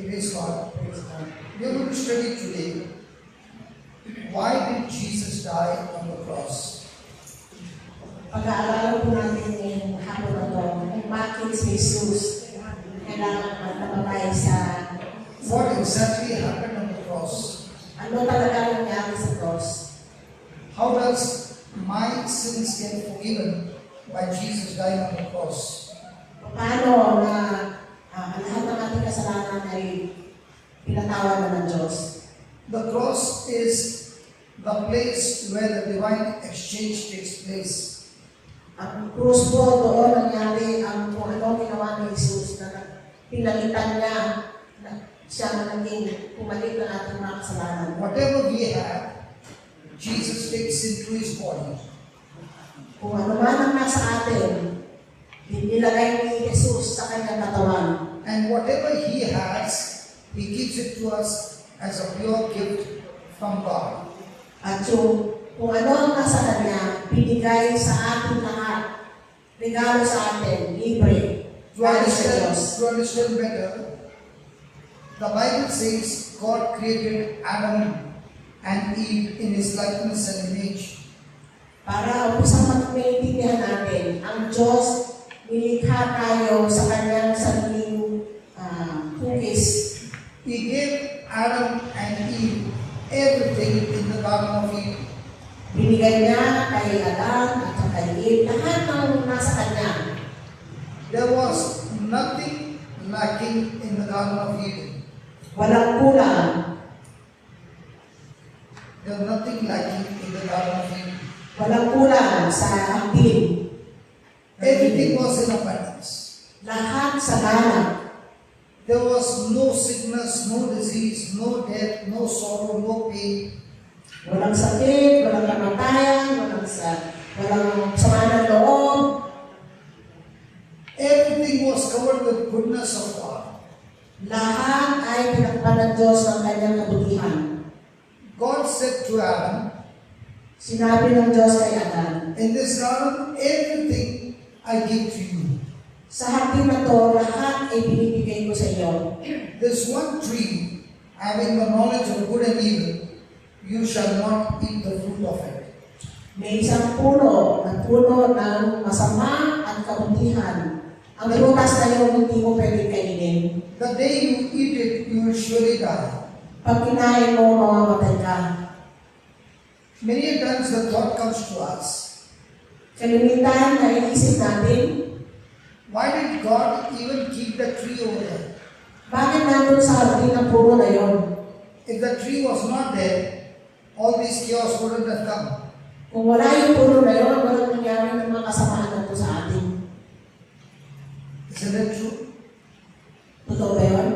praise God. We are going to study today, why did Jesus die on the cross? Pag-aaralan po natin yung hapon na to, kung bakit si Jesus kailangan namatay sa... What exactly happened on the cross? Ano talaga nangyari sa cross? How does my sins get forgiven by Jesus dying on the cross? Paano na lahat ng ating kasalanan ay pinatawad na ng Diyos? The cross is the place where the divine exchange takes place. Ang krus po, doon nangyari ang kung ano ginawa ni Jesus na pinalitan niya na siya na naging pumalit ng ating mga kasalanan. Whatever we have, Jesus takes into his body. Kung ano man ang nasa atin, nilagay ni Jesus sa kanyang katawan. And whatever he has, he gives it to us as a pure gift from God. At yung kung ano ang nasa kanya, binigay sa ating lahat. Regalo sa atin, libre. To understand better, the Bible says God created Adam and Eve in his likeness and image. Para upang maintindihan natin, ang Diyos nilikha tayo sa kanyang sariling hugis. He gave Adam and Eve everything in the Garden of Eden. Binigay niya kay Adan at kay Eve lahat ng nasa kanya. There was nothing lacking in the Garden of Eden. Walang kulang. There was nothing lacking in the Garden of Eden. Walang kulang sa hangin. Everything was in abundance. Lahat sa galang. There was no sickness, no disease, no death, no sorrow, no pain. Walang sakit, walang kamatayan, walang sama ng loob. Everything was covered with goodness of God. Lahat ay pinakpan ng Diyos ng kanyang kabutihan. God said to Adam, Sinabi ng Diyos kay Adan, in this garden, everything I give to you. sa hardin na to, lahat ay binibigay ko sa iyo. This one tree, having the knowledge of good and evil, you shall not eat the fruit of it. May isang puno ng masama at kabutihan. Ang prutas na yun, hindi mo pwede kainin. The day you eat it, you will surely die. Pag kinain mo, mamamatay ka. Many times the thought comes to us, Kalimitan na inisip natin, why did God even keep the tree over there? bakit nandun sa hardin ng puno na yun? If the tree was not there, all this chaos wouldn't have come. Kung wala yung puno na yun, walang nangyari ng mga kasamaan na po sa atin. Isn't that true? Totoo ba yun?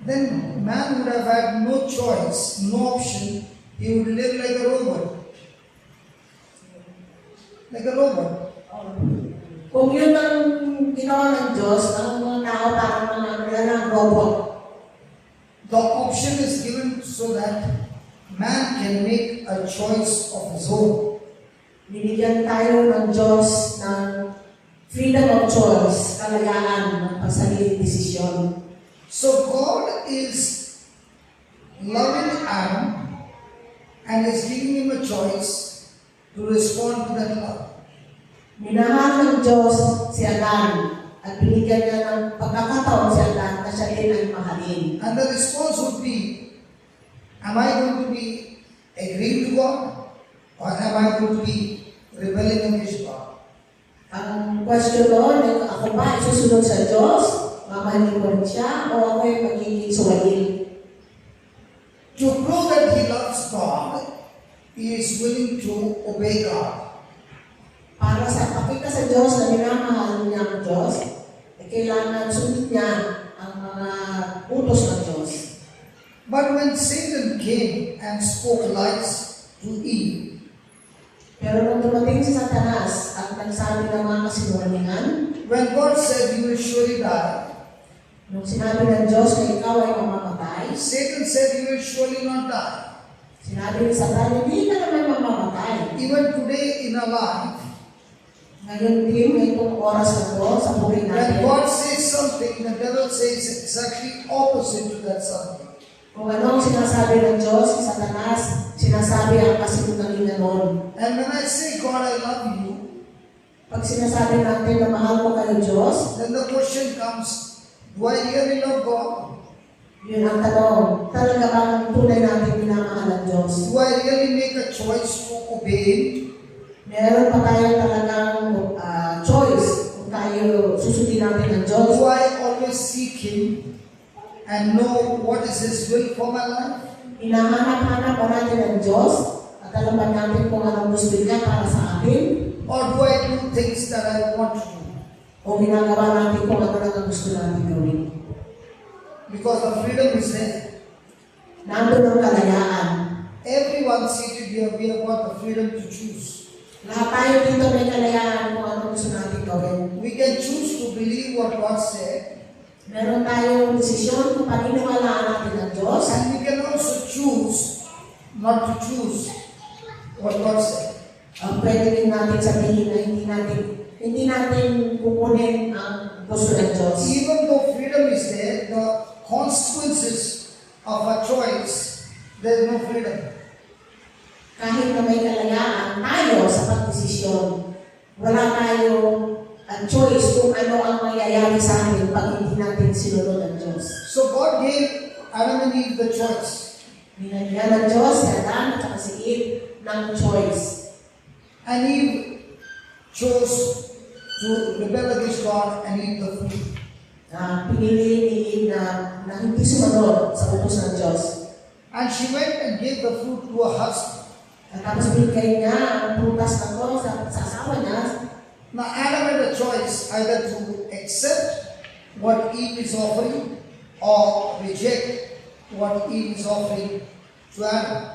Then man would have had no choice, no option. He would live like a robot. Like a robot. Kung yun ang ginawa ng Diyos, ang mga tao parang mga robot. The option is given so that man can make a choice of his own. Binigyan tayo ng Diyos ng freedom of choice, kalayaan ng pagsariling desisyon. So God is loving Adam and is giving him a choice to respond to that love. Minahal ng Diyos si Adan at binigyan niya ng pagkakataon si Adan na siya din ay mahalin. And the response would be, am I going to be agreeing to God or am I going to be rebelling against God? Ang question doon ay ako ba isusunod sa Diyos? Mamahalin ko rin siya o ako ay magiging suwail? To prove that he loves God, he is willing to obey God. Para sa pakita sa Diyos na minamahal niya ang Diyos, ay kailangan sundin niya ang mga utos ng Diyos. But when Satan came and spoke lies to Eve, Pero nung dumating si Satanas at nagsabi ng mga kasinungalingan, when God said you will surely die, nung sinabi ng Diyos na ikaw ay mamamatay, Satan said you will surely not die. sinabi ni Satan, hindi ka naman mamamatay. Even today in our life, Ngayon din, may itong oras na to sa buhay When natin. God says something, the devil says exactly opposite to that something. Kung ano ang sinasabi ng Diyos, si Satanas, sinasabi ang kasinungalingan nun. And when I say, God, I love you, Pag sinasabi natin na mahal mo kayo Diyos, then the question comes, do I really love God? yun ang tanong. Talaga bang tunay natin minamahal ang Diyos? Do I really make a choice to obey Him? Meron pa tayong talagang choice kung tayo susundin natin ang Diyos. Do I always seek Him and know what is His will for my life? Hinahanap-hanap ba natin ang Diyos at alam ba natin kung anong gusto niya para sa atin? Or do I do things that I want to do? O ginagawa natin kung ano lang ang gusto natin gawin? Because the freedom is there. Nandun ang kalayaan. Everyone seated here, we have got the freedom to choose. Lahat tayo dito may kalayaan kung anong gusto natin gawin. We can choose to believe what God said, Meron tayong desisyon kung paniniwalaan natin ang Diyos. and we can also choose not to choose what God said. Pwede din natin sabihin na hindi natin kukunin ang gusto ng Diyos. Even though freedom is there, the consequences of a choice, there is no freedom. Kahit na may kalayaan tayo sa pagdesisyon, wala tayong choice kung ano ang mangyayari sa atin pag hindi natin sinunod ang Diyos. So God gave Adam and Eve the choice. Binigyan ng Diyos si Adan at saka si Eve ng choice. And Eve chose to rebel against God and eat the fruit. Pinili ni Eve na hindi sumunod sa utos ng Diyos. And she went and gave the fruit to her husband. At tapos binigay niya ang prutas na to sa asawa niya. Now Adam had a choice either to accept what Eve is offering or reject what Eve is offering to Adam.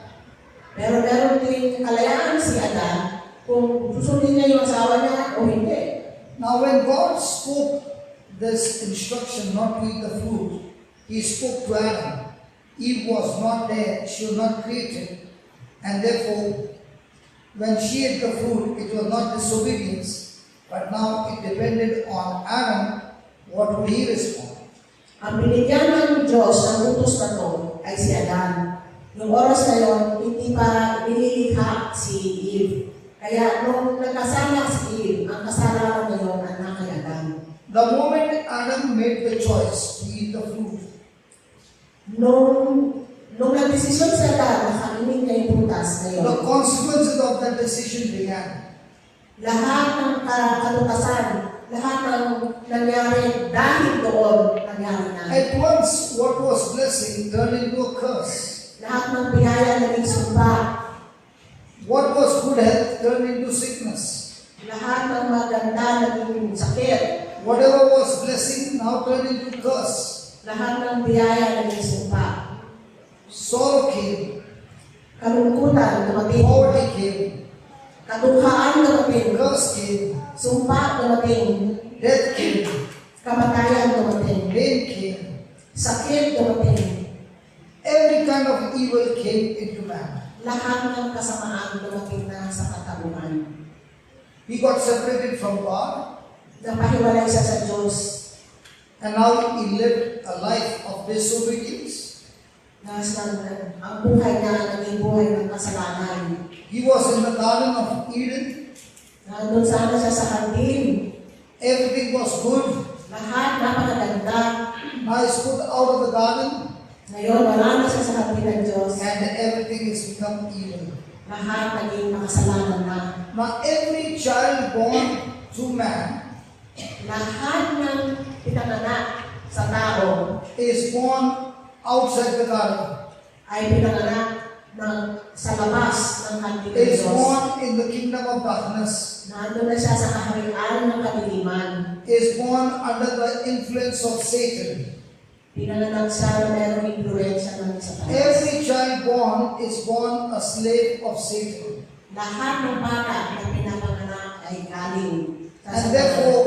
Pero meron din kalayaan si Adan kung susundin niya yung asawa niya o hindi. Now when God spoke this instruction not to eat the fruit, He spoke to Adam. Eve was not there, she was not created, and therefore when she ate the fruit, it was not disobedience, but now it depended on Adam, what would he respond. Ang binigyan ng Diyos ng utos na to ay si Adan. Yung oras na yun, hindi pa nililikha si Eve. Kaya nung nagkasama si Eve, ang kasalanan na yun ang kay Adan. The moment Adam made the choice to eat the fruit, Nung nagdesisyon si Adan na kainin niya yung prutas na yun, the consequences of that decision began. lahat ng kalutasan, lahat ng nangyari dahil doon nangyari na. At once, what was blessing turned into a curse. Lahat ng biyaya naging sumpa. What was good health turned into sickness. Lahat ng maganda naging sakit. Whatever was blessing now turned into curse. Lahat ng biyaya naging sumpa. Sorrow came, Kalungkutan dumating. poverty came, Kadukhaan dumating. curse came, Sumpa dumating. death came, Kamatayan dumating. pain came. Sakit dumating. Every kind of evil came into man. Lahat ng kasamaan dumating na sa katauhan. He got separated from God, Napahiwalay siya sa Diyos. and now he lived a life of disobedience. Ang buhay niya naging buhay ng kasalanan. He was in the Garden of Eden. Nandun sana siya sa hardin. Everything was good. Lahat napakaganda. Now he's put out of the garden, Ngayon, wala na siya sa hardin ng Diyos. and everything has become evil. Lahat naging makasalanan na. Now every child born to man Lahat ng pinanganak sa tao is born outside the garden, ay pinanganak sa labas ng hardin ng is Diyos. born in the kingdom of darkness, Nandun na siya sa kaharian ng kadiliman. is born under the influence of Satan. Pinanganak siya na mayroong impluensya ng Satanas. Every child born is born a slave of Satan. Lahat ng bata na pinapanganak ay galing sa And Satanas. therefore,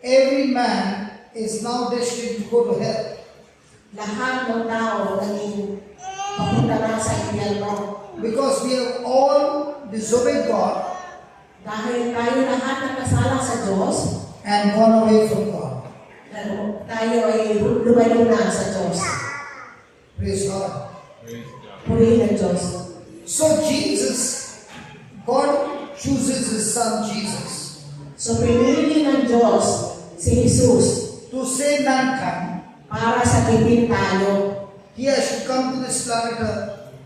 every man is now destined to go to hell. Lahat ng tao naging papunta na sa impyerno. Because we have all disobeyed God, Dahil tayo lahat nagkasala sa Diyos, and gone away from God. tayo ay lumayo na sa Diyos. Praise God. Purihin ang Diyos. So Jesus, God chooses His Son Jesus So pinili ng Diyos si Jesus to save mankind. para sakipin tayo. He has to come to this planet Earth,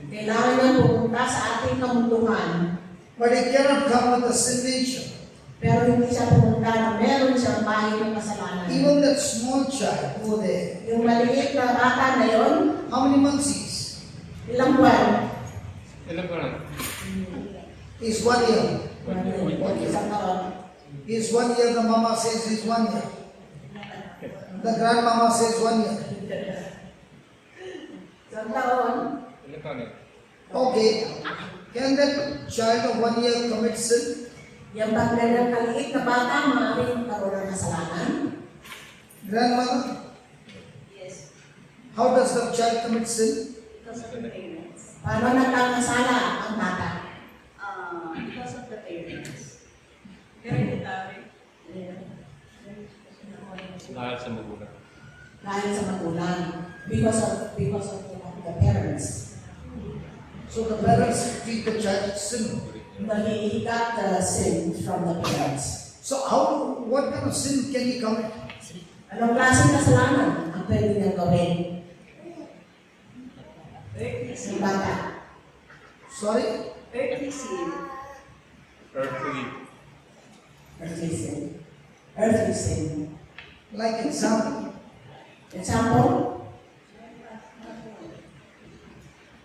Kailangan niya pumunta sa ating kamunduhan. but He cannot come with a sin nature. Pero hindi siya pumunta na meron siyang bahay ng kasalanan. Even that small child over there, Yung maliit na bata na yon, how many months he is? ilang buwan? He's 1 year. Isang taon. He's 1 year, the mama says he's 1 year. The grandmama says 1 year. Isang taon. Okay. Can that child of 1 year commit sin? Yung pagdalang kaliit na bata, maaaring magkaroon ng kasalanan. Grandmother? Yes, How does the child commit sin? because of the parents. Paano nagkakasala ang bata? Because of the parents. Hereditary. Dahil sa magulang. Dahil sa magulang. Because of the parents. So the parents treat the child sin. But he got the sin from the parents. So what kind of sin can he commit? Anong klaseng kasalanan ang pwede niya gawin? Si bata. Sorry? Earthly sin. Earthly. Earthly sin. Earthly sin. Like example. Example?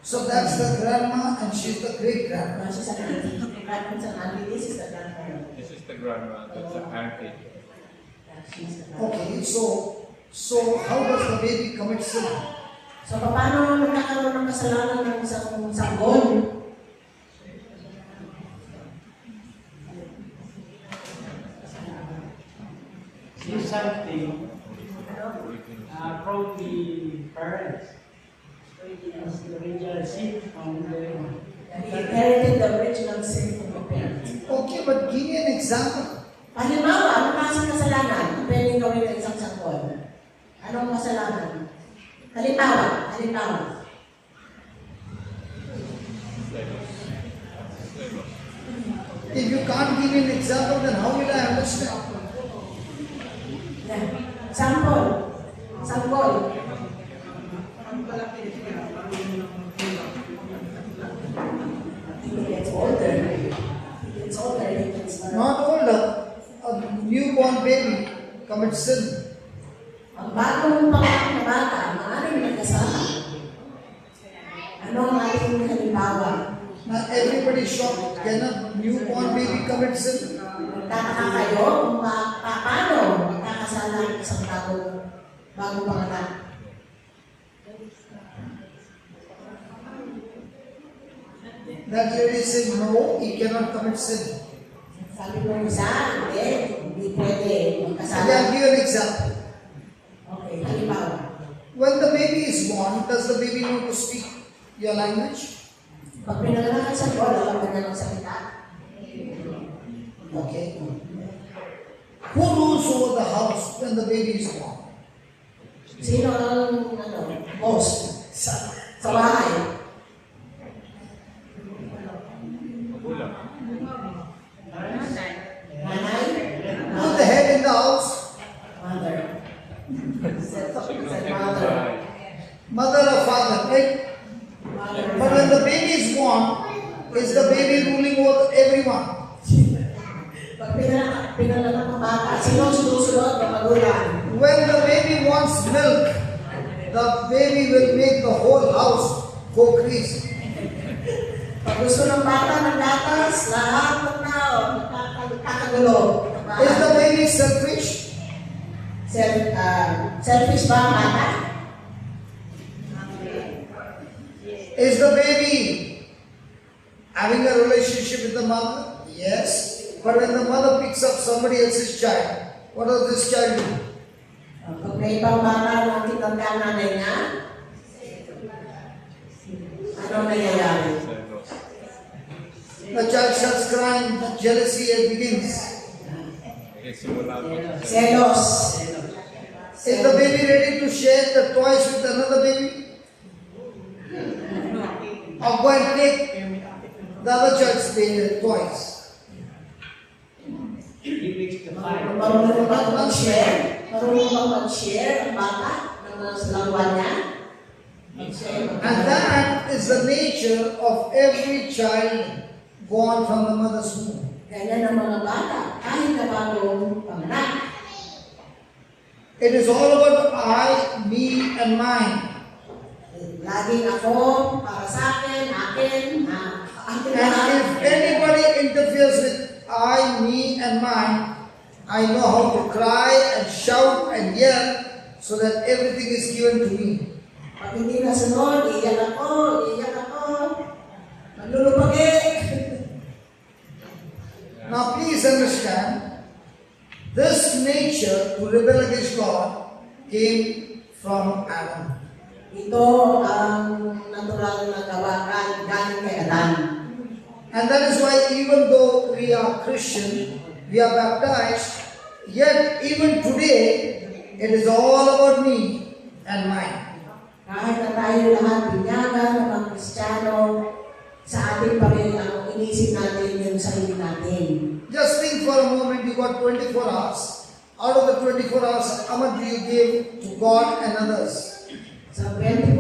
So that's the grandma and she's the great grandma. This is an auntie. This is the grandmother. This is the grandma. That's the auntie. She's the grandmother. Okay, so how does the baby commit sin? So, paano nagkakaroon ng kasalanan ng isang sanggol? See something from the parents. As the original sin from the He inherited the original sin from the parents. Okay, but give me an example. Halimbawa, anong klaseng kasalanan ang pwedeng gawin ng isang sanggol? Anong kasalanan? Halimbawa. If you can't give me an example, then how will I understand? Yeah. Sanggol. It's older, he can start. Not older, a newborn baby commits sin. Ang bagong pangalan na bata, maaaring nagkasala. Ano ang ating halimbawa? Now everybody shocked. Can a newborn baby commit sin? Magtataka kayo kung paano magkakasala ang isang bagong pangalan. That lady said, no, he cannot commit sin. Sabi ko isa, hindi pwede magkasala. I'll give you an example. Okay, halimbawa. When the baby is born, does the baby know to speak your language? Pag pinanganak sa bola, alam ka ng salita. Okay. Who rules over the house when the baby is born? Sino ang boss sa bahay? Magulang. Nanay? Who's the head in the house? Mother. Said Sino ang mother. bahay? Mother or father, right? But when the baby is born, is the baby ruling over everyone? Pag pinanganak ng bata, sino susunod ng magulang? When the baby wants milk, the baby will make the whole house go crazy. Pag gusto ng bata ng gatas, lahat ng tao kakagulo. Is the baby selfish? Selfish ba ang bata? Is the baby having a relationship with the mother? Yes. But when the mother picks up somebody else's child, what does this child do? Pag may ibang bata na kitanda ang nanay niya, ano nangyayari? Celos. the child starts crying, jealousy begins. Simula po sa Selos. Is the baby ready to share the toys with another baby? Or go and take the other child's toys? He makes the fight. Marunong bang mag-share? Marunong bang mag-share ang bata ng mga laruan niya? Mag-share. And that is the nature of every child born from the mother's womb. Ganyan ang mga bata, kahit na bagong panganak. It is all about I, me, and mine. Laging ako, para sa akin, akin, akin And lahat. if anybody interferes with I, me, and mine, I know how to cry and shout and yell so that everything is given to me. Pag hindi nasunod, iiyak ako, maglulupagi. Now please understand, this nature to rebel against God came from Adam. Ito ang natural na gawakan galing kay Adan. And that is why even though we are Christian, we are baptized, yet even today, it is all about me and mine. Kahit na tayo lahat binyagan ng mga Kristiyano, sa atin pa rin ang inisip natin yung sarili natin. Just think for a moment, you got 24 hours. Out of the 24 hours, how much do you give to God and others? Sa 24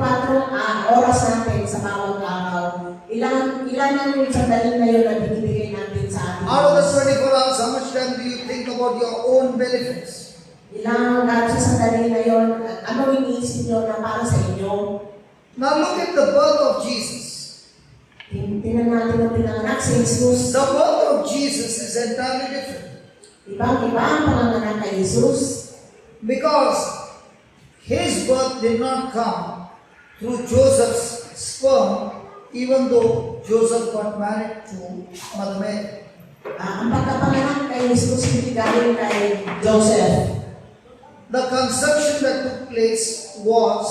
oras natin sa bawat araw, ilan ang yung sandali na yun na binibigay natin sa ating Out of the Diyos? 24 hours, how much time do you think about your own benefits? Ilang sa sandali na yun, ano iniisip nyo na para sa inyo? Now look at the birth of Jesus. Tingnan natin ang pinanganak si Jesus. The birth of Jesus is entirely different Ibang-iba ang panganganak kay Jesus. because his birth did not come through Joseph's sperm, even though Joseph got married to Mother Mary. Ang pagkapanganak kay Jesus hindi galing kay Joseph. The conception that took place was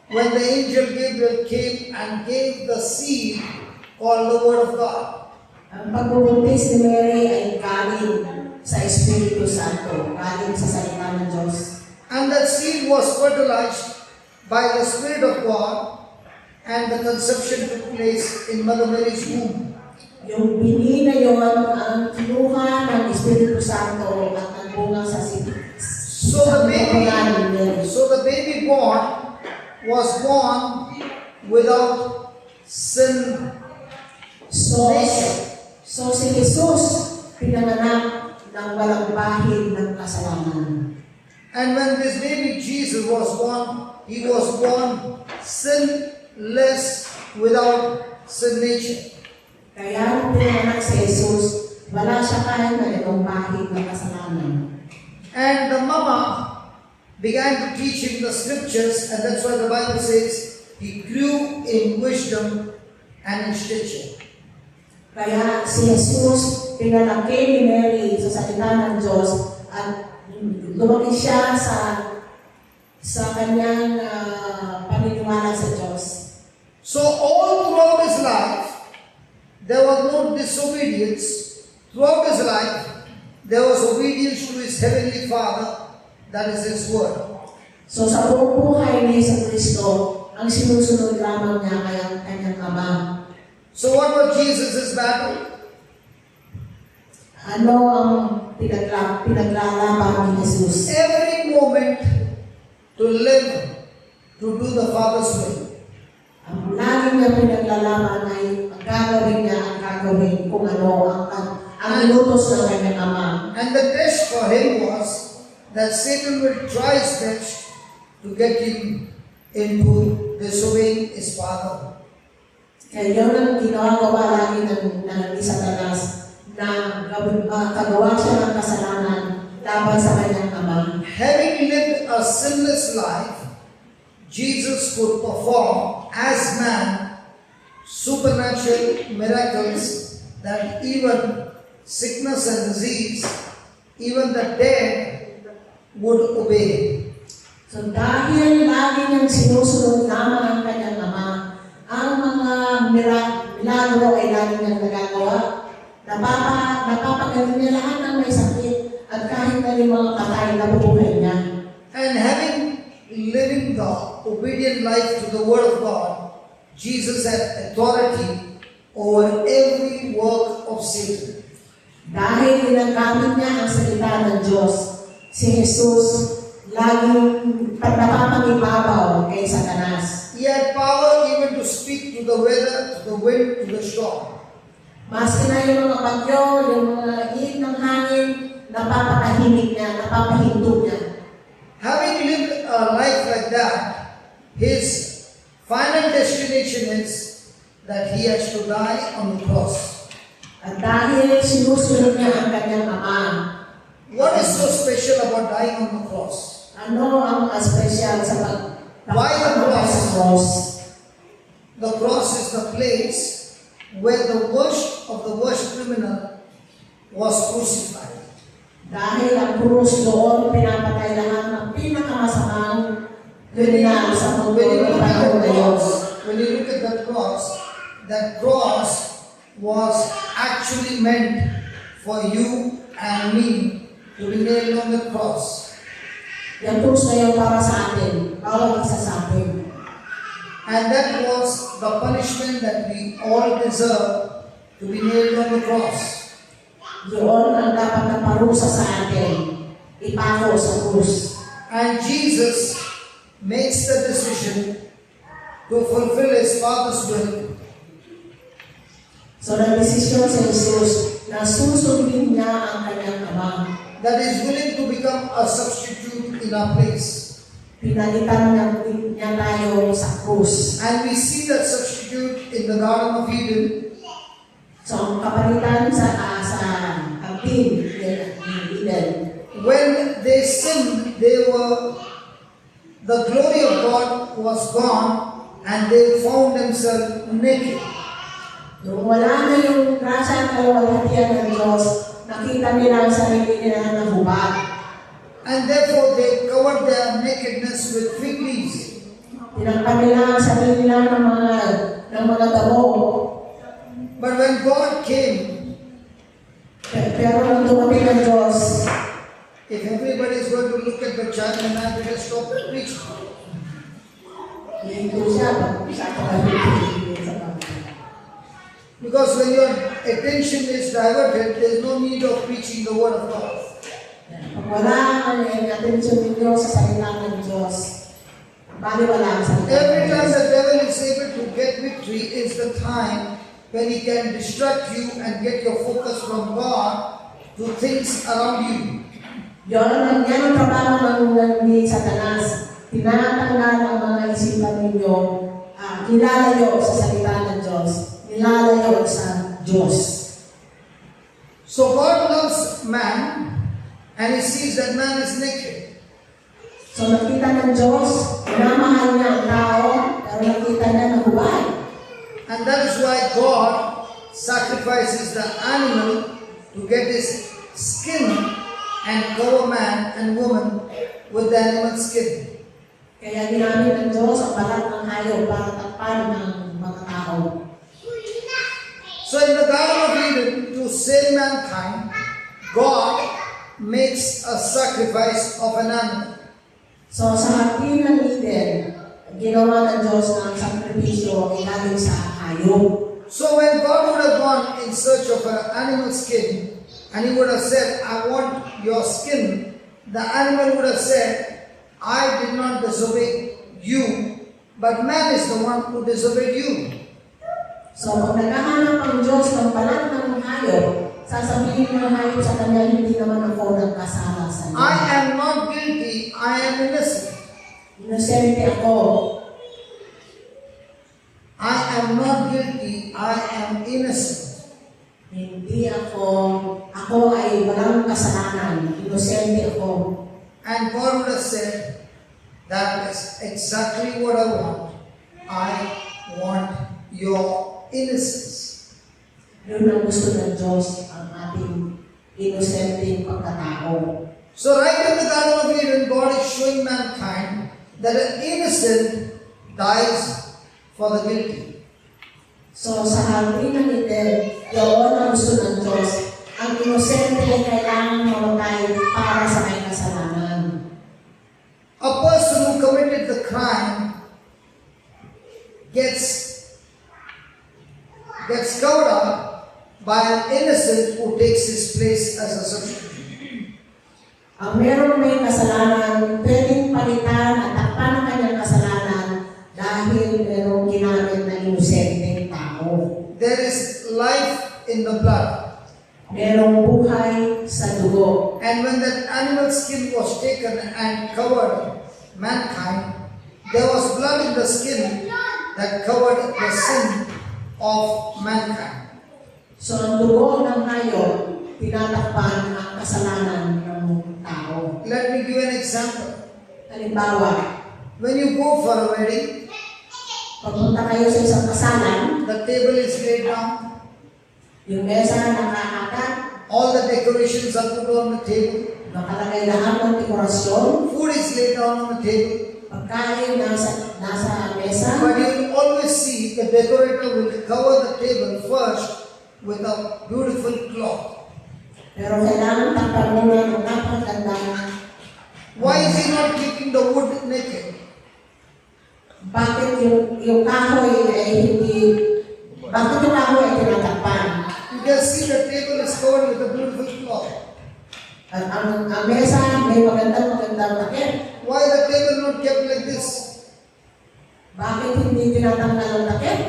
when the angel Gabriel came and gave the seed called the Word of God. Ang pagbubuntis ni Mary ay galing sa Espiritu Santo, galing sa salita ng Diyos. And that seed was fertilized by the Spirit of God, and the conception took place in Mother Mary's womb. Yung bini na yun ang kinuha ng Espiritu Santo at nagbunga sa So the baby born was born without sin. So si Jesus pinanganak ng walang bahid ng kasalanan. And when this baby Jesus was born, he was born sinless, without sin nature. Kaya nung pinanganak si Jesus, wala siya kahit na itong bahid ng kasalanan. And the mama began to teach him the scriptures, and that's why the Bible says he grew in wisdom and in stature. Kaya si Jesus pinalaki ni Mary sa salita ng Diyos at lumaki siya sa kanyang paniniwala sa Diyos. So all throughout his life, there was no disobedience. Throughout his life, there was obedience to his heavenly Father, that is his word. So sa buong buhay ni Kristo, ang sinusunod lamang niya kay ang kanyang Ama. So what was Jesus' battle? Ano ang pinaglalaban ni Jesus? Every moment to live to do the Father's will. Ang lagi niya pinaglalaban ay ang gagawin niya ang gagawin kung ano ang inutos ng kanyang Ama. And the test for him was that Satan will try his best to get him into disobeying his Father. Kaya yun ang ginagawa lagi ng Satanas na kagawa siya ng kasalanan laban sa kanyang Ama. Having lived a sinless life, Jesus could perform as man supernatural miracles that even sickness and disease, even the dead would obey. So dahil lagi niyang sinusunod lamang ang kanyang Ama, ang mga milagro milagro ay lagi niyang nagagawa. Napapagaling niya lahat ng may sakit at kahit na yung mga patay na buhay niya. And living the obedient life to the Word of God, Jesus had authority over every work of Satan. Dahil ginagamit niya ang salita ng Diyos, si Jesus laging napapangibabaw kay Satanas. He had power even to speak to the weather, to the wind, to the storm. Maski na yung mga bagyo, yung mga ihip ng hangin, napapatahimik niya, napapahinto niya. Having lived a life like that, his final destination is that he has to die on the cross. At dahil sinusunod niya ang kanyang ama, What is so special about dying on the cross? ano ang espesyal sa Why the cross? sa cross? The cross is the place where the worst of the worst criminal was crucified. Dahil ang krus doon, pinapatay lahat ng pinakamasamang kriminal sa mundo ng panahon na yun. When you look at that cross was actually meant for you and me to be nailed on the cross. Yung krus na yun para sa atin, bawat isa sa atin. And that was the punishment that we all deserve, to be nailed on the cross. Doon ang dapat na parusa sa atin, ipako sa krus. And Jesus makes the decision to fulfill his Father's will. So nagdesisyon sa Jesus na susundin niya ang kanyang ama. That is willing to become a substitute in our place. Pinalitan niya tayo sa krus. And we see that substitute in the Garden of Eden. So ang kapalitan sa Agin ni Eden. When they sinned, the glory of God was gone and they found themselves naked. Nung wala na yung grasya at kaluwalhatian ng Diyos, nakita nila ang sarili nila na hubad. And therefore they covered their nakedness with fig leaves. Tinangka nila ang sarili nila ng mga damo. But when God came, Pero nung dumating ang Diyos, if everybody is going to look at the child, then I better stop preaching. hindi siya sa pagkakitin sa pagkakitin. Because when your attention is diverted, there is no need of preaching the word of God. Pag wala ang atensyon ninyo sa salita ng Diyos, baliwala ang salita Every ng time Diyos. the devil is able to get victory is the time when he can distract you and get your focus from God to things around you. Yan ang trabaho ng Satanas. Tinatanggal ang mga isipan ninyo, nilalayo sa salita ng Diyos, nilalayo sa Diyos. So God loves man and he sees that man is naked. So nakita ng Diyos, minamahal niya ang tao, pero nakita niya na hubad. And that is why God sacrifices the animal to get his skin and cover man and woman with the animal skin. Kaya ginamit ng Diyos ang balat ng hayop para takpan ng mga tao. So in the Garden of Eden, to save mankind, God makes a sacrifice of an animal. So sa hardin ng Eden, ginawa ng Diyos ng sakripisyo ay galing sa hayop. So when God would have gone in search of an animal skin, and he would have said, I want your skin, the animal would have said, I did not disobey you, but man is the one who disobeyed you. So pag naghahanap ang Diyos ng balat ng hayop, sasabihin ng hayop sa kanya, hindi naman ako nagkasala sa iyo. I am not guilty, I am innocent. Inosente ako. I am not guilty, I am innocent. Hindi ako ay walang kasalanan. Inosente ako. And God would have said, that is exactly what I want. I want your innocence. Yun ang gusto ng Diyos, ang ating inosenteng pagkatao. So right in the Garden of Eden, God is showing mankind that an innocent dies for the guilty. So sa hardin ng iten, yun ang gusto ng Diyos. Ang inosente ay kailangan mamatay para sa may kasalanan. A person who committed the crime gets covered up by an innocent who takes his place as a substitute. Ang merong may kasalanan, pwedeng palitan at takpan ang kanyang kasalanan dahil merong ginamit na inosenteng tao. There is life in the blood. Merong buhay sa dugo. And when that animal skin was taken and covered mankind, there was blood in the skin that covered the sin of mankind. So ang dugo ng hayop, tinatakpan ang kasalanan ng tao. Let me give an example. Halimbawa, When you go for a wedding, pagpunta kayo sa isang kasalan, the table is laid down, yung mesa nakakakat, all the decorations are put on the table, nakalagay lahat ng dekorasyon, food is laid down on the table. pagkain nasa mesa, But you will always see the decorator will cover the table first with a beautiful cloth. pero kailangan takpan muna ng napakaganda. Why is he not keeping the wood naked? Bakit yung kahoy ay bakit yung kahoy ay tinatakpan? You can see the table is covered with a beautiful cloth. At ang mesa may magandang takip. Why the table not kept like this? Bakit hindi tinatanggal ang takip?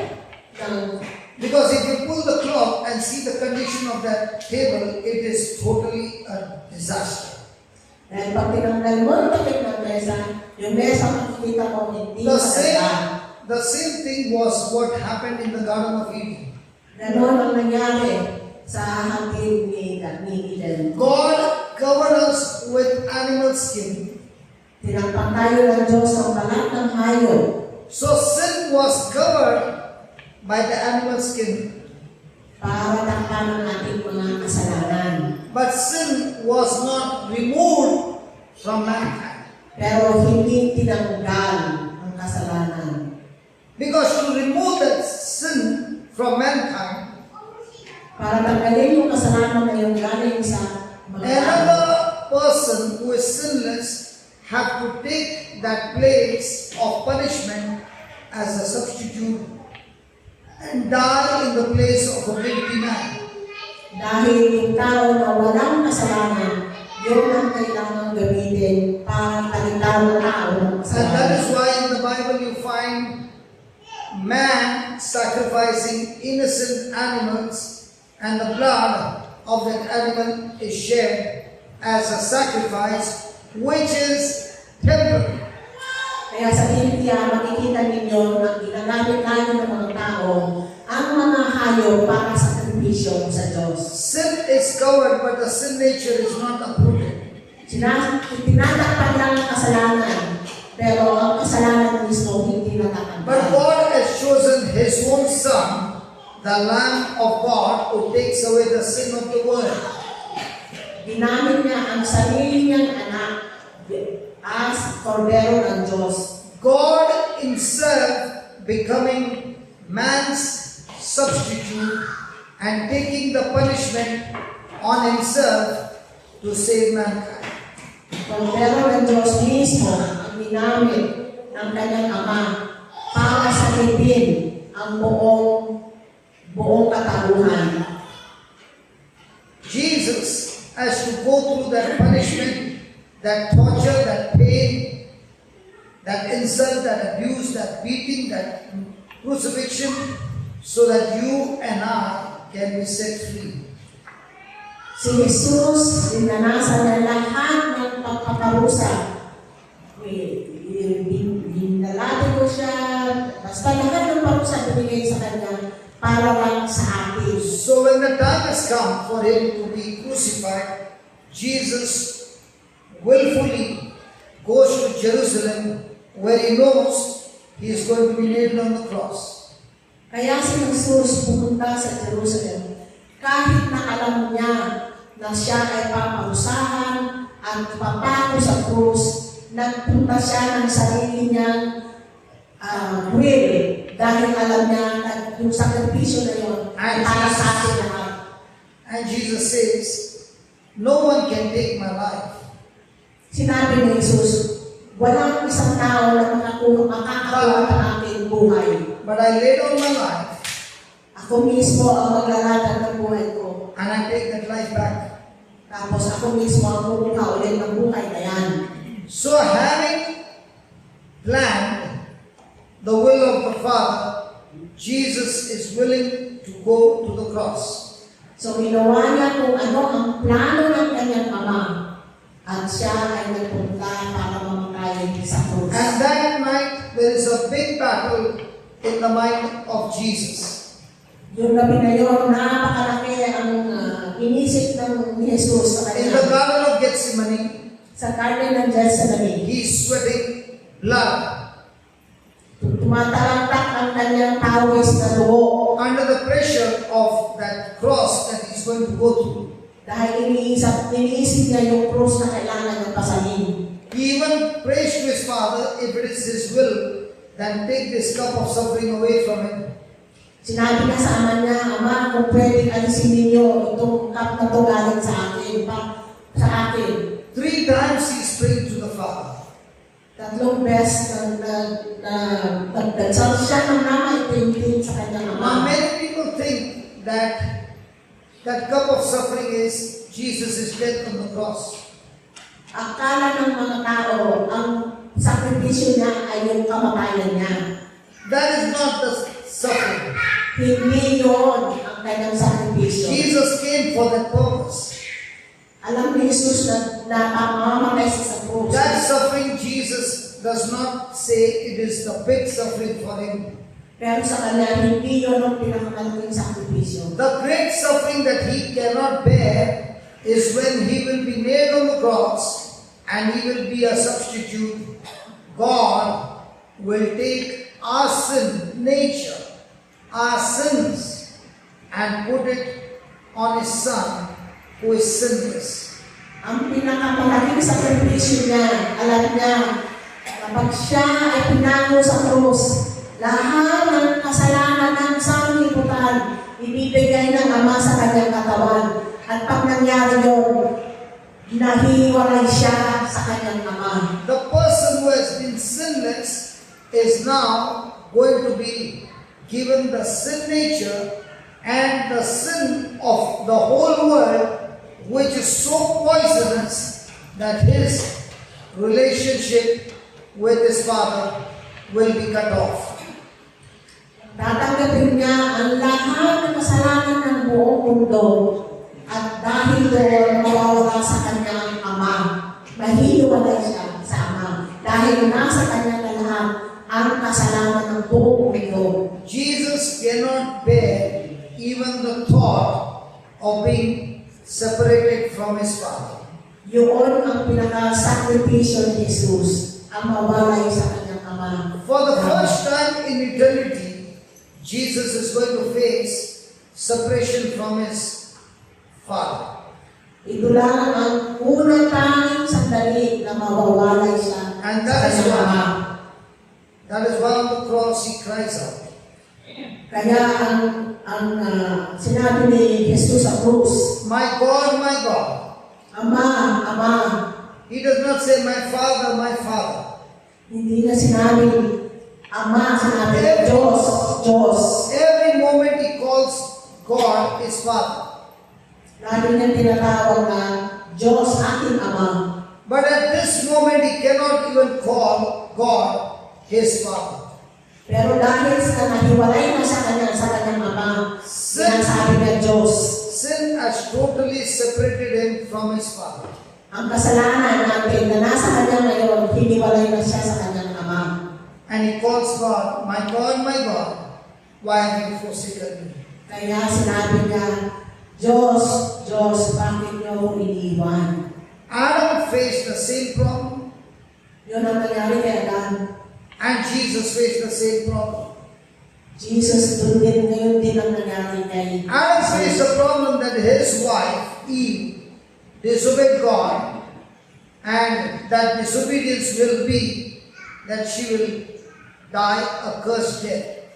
Because if you pull the cloth and see the condition of that table, it is totally a disaster. Dahil pag tinanggal mo ang takip ng mesa, yung mesa makikita mo hindi maganda. The same thing was what happened in the Garden of Eden. Ganon ang nangyari sa hangin ni Eden. God covered us with animal skin. Tinakpan tayo ng Diyos ng balat ng hayop. So sin was covered by the animal skin. Para takpan ang ating mga kasalanan. But sin was not removed from mankind. Pero hindi tinanggal ang kasalanan. Because to remove that sin from mankind, Para tanggalin yung kasalanan na yung galing sa mga tao. another person who is sinless have to take that place of punishment as a substitute and die in the place of a guilty man. Dahil yung tao na walang kasalanan, yun ang kailangan gamitin para palitan ng tao ng And that kasalanan. is why in the Bible you find man sacrificing innocent animals and the blood of that animal is shed as a sacrifice which is temporary. Kaya sa Biblia, makikita ninyo na ginagamit tayo ng mga tao ang mga hayop para sa sakripisyo sa Diyos. Sin is covered but the sin nature is not uprooted. Tinatakpan lang ang kasalanan, pero ang kasalanan mismo hindi But natatanggal. God has chosen His own Son, the Lamb of God, who takes away the sin of the world. Ginamit niya ang sarili niyang anak as kordero ng Diyos. God Himself becoming man's substitute and taking the punishment on Himself to save mankind. Kordero ng Diyos mismo ang ginamit ng kanyang ama para salibin ang buong katauhan. Jesus has to go through that punishment, that torture, that pain, that insult, that abuse, that beating, that crucifixion, so that you and I can be set free. Si Jesus, dinanasan niya lahat ng pagpaparusa. Dinalati ko siya, basta lahat ng parusa binigay sa kanya para lang sa atin. So when the time has come for Him to be crucified, Jesus willfully goes to Jerusalem where He knows He is going to be nailed on the cross. Kaya si Jesus pumunta sa Jerusalem kahit na alam niya na siya ay paparusahan at ipapako sa krus, nagpunta siya ng sarili niyang will dahil alam niya na yung sakripisyo na yun, And para Jesus- sa atin lahat. And Jesus says, no one can take my life. Sinabi ni Jesus, walang isang tao na makakakuha ng aking buhay. But I lay down my life Ako mismo ang maglalatag ng buhay ko. and I take that life back. Tapos ako mismo ang kumuha ulit ng buhay na yan. So having planned the will of the Father, Jesus is willing to go to the cross. So ginawa niya kung ano ang plano ng kanyang ama. At siya ay nagpunta para mamatay sa krus. And that night, there is a big battle in the mind of Jesus. Yung gabi na yun, napakalaki ang inisip ng ni Jesus sa In the kanya. Garden of Gethsemane, Sa garden ng JCILM, he is sweating blood tumatalaktak ang kanyang pawis na dugo. under the pressure of that cross that he's going to go through. Dahil iniisip niya yung krus na kailangan niyang pasanin. He even prays to his Father, if it is his will, then take this cup of suffering away from him. Sinabi niya sa ama niya, Ama, kung pwedeng alisin ninyo itong cup na to galing sa akin, sa akin. 3 times he's praying to the Father. 3 beses nagdasal siya ng namaitintin sa kanyang Now ama. many people think that that cup of suffering is Jesus' death on the cross. Akala ng mga tao, ang sakripisyo niya ay yung kamatayan niya. That is not the suffering. Hindi yun ang kanyang sakripisyo. Jesus came for that purpose. Alam ni Jesus na pamamatay siya sa krus. That suffering, Jesus does not say it is the big suffering for him. Pero sa kanya, hindi yun ang pinakamalaking sakripisyo. The great suffering that he cannot bear is when he will be nailed on the cross and he will be a substitute. God will take our sin nature, our sins, and put it on his Son who is sinless. Ang pinakamalaking sakripisyo niya, alam niya, kapag siya ay pinako sa krus, lahat ng kasalanan ng sanlibutan, ibibigay ng Ama sa kanyang katawan. At pag nangyari yun, nahiwalay siya sa kanyang Ama. The person who has been sinless is now going to be given the sin nature and the sin of the whole world, which is so poisonous that his relationship with his Father will be cut off. Tatanggapin niya ang lahat ng kasalanan ng buong mundo at dahil doon mawawala sa kanyang Ama. Mahihiwalay siya sa Ama dahil nasa kanya na lahat ang kasalanan ng buong mundo. Jesus cannot bear even the thought of being separated from his Father. Yun ang pinaka-sakripisyo ni Jesus, ang mawalay sa kanyang Ama. For the first time in eternity, Jesus is going to face separation from his Father. Ito lang ang unang tanging sandali na mawawalay siya And sa that is kanyang Ama. That is why on the cross he cries out. Kaya ang sinabi ni Jesus sa krus, My God, Ama, Ama, he does not say, my Father. hindi na sinabi, Ama, sinabi, Diyos, Diyos. Every moment he calls God his Father. Lagi niya tinatawag na Diyos, aking Ama. But at this moment he cannot even call God his Father. Pero dahil sa nahiwalay na sa kanyang Ama, sinasabi niya Diyos. Sin has totally separated him from his Father. Ang kasalanan natin na nasa kanya ngayon, hiniwalay na siya sa kanyang Ama. And he calls God, my God, why have you forsaken me? Kaya sinabi niya, Diyos, Diyos, bakit niyo ako iniwan? Adam faced the same problem, Yun ang nangyari kay Adan. and Jesus faced the same problem. Jesus, doon din ngayon din ang nangyari kay Adam faced the problem that his wife, Eve, disobeyed God, and that disobedience will be that she will die a cursed death.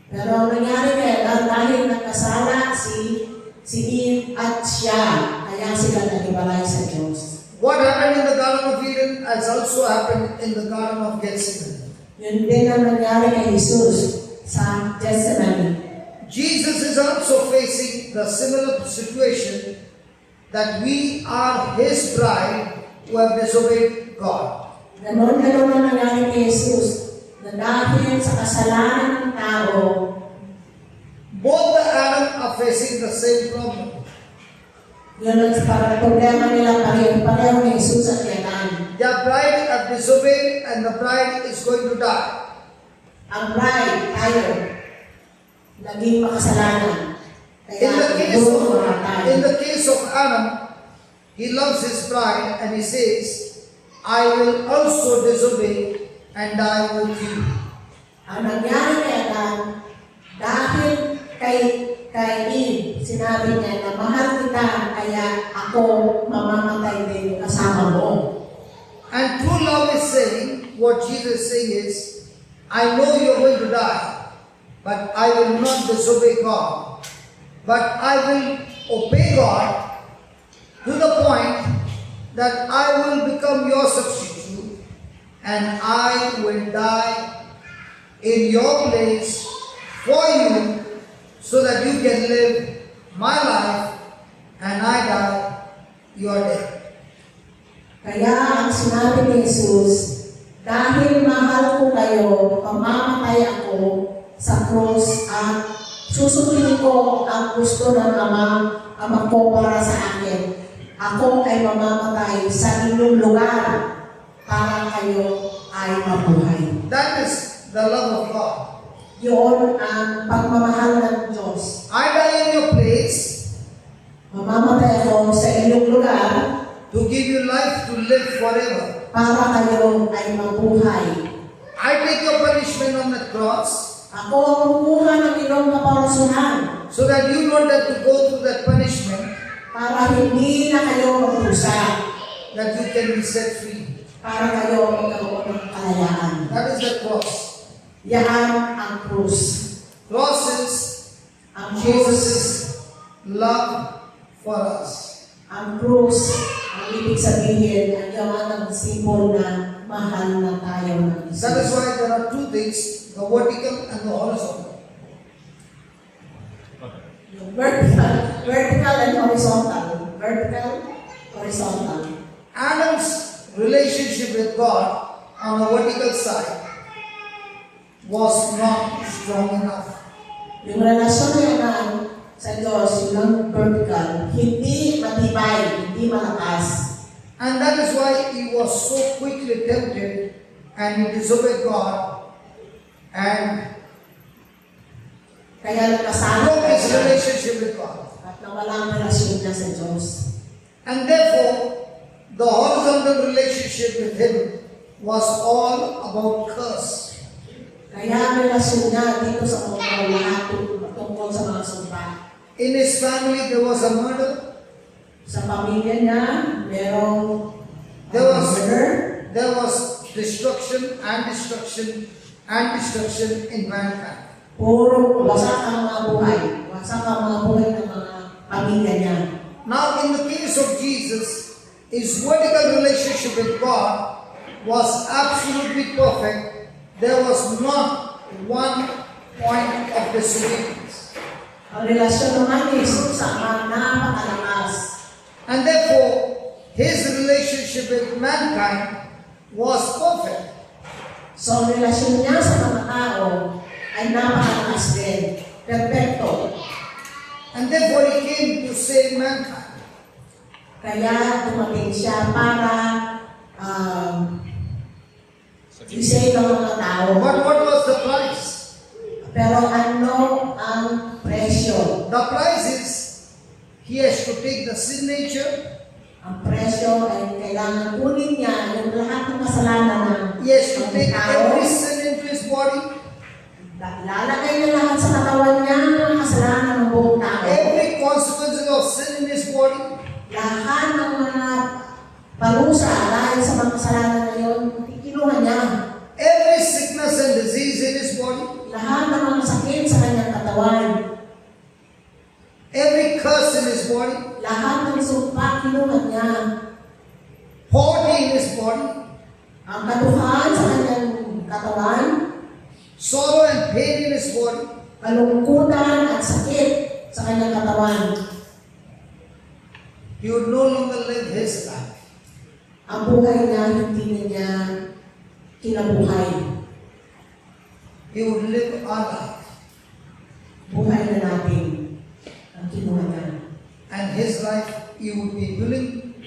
Pero ang nangyari kaya dahil nagkasala si Eve at siya, kaya sila nag-ibalay sa Diyos. What happened in the Garden of Eden has also happened in the Garden of Gethsemane. Yun din ang nangyari kay Jesus sa Gethsemane. Jesus is also facing the similar situation that we are His bride who have disobeyed God. Ganon ang nangyari kay Jesus na dahil sa kasalanan ng tao, Both the Adam are facing the same problem. yun ang parang problema nila pareho ni Jesus at Yanan. Their bride have disobeyed and the bride is going to die. Ang bride, tayo, naging makasalanan. In the Kaya case doon of, mamatay. in the case of Adam, he loves his bride and he says, I will also disobey and die with you. Ang nangyari kay Adam, dahil kay Eve, sinabi niya na mahal kita, kaya ako mamamatay din kasama mo. And true love is saying, what Jesus is saying is, I know you're going to die, but I will not disobey God. But I will obey God to the point that I will become your substitute and I will die in your place for you so that you can live my life and I die your death. Kaya ang sinabi ni Jesus, dahil mahal ko kayo, mamamatay ako sa krus at susundin ko ang gusto ng Ama ko para sa akin. Ako ay mamamatay sa inyong lugar para kayo ay mabuhay. That is the love of God. Yun ang pagmamahal ng Diyos. I die in your place Mamamatay ako sa inyong lugar to give you life to live forever. para kayo ay mabuhay. I take your punishment on the cross Ako ang kumuha ng inyong kaparusahan so that you don't have to go through that punishment, para hindi na kayo magpusa, that you can be set free. para kayo magkaroon ng kalayaan. That is the cross. Yan ang krus. Cross is Ang Jesus' love for us. Ang krus, ang ibig sabihin, ang yaman ng simbol na mahal na tayo ng That is Jesus. why there are two things, the vertical and the horizontal. Yung vertical and horizontal. Vertical, horizontal. Adam's relationship with God on the vertical side was not strong enough. Yung relasyon na yan sa Diyos, yung vertical, hindi matibay, hindi malakas. And that is why he was so quickly tempted and he disobeyed God and Kaya nagkasama broke his siya relationship with God. at nawala ang relasyon niya sa Diyos. And therefore, the horizontal relationship with him was all about curse. Kaya ang relasyon niya dito sa mundo, lahat tungkol sa mga sumpa. In his family, there was a murder. Sa pamilya niya, merong There was, murder, there was destruction and destruction and destruction in mankind. puro wasak ang mga buhay. Wasak ang mga buhay ng mga pamilya niya. Now, in the case of Jesus, his vertical relationship with God was absolutely perfect. There was not one point of disobedience. Ang relasyon naman ni Jesus sa Ama, napakalakas. And therefore, his relationship with mankind was perfect. So, ang relasyon niya sa mga tao ay napakalakas din. Perfecto. And therefore, he came to save mankind. Kaya dumating siya para isave ang mga tao. But what was the price? Pero ano ang presyo? The price is he has to take the sin nature, Ang presyo ay kailangan kunin niya yung lahat ng kasalanan ng he has to ng take tao. every sin into his body, Lalagay niya lahat sa katawan niya ang kasalanan ng buong tao. every consequences of sin in his body, Lahat ng mga parusa dahil sa mga kasalanan na yun, kinuha niya. every sickness and disease in his body, Lahat ng mga sakit sa kinuha niya poverty in his body, ang katuhan sa kanyang katawan, sorrow and pain in his body, kalungkutan at sakit sa kanyang katawan. he would no longer live his life. Ang buhay niya, hindi na niya kinabuhay. He would live our life. Buhay na natin ang kinuha niya. And his life, he would be willing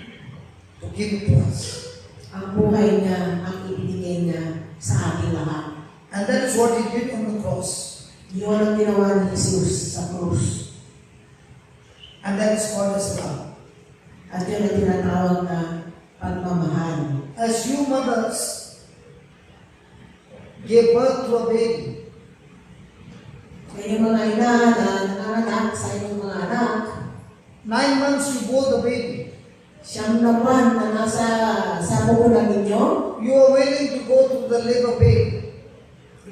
to give it to us. Ang buhay niya, ang ibinigay niya sa ating lahat. And that is what he did on the cross. Yun ang ginawa ni Jesus sa krus. And that is called as love. At yun ang tinatawag na pagmamahal. As you mothers gave birth to a baby, Kaya yung mga ina na nanganak sa inyong mga anak, 9 months you bore the baby. siyang na buwan na nasa sa pupunan ninyo, You are willing to go through the labor pain.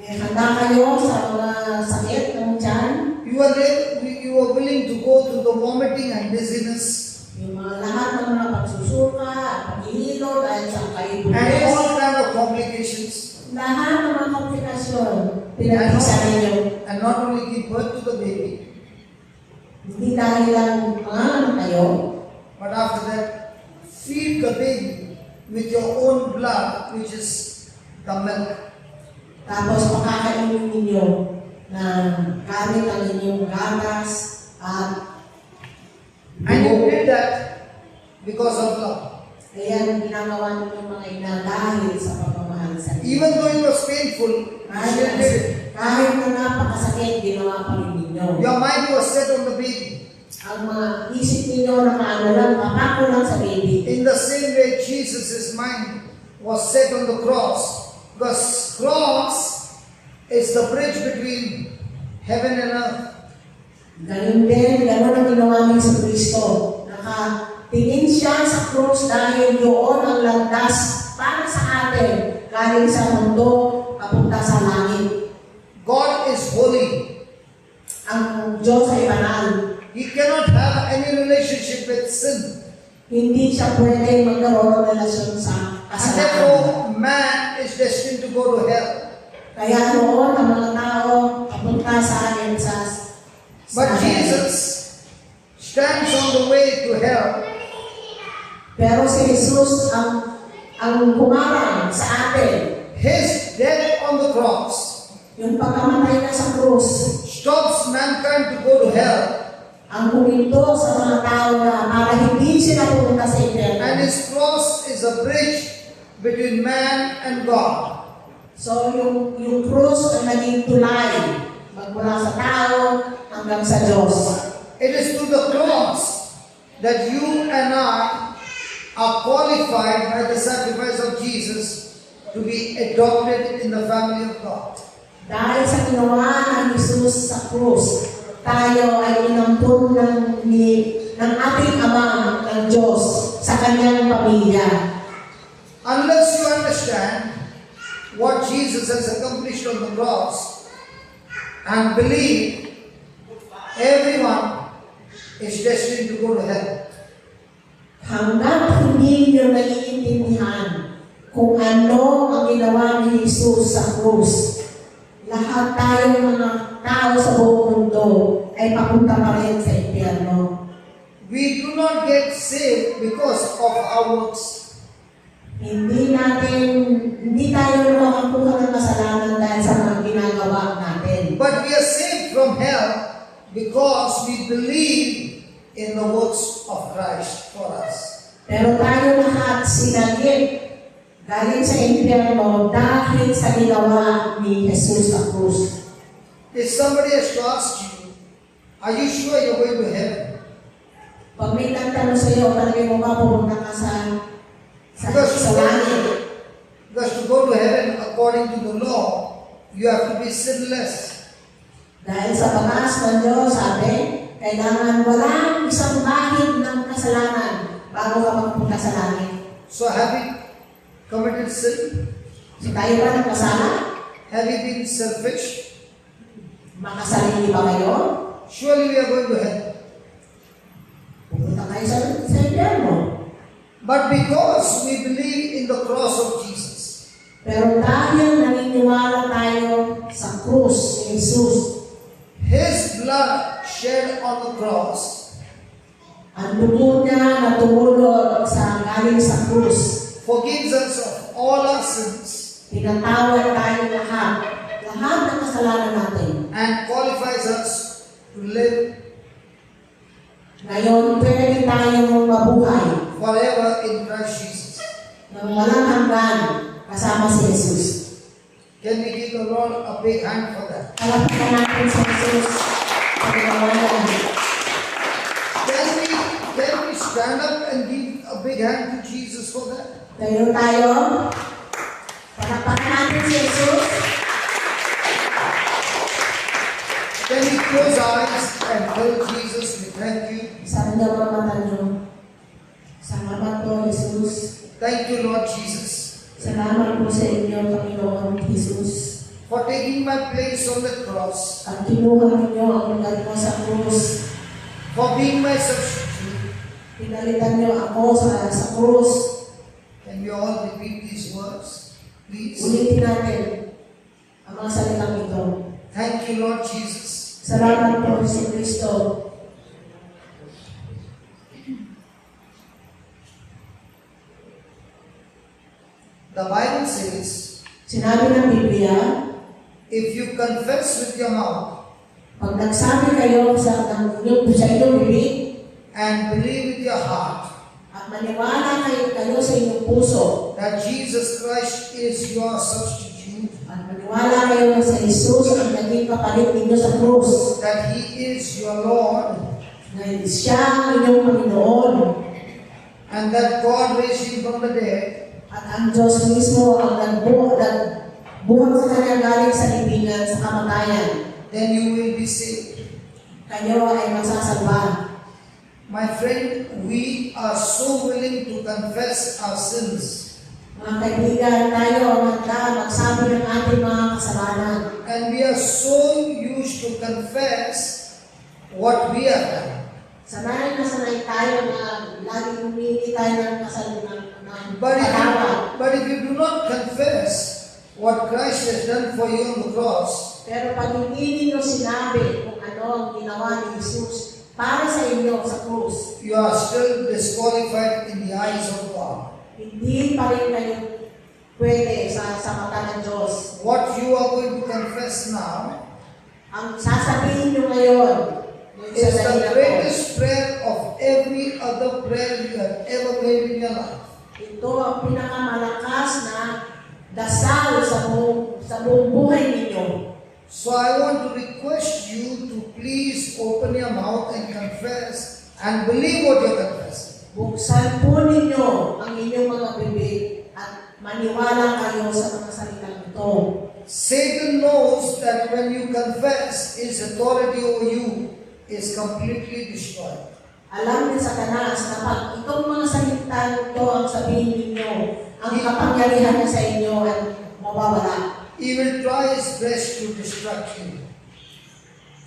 handa kayo sa mga sakit ng tiyan, You are willing to go through the vomiting and dizziness yung mga lahat ng mga pagsusuka, paghihilo dahil sa and kaibulis, all kind of complications. lahat ng mga komplikasyon, pinag-isa ninyo. And not only give birth to the baby, Hindi dahil lang pangalan kayo, but after that, feed the baby with your own blood, which is the milk. tapos pakakainin ninyo ng gamit ang inyong gatas at And you did that because of love. kaya ginagawa ninyo mga ina dahil sa pagmamahal sa inyo. Even though it was painful, you still did it. Kahit na napakasakit, ginawa pa rin ninyo. Your mind was set on the baby. Ang mga isip ninyo na kaano lang, kapako lang sa baby. In the same way, Jesus' mind was set on the cross. Because cross is the bridge between heaven and earth. Ganun din, ganun ang ginawa ni sa Kristo. Nakatingin siya sa krus dahil yun ang landas para sa atin. Galing sa mundo, papunta sa langit. God is holy. Ang Diyos ay banal. He cannot have any relationship with sin. Hindi siya pwede magkaroon ng relasyon sa And kasalanan. therefore, man is destined to go to hell. Kaya noon, ang mga tao papunta sa akin sa But Jesus stands on the way to hell. Pero si Jesus ang humarang sa atin. His death on the cross Yung pagkamatay na sa krus, stops mankind to go to hell. ang huminto sa mga tao na para hindi sila pumunta sa And impyerno. his cross is a bridge between man and God. So yung krus ay naging tulay magmula sa tao hanggang sa Diyos. It is through the cross that you and I are qualified by the sacrifice of Jesus to be adopted in the family of God. Dahil sa ginawa ng Jesus sa krus, tayo ay inampun ng ating Ama ng Diyos sa kanyang pamilya. Unless you understand what Jesus has accomplished on the cross and believe, everyone is destined to go to heaven. Hanggat hindi nyo naiintindihan kung ano ang ginawa ni Jesus sa krus, lahat tayong mga tao sa buong mundo ay papunta pa rin sa impyerno. We do not get saved because of our works. Hindi tayo makakuha ng kasalanan dahil sa mga ginagawa natin. But we are saved from hell because we believe in the works of Christ for us. Pero tayo lahat sinagip galing sa impyerno dahil sa ginawa ni Jesus sa krus. If somebody has to ask you, are you sure you're going to heaven? Pag may nagtanong sa iyo, palagay mo ba pumunta ka sa langit? Because to go to heaven according to the law, you have to be sinless. Dahil sa bakas ng Diyos, sabi, kailangan walang isang bahid ng kasalanan bago ka magpunta sa langit. So have you committed sin? So tayo ba nagkasala? Have you been selfish? Makasarili ba kayo? Surely we are going to heaven. Pupunta kayo sa impyerno. But because we believe in the cross of Jesus, Pero dahil naniniwala tayo sa krus ni Jesus, His blood shed on the cross ang dugo niya na tumulog sa galing sa krus, forgives us of all our sins pinatawad tayo lahat ng kasalanan natin. and qualifies us to live Ngayon, pwede tayong mabuhay forever in Christ Jesus. ng walang hanggan kasama si Jesus. Can we give the Lord a big hand for that? Palapakan natin sa Jesus sa ginawa niya. Can we stand up and give a big hand to Jesus for that? Tayo tayo. Palapakan natin si Jesus. Can we close our eyes and tell Jesus we thank you? Sa kanya mga mata niyo. Salamat po, Jesus. Thank you, Lord Jesus, Salamat po sa inyo, Panginoon Jesus. for taking my place on the cross, At kinuha ninyo ang lugar ko sa krus. for being my substitute. Pinalitan niyo ako sa krus. Can we all repeat these words, please? Ulitin natin ang mga salitang ito. Thank you, Lord Jesus. Salamat po si Kristo. The Bible says, Sinabi ng Biblia, if you confess with your mouth pag nagsabi kayo sa inyong bibig and believe with your heart at maniwala kayo sa inyong puso that Jesus Christ is your substitute, at maniwala kayo na sa Jesus ang naging kapalit ninyo sa krus, that He is your Lord, na siya ang inyong Panginoon, and that God raised Him from the dead, at ang Diyos mismo ang nagbuhat sa kanya galing sa libingan sa kamatayan, then you will be saved. kayo ay masasalba. My friend, we are so willing to confess our sins, Mga kaibigan, tayo ang handa magsabi ng ating mga kasalanan. and we are so used to confess what we have done. Sanay na sanay tayo na laging humili tayo ng kasalanan. But if you do not confess what Christ has done for you on the cross, Pero pag hindi ninyo sinabi kung ano ang ginawa ni Jesus para sa inyo sa krus, you are still disqualified in the eyes of God. hindi pa rin kayo pwede sa mata ng Diyos. What you are going to confess now Ang sasabihin nyo ngayon, yung is sa the ko, greatest prayer of every other prayer you have ever prayed in your life. ito ang pinakamalakas na dasal sa buong buhay ninyo. So I want to request you to please open your mouth and confess and believe what you're confessing. Buksan po ninyo ang inyong mga bibig at maniwala kayo sa mga salitang ito. Satan knows that when you confess, his authority over you is completely destroyed. Alam ni Satanas na pag itong mga salitang ito ang sabihin ninyo, ang kapangyarihan niya sa inyo ay mawawala. He will try his best to distract you.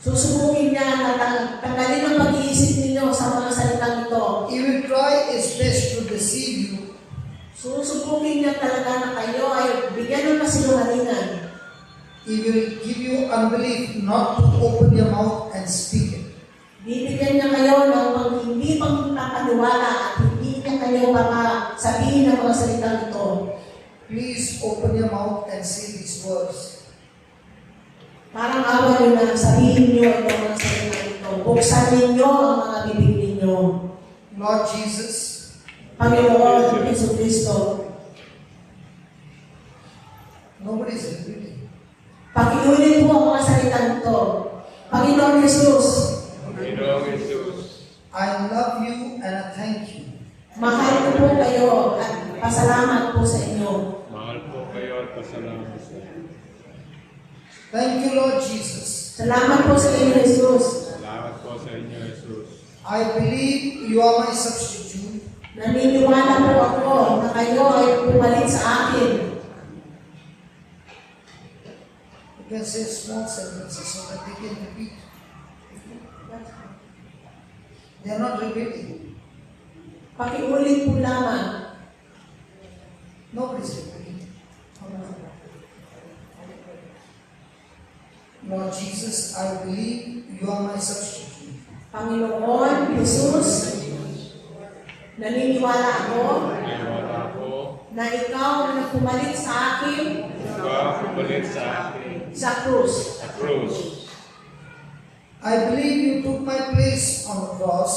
Susubukin niya na tanggalin ang pag-iisip ninyo sa mga salitang ito. He will try his best to deceive you. Susubukin niya talaga na kayo ay bigyan ng kasinungalingan. He will give you unbelief not to open your mouth and speak it. Bibigyan niya kayo ng hindi pagpapaniwala at hindi niya kayo sabihin ng mga salitang ito. Please open your mouth and say these words. Parang awa niyo na sabihin niyo itong mga salitang ito. Buksan ninyo ang mga bibig ninyo. Lord Jesus, Panginoon Yesu Kristo, nobody's repeating. pakiulit po ang mga salitang ito. Panginoon Jesus, Panginoong Jesus, I love you and I thank you. mahal ko po kayo at pasalamat po sa inyo. mahal po kayo at pasalamat sa inyo. Thank you, Lord Jesus. Salamat po sa inyo, Jesus. Salamat po sa inyo, Jesus. I believe you are my substitute. Naniniwala po ako na kayo ay pumalit sa akin. You can say small sentences so that they can repeat. They are not repeating. Pakiulit po lamang. Nobody's repeating. Lord Jesus, I believe you are my substitute. Panginoon Jesus, naniniwala ako Naniwala ako, na ikaw ang nagpumalit sa akin ikaw pumalit sa akin sa krus. sa krus. I believe you took my place on the cross.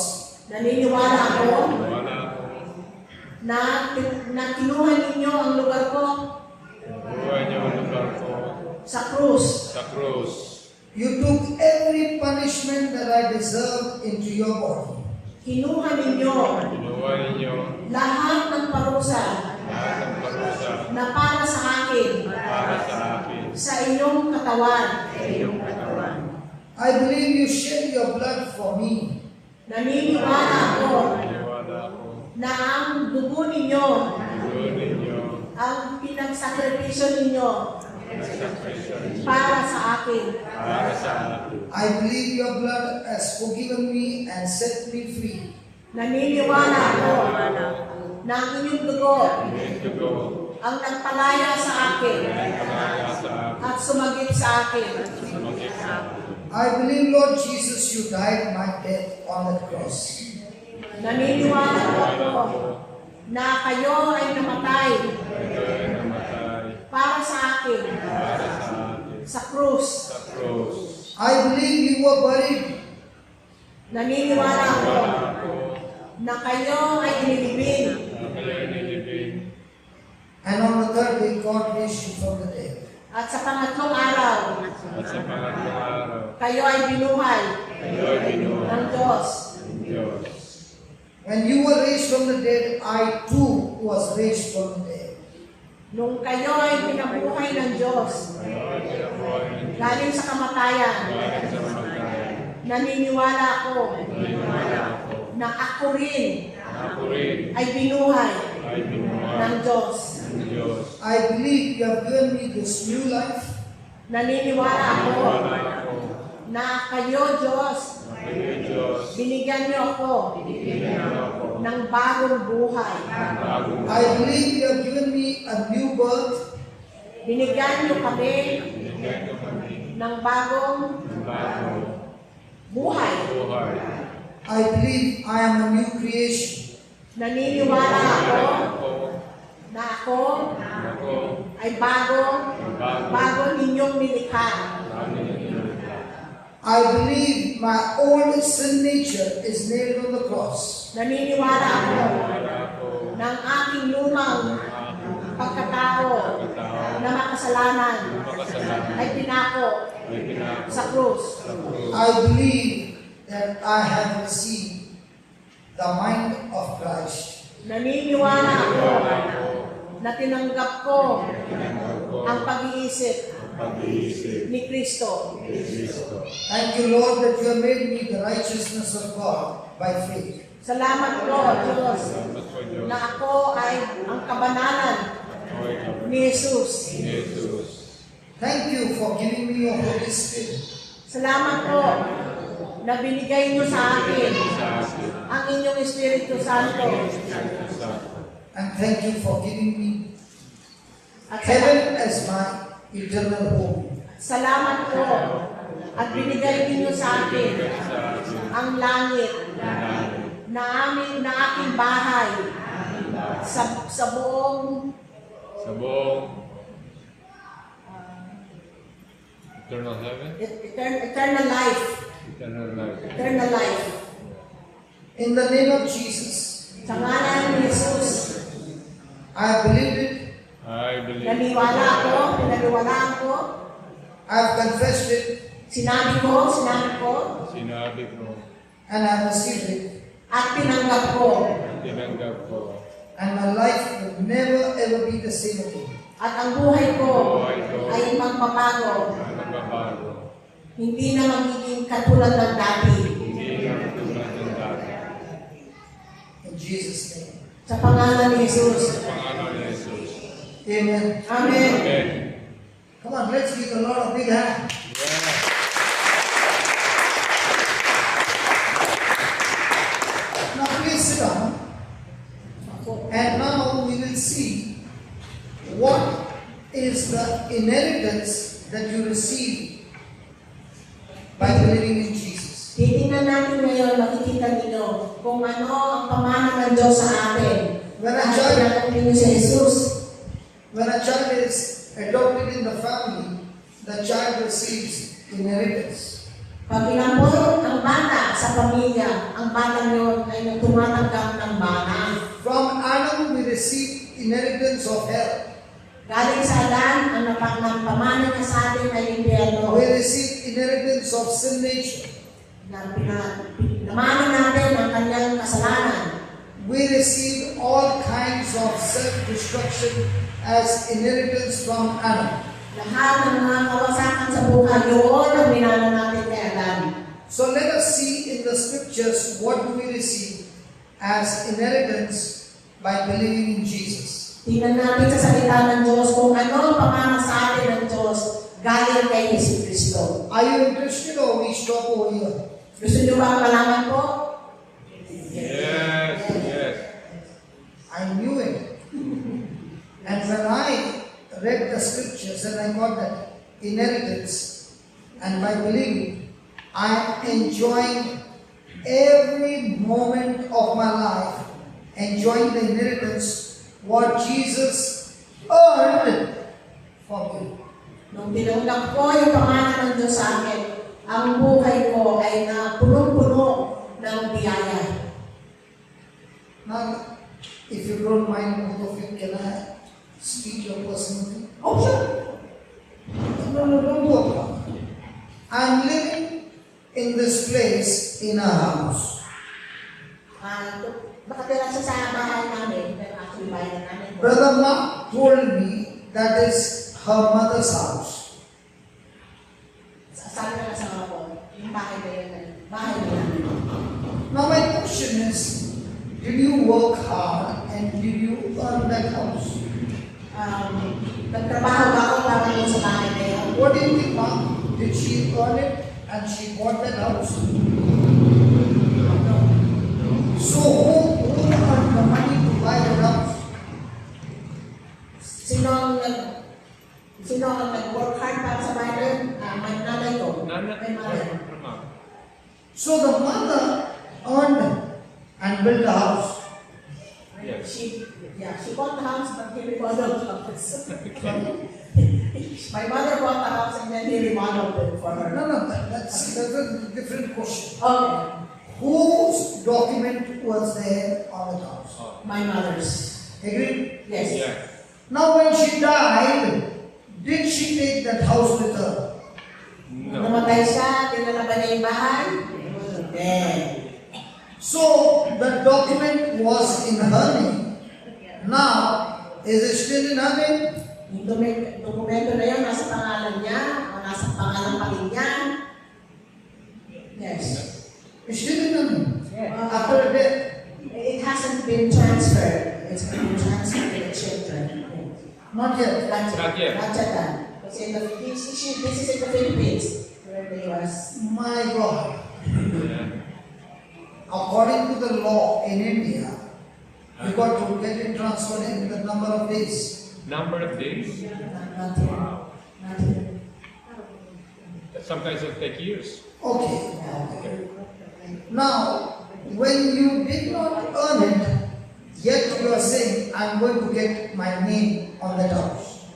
Naniniwala ako Naniwala ako, na kinuha ninyo ang lugar ko buhay niyo ang lugar ko sa krus. sa krus. You took every punishment that I deserved into your body. Kinuha ninyo Ginawa ninyo lahat ng parusa lahat ng parusa na para sa akin para sa akin sa inyong katawan. sa iyong katawan. I believe you shed your blood for me. Naniniwala ako Naniwala ako, na ang dugo ninyo, gawin ninyo ang pinagsakripisyo ninyo nagsakripisyo para sa akin. para sa akin. I believe your blood has forgiven me and set me free. Naniniwala ako na ang inyong dugo Ang dugo ang nagpalaya sa akin nagpalaya sa akin, at sumagip sa akin. sumagip sa akin. I believe, Lord Jesus, you died my death on the cross. Naniniwala po ako na kayo ay namatay Ito ay namatay para sa akin para sa akin sa krus. sa krus. I believe you were buried. Naniniwala ako Naniwala ako na kayo ay inilibing na kayo'y nilibing And on the third day, God raised you from the dead. at sa pangatlong araw at sa pangatlong araw kayo ay binuhay kayo'y binuhay ng Diyos. ng Diyos. When you were raised from the dead, I too was raised from the dead. Nung kayo ay pinabuhay ng Diyos Kayo'y pinabuhay ng Diyos galing sa kamatayan, galing sa kamatayan. naniniwala ako Naniwala ako na ako rin na ako rin ay binuhay ay binuhay ng Diyos. ng Diyos. I believe you have given me this new life. Naniniwala ako Naniwala ako na kayo, Diyos, na kayo'y Diyos. binigyan niyo ako Bigyan ako ng bagong buhay. ng bagong I believe you have given me a new birth. Binigyan niyo kami bigyan ko kami ng bagong ng bagong buhay. buhay. I believe I am a new creation. Naniniwala ako Ako na ako ako ay bagong ninyong nilikha. I believe my old sin nature is nailed on the cross. Naniniwala ako ako na ang aking lumang pagkatao na makasalanan makasalanan ay pinako ay pinako sa krus. sa krus. I believe that I have received the mind of Christ. Naniniwala ako na tinanggap ko Tinanggap ko ang pag-iisip pag-iisip ni Kristo. ni Kristo. Thank you, Lord, that you have made me the righteousness of God by faith. Salamat po, Diyos, Salamat po Diyos. na ako ay ang kabanalan Ako ay kapatid ni Jesus. ni Jesus. Thank you for giving me your Holy Spirit. Salamat po na binigay niyo sa akin Sa akin. ang inyong Espiritu Santo. Sa And thank you for giving me At heaven as my eternal home. salamat po at binigay niyo sa akin ang langit na aking bahay sa buong sa buong eternal heaven, eternal life. eternal life. Eternal life. In the name of Jesus, Sa ngalan ni Jesus, I believe it, I believe. naniwalaan ko, I have confessed it, sinabi ko, Sinabi ko, and I have received it. at tinanggap ko, tinanggap ko, And my life will never ever be the same again. at ang buhay ko ay magbabago, ang nagbabago, hindi na magiging katulad ng dati. hindi na katulad ng dati. In Jesus' name. Sa pangalan ni Jesus. Sa pangalan ni Jesus. Amen. Amen. Amen. Come on, let's give the Lord a big hand. Yeah. Now please sit down. inheritance that you receive by believing in Jesus. Titingnan natin ngayon, makikita ninyo kung ano ang pamana ng Diyos sa atin. When a Dahil child- pinatang ninyo si Jesus. When a child is adopted in the family, the child receives inheritance. Pag inampon ang bata sa pamilya, ang bata yun ay tumatanggap ng bana. From Adam we receive inheritance of hell. Galing sa Adan, ang pamana niya sa atin ay impyerno. We receive inheritance of sin nature. Namana natin ang kanyang kasalanan. We receive all kinds of self-destruction as inheritance from Adam. Lahat ng mga kawasakan sa buhay, yun ang minana natin kay Adan. So let us see in the scriptures what do we receive as inheritance by believing in Jesus. Tingnan natin sa salita ng Diyos kung ano ang pamana sa atin ng Diyos galing kay Jesucristo. Are you interested or we stop over here? Gusto niyo ba malaman po? Yes, yes. I knew it. And when I read the scriptures and I got that inheritance, and by believing, I am enjoying every moment of my life, enjoying the inheritance, what Jesus earned for me. Nung tinanggap ko yung pamana ng Diyos sa akin, ang buhay ko ay na punong-puno ng biyaya. Now, if you don't mind, both of you, can I speak your personal thing? Oh, sure. No, don't go. I'm living in this place in a house. Nakatira siya sa bahay namin, pero actually bahay na namin. Brother Mark told me that is her mother's house. Sabi na sa mga ko, yung bahay na yun, bahay na namin. Now my question is, did you work hard and did you earn that house? Nagtrabaho ba ako para yun sa bahay na yun? What do you think, Mark? Did she earn it and she bought that house? So who earned the money to buy the house? Sino ang nag-work hard para sa bahay na yun? May nanay ko. May mother. So the mother earned and built the house. Yes. She bought the house, but he remodeled the house. My mother bought the house and then he remodeled it for her. No, that's a different question. Okay, Whose document was there on the house? my mother's. Agreed? Yes. Yeah. Now when she died, did she take that house with her? No. Namatay siya, dinala ba niya yung bahay? Hindi. So the document was in her name. Now, is it still in her name? Yung dokumento na yun, nasa pangalan niya, o nasa pangalan pa rin niya. Yes. It's still in her name. Yeah. After her death. It hasn't been transferred. It's been transferred to the children. Not yet. Not yet. Not yet done. Because this is in the Philippines, where they was. My God. Yeah. According to the law in India, you got to get it transferred in the number of days. Number of days? Not here. Not here. Sometimes it'll take years. Okay. Now, when you did not earn it, yet you are saying, I'm going to get my name on that house.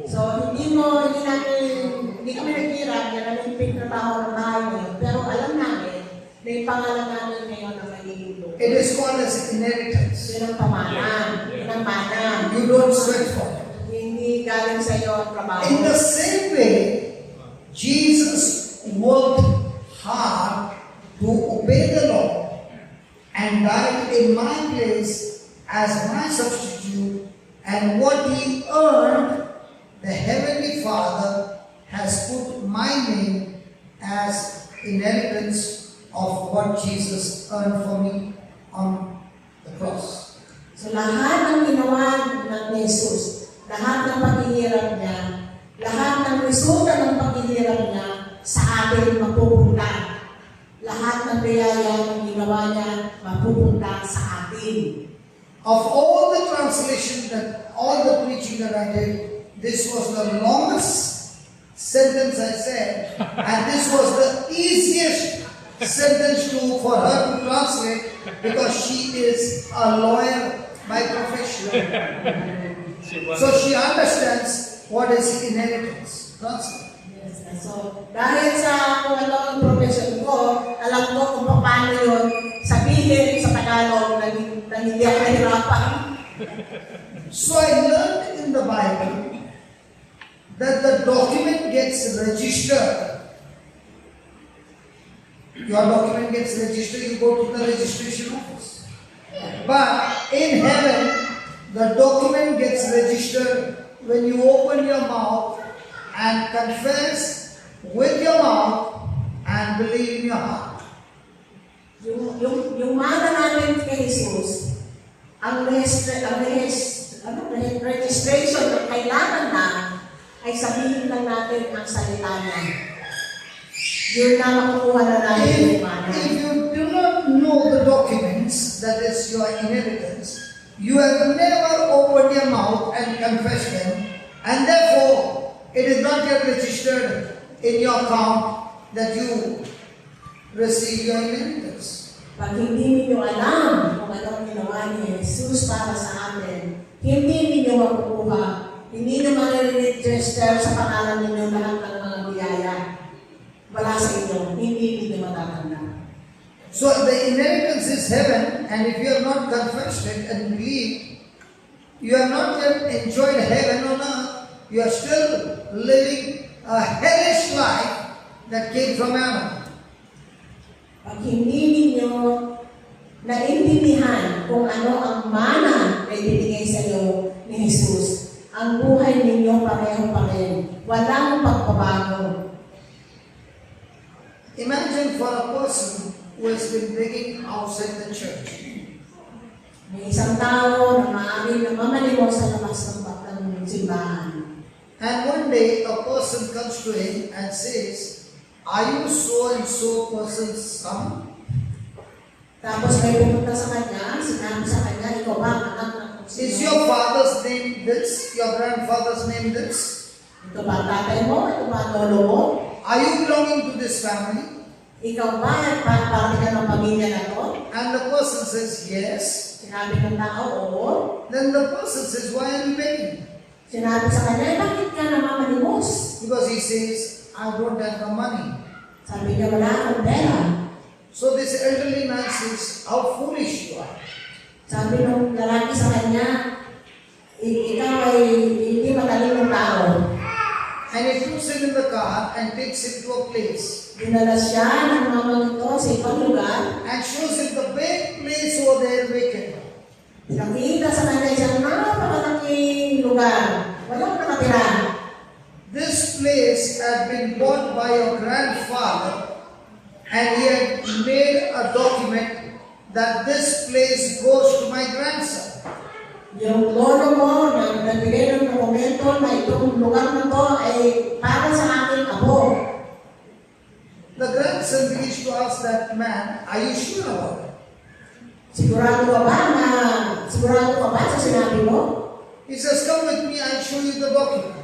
So, hindi kami naghirap na namin pinagtrabaho ng bahay ngayon. Pero alam namin, na yung pangalan namin ngayon ang magiging lupa. It is called as inheritance. Yun ang pamanan. Yun ang manan. You don't sweat for it. Hindi galing sa iyo ang trabaho. In the same way, Jesus worked hard to obey the law and died in my place as my substitute, and what he earned, the Heavenly Father has put my name as inheritance of what Jesus earned for me on the cross. So lahat ng ginawa ng Jesus, lahat ng paghihirap niya, lahat ng resulta ng paghihirap niya sa atin mapupunta. Lahat ng biyaya ng ginawa niya mapupunta sa atin. Of all the translation that, all the preaching that I did, this was the longest sentence I said, and this was the easiest sentence for her to translate because she is a lawyer by profession. So she understands what is inheritance. Translate. Yes. So, dahil sa kung ano ang profession ko, alam ko kung paano yun sabihin sa Tagalog na hindi ako nahirapan. So I learned in the Bible that the document gets registered. Your document gets registered, you go to the registration office. But in heaven, the document gets registered when you open your mouth and confess with your mouth and believe in your heart. Yung mana natin kay Jesus, ang registration na kailangan na ay sabihin lang natin ang salita niya. Yun na makukuha na natin yung mana. If you do not know the documents, that is your inheritance, you have never opened your mouth and confessed them, and therefore it is not yet registered in your account that you receive your inheritance. Pag hindi ninyo alam kung ano ang ginawa ni Jesus para sa atin, hindi ninyo makukuha, hindi nyo mariregister sa pangalan ninyo lahat ng mga biyaya. Wala sa inyo, hindi ninyo matatanda. So the inheritance is heaven, and if you have not confessed it and believed, you have not yet enjoyed heaven on earth. You are still living a hellish life that came from Adam. Pag hindi ninyo naintindihan kung ano ang mana na ibinigay sa iyo ni Jesus, ang buhay ninyo pareho pa rin. Walang pagbabago. Imagine for a person who has been begging outside the church. May isang tao na maaaring namamalimos sa labas ng simbahan. And one day a person comes to him and says, "Are you so and so person's son?" Tapos may pumunta sa kanya, sinabi sa kanya, ikaw ba ang anak ng Is your father's name this? Your grandfather's name this? Ito ba ang tatay mo? Ito ba ang lolo mo? Are you belonging to this family? Ikaw ba ang parte ka ng pamilya na to? And the person says yes. Sinabi ng tao, oo. Then the person says, "Why are you begging?" Sinabi sa kanya, bakit ka namamalimos? Because he says, "I don't have the money." Sabi niya, wala akong pera. So this elderly man says, "How foolish you are." Sabi ng lalaki sa kanya, ikaw ay hindi mataling ng tao. And he puts him in the car and takes him to a place Dinala siya ng mamang ito sa ibang lugar. and shows him the big place over there vacant. Nakita sa kanya isang napakalaking lugar. Walang nakatira. This place had been bought by your grandfather, and he had made a document that this place goes to my grandson. Yung lolo mo na nagbigay ng dokumento na itong lugar na to ay para sa aking apo. The grandson begins to ask that man, "Are you sure about it?" Sigurado ka ba sa sinabi mo? He says, "Come with me, I'll show you the document."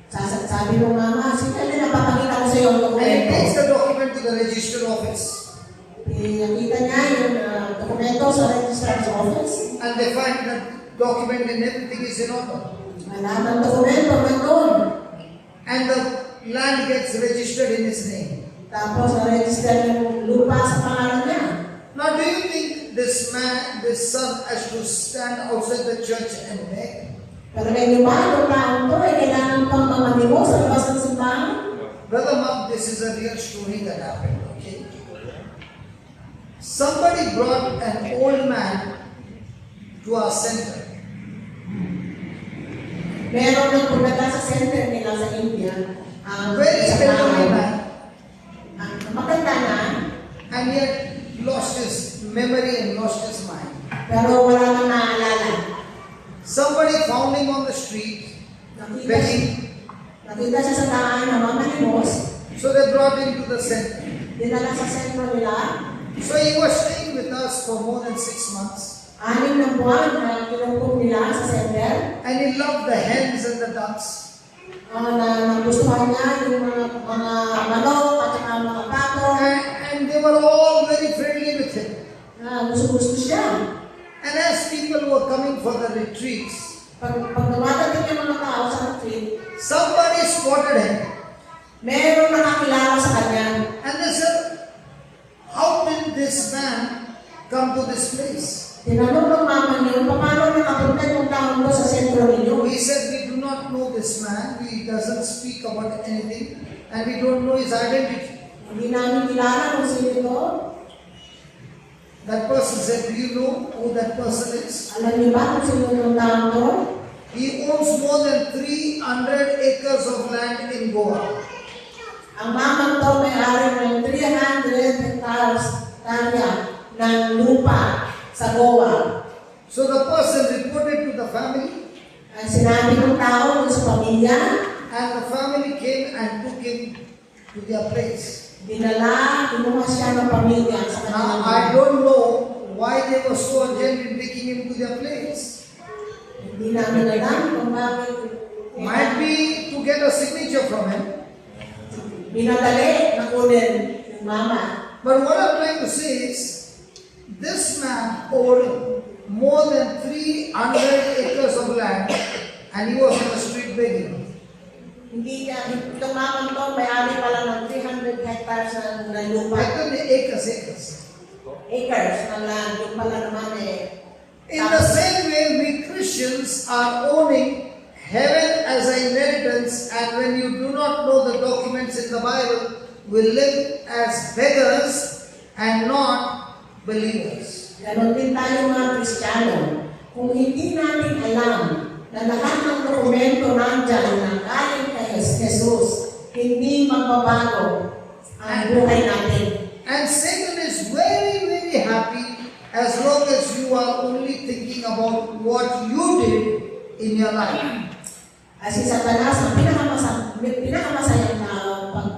Sabi mo, mama, sige na napapakita ko sa iyo ang And he takes dokumento. the document to the register office, Nakita niya yung dokumento sa registrar's office. and they find that document and everything is in order. Malaman dokumento nandun. And the land gets registered in his name. Tapos na-register yung lupa sa pangalan niya. Now, do you think this man, this son, has to stand outside the church and beg? Pero ngayon ba, itong taong to ay kailangan pang mamanimo sa labas ng simbahan? Brother Mark, this is a real story that happened, okay? Somebody brought an old man to our center. Meron nang pumunta sa center nila sa India. Ang Very isang elderly tao. man, Ang maganda na, and he had lost his memory and lost his mind. pero wala nang naaalala. Somebody found him on the street begging, Nakita siya sa daan na mamalimos. so they brought him to the center. Dinala sa sentro nila. So he was staying with us for more than 6 months. 6 na buwan na kinukup nila sa center. And he loved the hens and the ducks. Na nagustuhan niya yung mga manok at saka mga pato. And they were all very friendly with him. Gusto-gusto siya. And as people were coming for the retreats, Pag dumadating yung mga tao sa retreat, somebody spotted him. meron nakakilala sa kanya. And they said, how did this man come to this place? Tinanong ng mama niyo, paano nakapunta yung taong ko sa sentro ninyo? He said, we do not know this man. He doesn't speak about anything. And we don't know his identity. Hindi namin kilala kung sino ito. That person said, do you know who that person is? Alam niyo ba kung sino yung taong to? He owns more than 300 acres of land in Goa. Ang mamang to may-ari ng 300 hectares area ng lupa sa Goa. So the person reported to the family, Ang sinabi ng tao dun sa pamilya, and the family came and took him to their place. dinala, kinuha siya ng pamilya sa Now, kanilang I don't know why they were so urgent in taking him to their place. Hindi namin alam kung bakit Might be to get a signature from him. binadali na kunin yung mama. But what I'm trying to say is, this man owned more than 300 acres of land, and he was on the street begging. Hindi niya, itong mamang to, may-ari pala ng 300 hectares ng lupa. Actually, acres. Acres ng land, yung pala naman In the same way, we Christians are owning heaven as an inheritance, and when you do not know the documents in the Bible, we live as beggars and not believers. Ganon din tayo mga Kristiyano. Kung hindi natin alam na lahat ng dokumento nandyan na galing kay Jesus, hindi magbabago ang buhay natin. And Satan is very, very happy as long as you are only thinking about what you did in your life. Kasi sa Satanas, ang pinakamasayang tao pag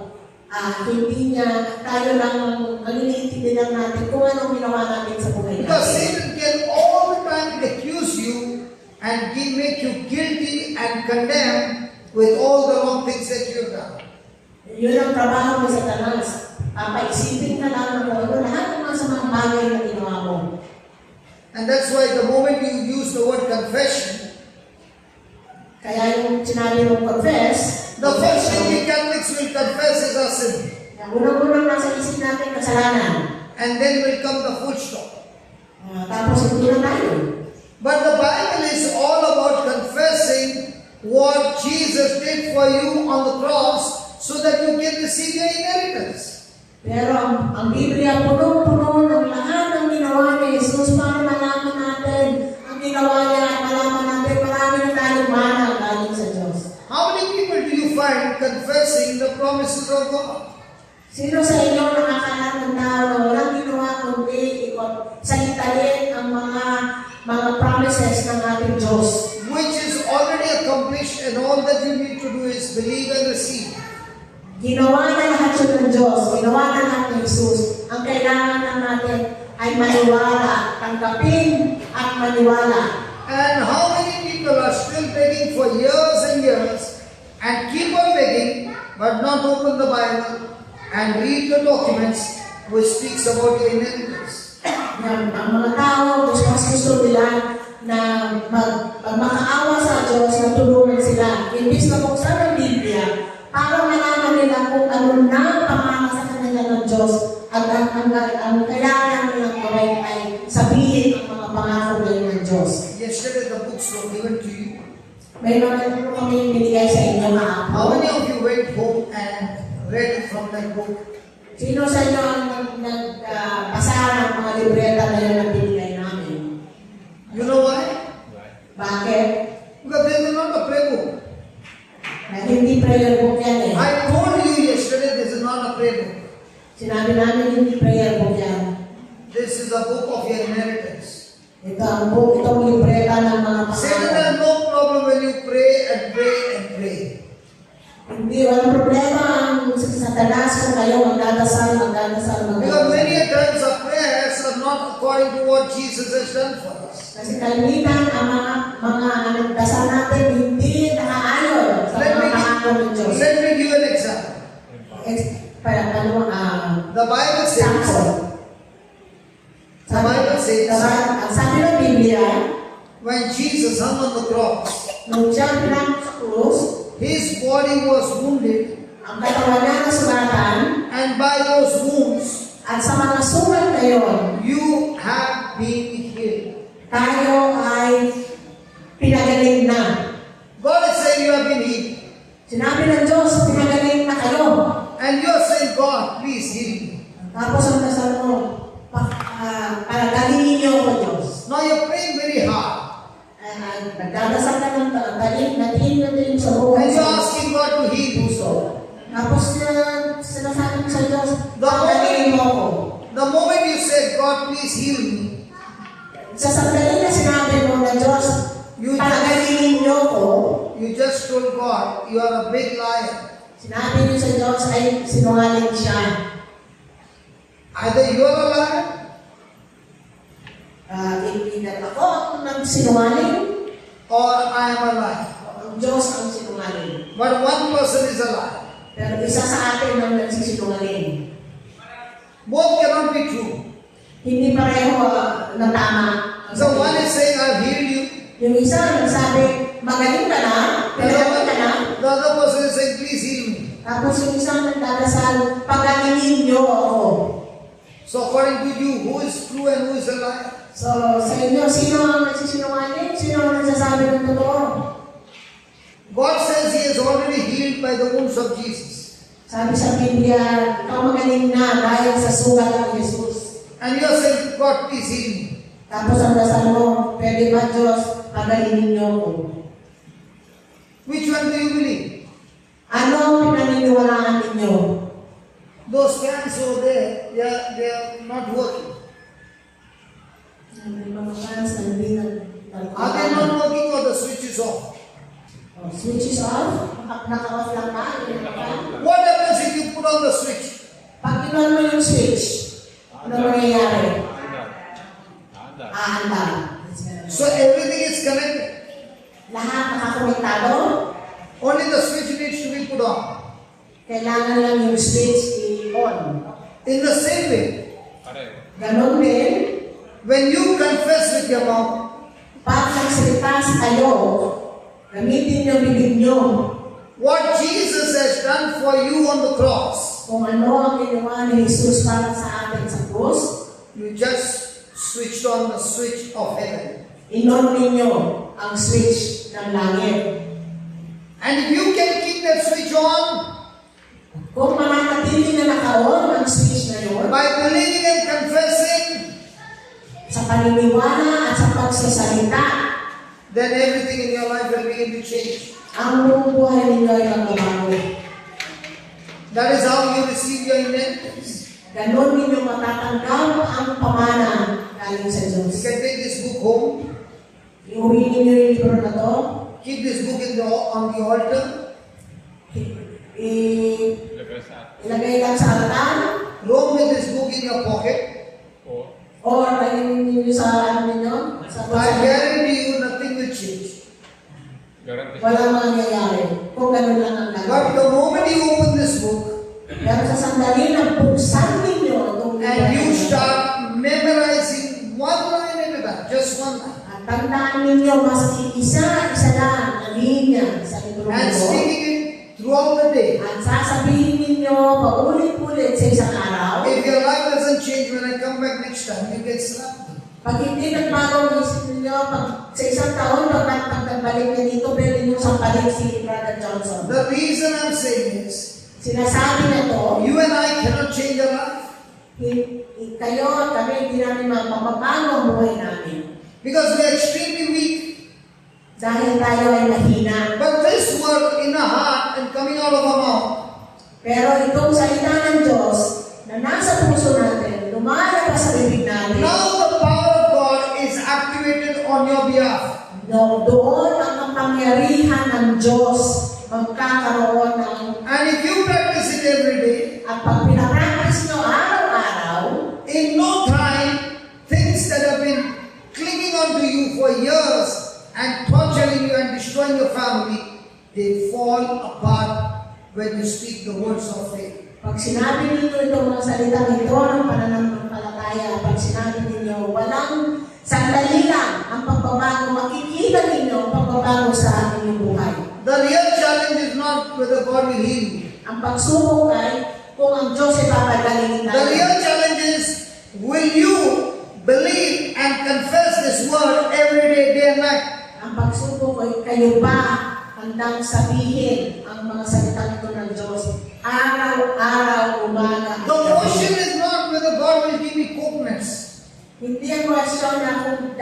hindi niya, tayo lang nalilitid lang natin kung anong ginawa natin sa buhay Because natin. Satan can all the time accuse you and make you guilty and condemn with all the wrong things that you've done. Yun ang trabaho ng Satanas. Papaisipin ka lang kung ano lahat ng mga samang bagay na ginawa mo. And that's why the moment you use the word confession, Kaya yung sinabi mong confess, the first thing we Catholics will confess is our sin. unang-unang nasa isip natin kasalanan. And then will come the full stop. Tapos ito na tayo. But the Bible is all about confessing what Jesus did for you on the cross so that you can receive your inheritance. Pero ang Biblia puno-puno ng lahat ng ginawa ni Jesus para malaman natin ang ginawa niya at malaman natin marami na tayong mana galing sa Diyos. How many people do you find confessing the promises of God? Sino sa inyo nakakalam ng tao na walang ginawa kundi salitalin ang mga promises ng ating Diyos? Which is already accomplished, and all that you need to do is believe and receive. Ginawa na lahat yun ng Diyos, ginawa na lahat ng Jesus. Ang kailangan lang natin ay maniwala, tanggapin at maniwala. And how many people are still begging for years and years and keep on begging but not open the Bible and read the documents which speaks about your inheritance? Ang mga tao, gusto nila na makaawa sa Diyos na tulungan sila. Imbis na buksan ang Biblia, para malaman nila kung ano na pamana sa kanila ng Diyos at ang kailangan nilang gawin ay sabihin ang mga pangako ng Diyos. Yesterday the books were given to you. May mga ito kami binigay sa inyo na How ako. many of you went home and read from that book? Sino sa inyo ang nagbasa ng mga libreta na yun ang binigay namin? You know why? Bakit? Because they is not a prayer book. Na hindi prayer book yan eh. I told you yesterday this is not a prayer book. Sinabi namin hindi prayer book yan. This is a book of your inheritance. Ito ang book, itong libreta ng mga Satan pangako. has no problem when you pray and pray and pray. Hindi, walang problema ang Satanas kung kayo magdadasal. Because many a times our prayers are not according to what Jesus has done for us. Kasi kalimitan ang mga dasal natin hindi nakaayon sa Let mga me pangako ng Diyos. let me give an example. The Bible says, the Bible says, ang sabi ng Biblia, when Jesus hung on the cross, nung siya pinanggap sa krus, his body was wounded, ang katawan niya nasugatan, and by those wounds, at sa mga sugat na yon, you have been healed. tayo ay pinagaling na. God is saying you have been healed. Sinabi ng Diyos, pinagaling na kayo. And you are saying, God, please heal me. Tapos ang dasal mo, panagalingin niyo ako, Diyos. Now you're praying very hard. Nagdadasal ka ng galing, natin sa buhay. And you're asking God to heal you. puso. Tapos sinasabi mo sa Diyos, The panagalingin mo ako. The moment you said, God, please heal me, Sa sandali na sinabi mo na Diyos, panagalingin niyo ako, you just told God, you are a big liar. sinabi niyo sa Diyos ay sinungaling siya. Either you are a liar, Ipinan ako ng sinungaling, or I am a liar. ang Diyos ang sinungaling. But one person is a liar. Pero isa sa atin ang nagsisinungaling. Both cannot be true. Hindi pareho na tama. ang So sabi. one is saying, I've healed you. Yung isa nagsabi, magaling ka na, pinagaling ka na. The other person is saying, please heal me. Tapos yung isang nagdadasal, pagalingin niyo ako. So according to you, who is true and who is a liar? So sa inyo, sino ang nagsisinungaling? Sino ang nagsasabi ng totoo? God says He has already healed by the wounds of Jesus. Sabi sa Biblia, ikaw magaling na dahil sa sugat ng Jesus. And you are saying, God, please heal me. Tapos ang dasal mo, pwede ba Diyos, pagalingin niyo ako? Which one do you believe? Ano ang pinaniniwalaan ninyo? Those cans over there, they are not working. May mga fans na hindi Are they not working or the switch is off? switch is off? Naka-off lang ba? What happens if you put on the switch? Pag inuan mo yung switch, ano mangyayari? Aanda. So everything is connected. Lahat nakakonektado, Only the switch needs to be put on. kailangan lang yung switch i-on. In the same way, Ganon din, when you confess with your mouth, pag nagsalita kayo, gamitin yung bibig nyo what Jesus has done for you on the cross, kung ano ang ginawa ni Jesus para sa atin sa krus, you just switched on the switch of heaven. inon ninyo ang switch ng langit. And if you can keep that switch on Kung mananatili na naka-on ang switch na yun, by believing and confessing, sa paniniwala at sa pagsasalita, then everything in your life will begin to change. ang buong buhay ninyo ay magbabago. That is how you receive your inheritance. Ganon ninyo matatanggap ang pamana galing sa You Diyos. can take this book home, Iuwi ninyo yung libro na to, keep this book on the altar, ilagay lang sa altar, roam with this book in your pocket. or lagay ninyo sa ano ninyo, sa I guarantee you nothing will change. walang mangyayari. Kung ganun lang ang But gagawin. the moment you open this book Pero sa sandali na buksan ninyo itong and you libro na to, start memorizing one line at a time, just one line, at tandaan ninyo maski isa-isa lang na linya sa libro and nito, speaking it throughout the day, at sasabihin ninyo paulit-ulit sa isang araw, if your life doesn't change when I come back next time, you get slapped. pag hindi nagbago ang isip ninyo, pag sa isang taon, pag nagbalik na dito, pwede nyo sampalin si Brother Johnson. The reason I'm saying is, Sinasabi na to, you and I cannot change our life kayo at kami, hindi namin mapapabago ang buhay namin. because we are extremely weak. Dahil tayo ay mahina. But this word in our heart and coming out of our mouth, Pero itong salita ng Diyos na nasa puso natin, lumalabas sa bibig natin, now the power of God is activated on your behalf. doon ang kapangyarihan ng Diyos magkakaroon ng, And if you practice it every day, at pag pinapractice nyo araw-araw, in no time, things that have been clinging onto you when you speak the words of faith. Pag sinabi ninyo itong mga salitang ito ng pananampalataya, pag sinabi ninyo, walang sandali lang ang pagbabago, makikita ninyo ang pagbabago sa inyong buhay. The real challenge is not whether God will heal you. Ang pagsubok ay kung ang Diyos ay papagalingin The tayo. real challenge is, will you believe and confess this word every day, day and night? Ang pagsubok ay kayo ba handang sabihin ang mga salitang ito ng Diyos araw-araw, umaga. The question is not whether God will give me coconuts. Hindi ang question na kung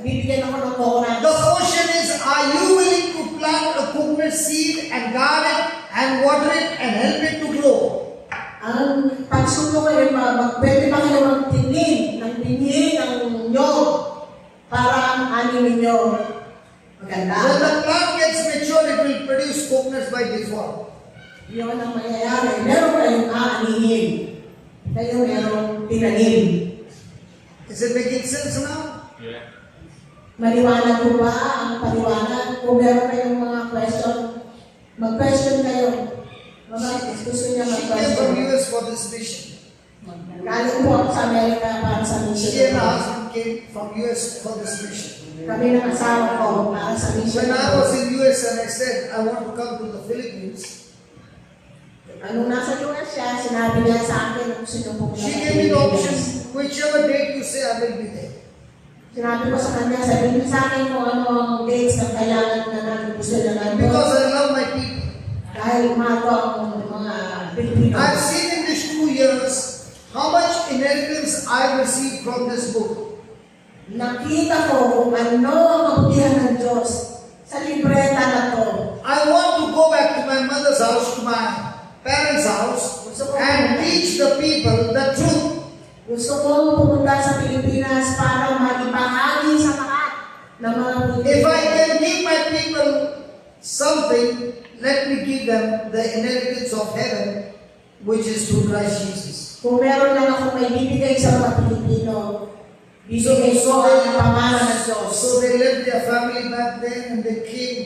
bibigyan ako ng coconut. The question is, are you willing to plant a coconut seed and guard it and water it and help it to grow? Ang pagsubok ay pwede ba kayo magtinig ng binhi ng nyog para ang ani ninyo maganda. When the plant gets mature, it will produce coconuts by default. Yun ang mangyayari. Meron kayong aanihin. Kayo merong tinanim. Is it making sense now? Yeah. Maliwanag po ba ang paliwanag? Kung meron kayong mga question, mag-question kayo. Mga gusto niya She came from mag-question. US for this mission. Galing po ako sa Amerika para sa She and mission. her husband came from US for this mission. Kami ng asawa ko para sa mission. When I was in US and I said, I want to come to the Philippines, Anong nasa US siya, sinabi niya sa akin na gusto niyo pumunta she sa gave me the option, Pilipinas. whichever date you say, I will be there. Sinabi ko sa kanya, sabihin niyo sa akin kung ano ang dates na kailangan na natin gusto niya nandun. Because I love my people. Dahil mahal ko ang mga Pilipino. I've seen in these 2 years how much inheritance I received from this book. Nakita ko kung ano ang kabutihan ng Diyos sa libreta na to. I want to go back to my mother's house, to my parents' house, and teach the people the truth. Gusto kong pumunta sa Pilipinas para magibahagi sa lahat ng mga If I Pilipino. can give my people something, let me give them the inheritance of heaven, which is through Christ Jesus. Kung meron lang ako may bibigay sa mga Pilipino, bibigay ko ang pamana ng Diyos. So they left their family back then and they came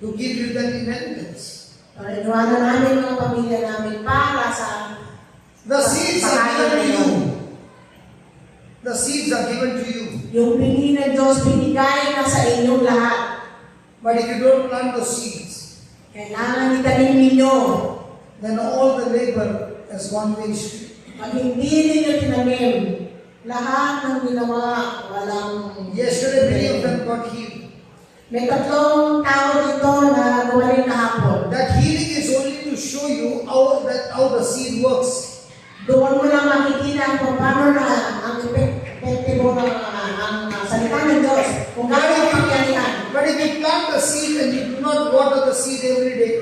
to give you that inheritance. Inuwanan namin mga pamilya namin para sa The seeds are given to you. The seeds are given to you. yung binhi ng Diyos, binigay na sa inyong lahat. But if you don't plant the seeds, Kailangan itanim ninyo. then all the labor has gone waste. Pag hindi ninyo tinanim, lahat ng ginawa, walang... Yesterday, many of them got healed. May 3 tao dito na gumaling kahapon. That healing is only to show you how the seed works. Doon mo lang makikita kung paano na ang epektibo ng ang salita ng Diyos. Kung gaano ang kapangyarihan. But if you plant the seed and you do not water the seed every day,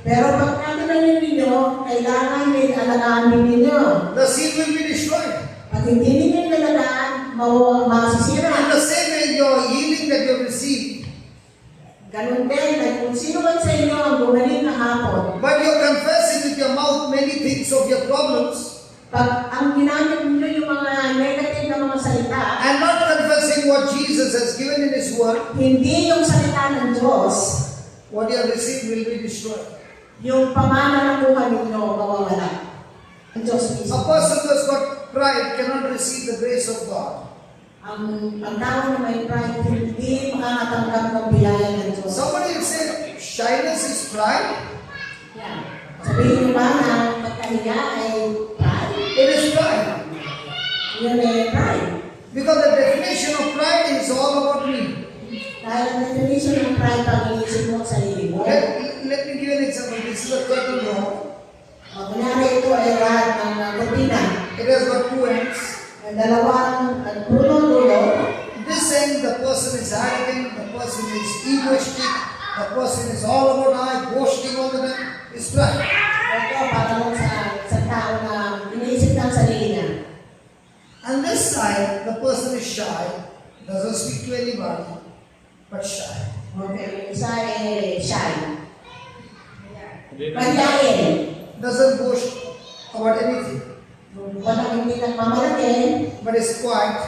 Pero pag natinanim ninyo, kailangan may alagaan ninyo. the seed will be destroyed. Pag hindi ninyo alagaan, masisira. In the same way, your healing that you have received, Ganun din, like kung sino man sa inyo ang gumaling kahapon, but you're confessing with your mouth many things of your problems, pag ang ginamit ninyo yung mga negative na mga salita, and not confessing what Jesus has given in His Word, hindi yung salita ng Diyos, what you have received will be destroyed. yung pamana ng buhay ninyo mawawala. Ang Diyos A mismo. person who has got pride cannot receive the grace of God. Ang tao na may pride, hindi makakatanggap ng biyaya ng Diyos. Somebody will say, shyness is pride. Yeah. Sabihin niyo ba na pagkahiya ay pride? It is pride. Yun ay pride. Because the definition of pride is all about me. Dahil ang definition ng pride, pag inisip mo sa sarili mo. Let me give you an example. This is a curtain rod. Kunyari ito ay lahat ng kortina. It has got 2 ends. May dalawang dulo-dulo. This end, the person is arrogant, the person is egoistic, the person is all about I, boasting all the time. It's pride. Ito para lang sa tao na iniisip ng sarili niya. And this side, the person is shy, doesn't speak to anybody, but shy. Okay, yung isa ay shy. They don't- Mahiyain. Doesn't boast about anything, Walang hindi nagmamalaki, but is quiet,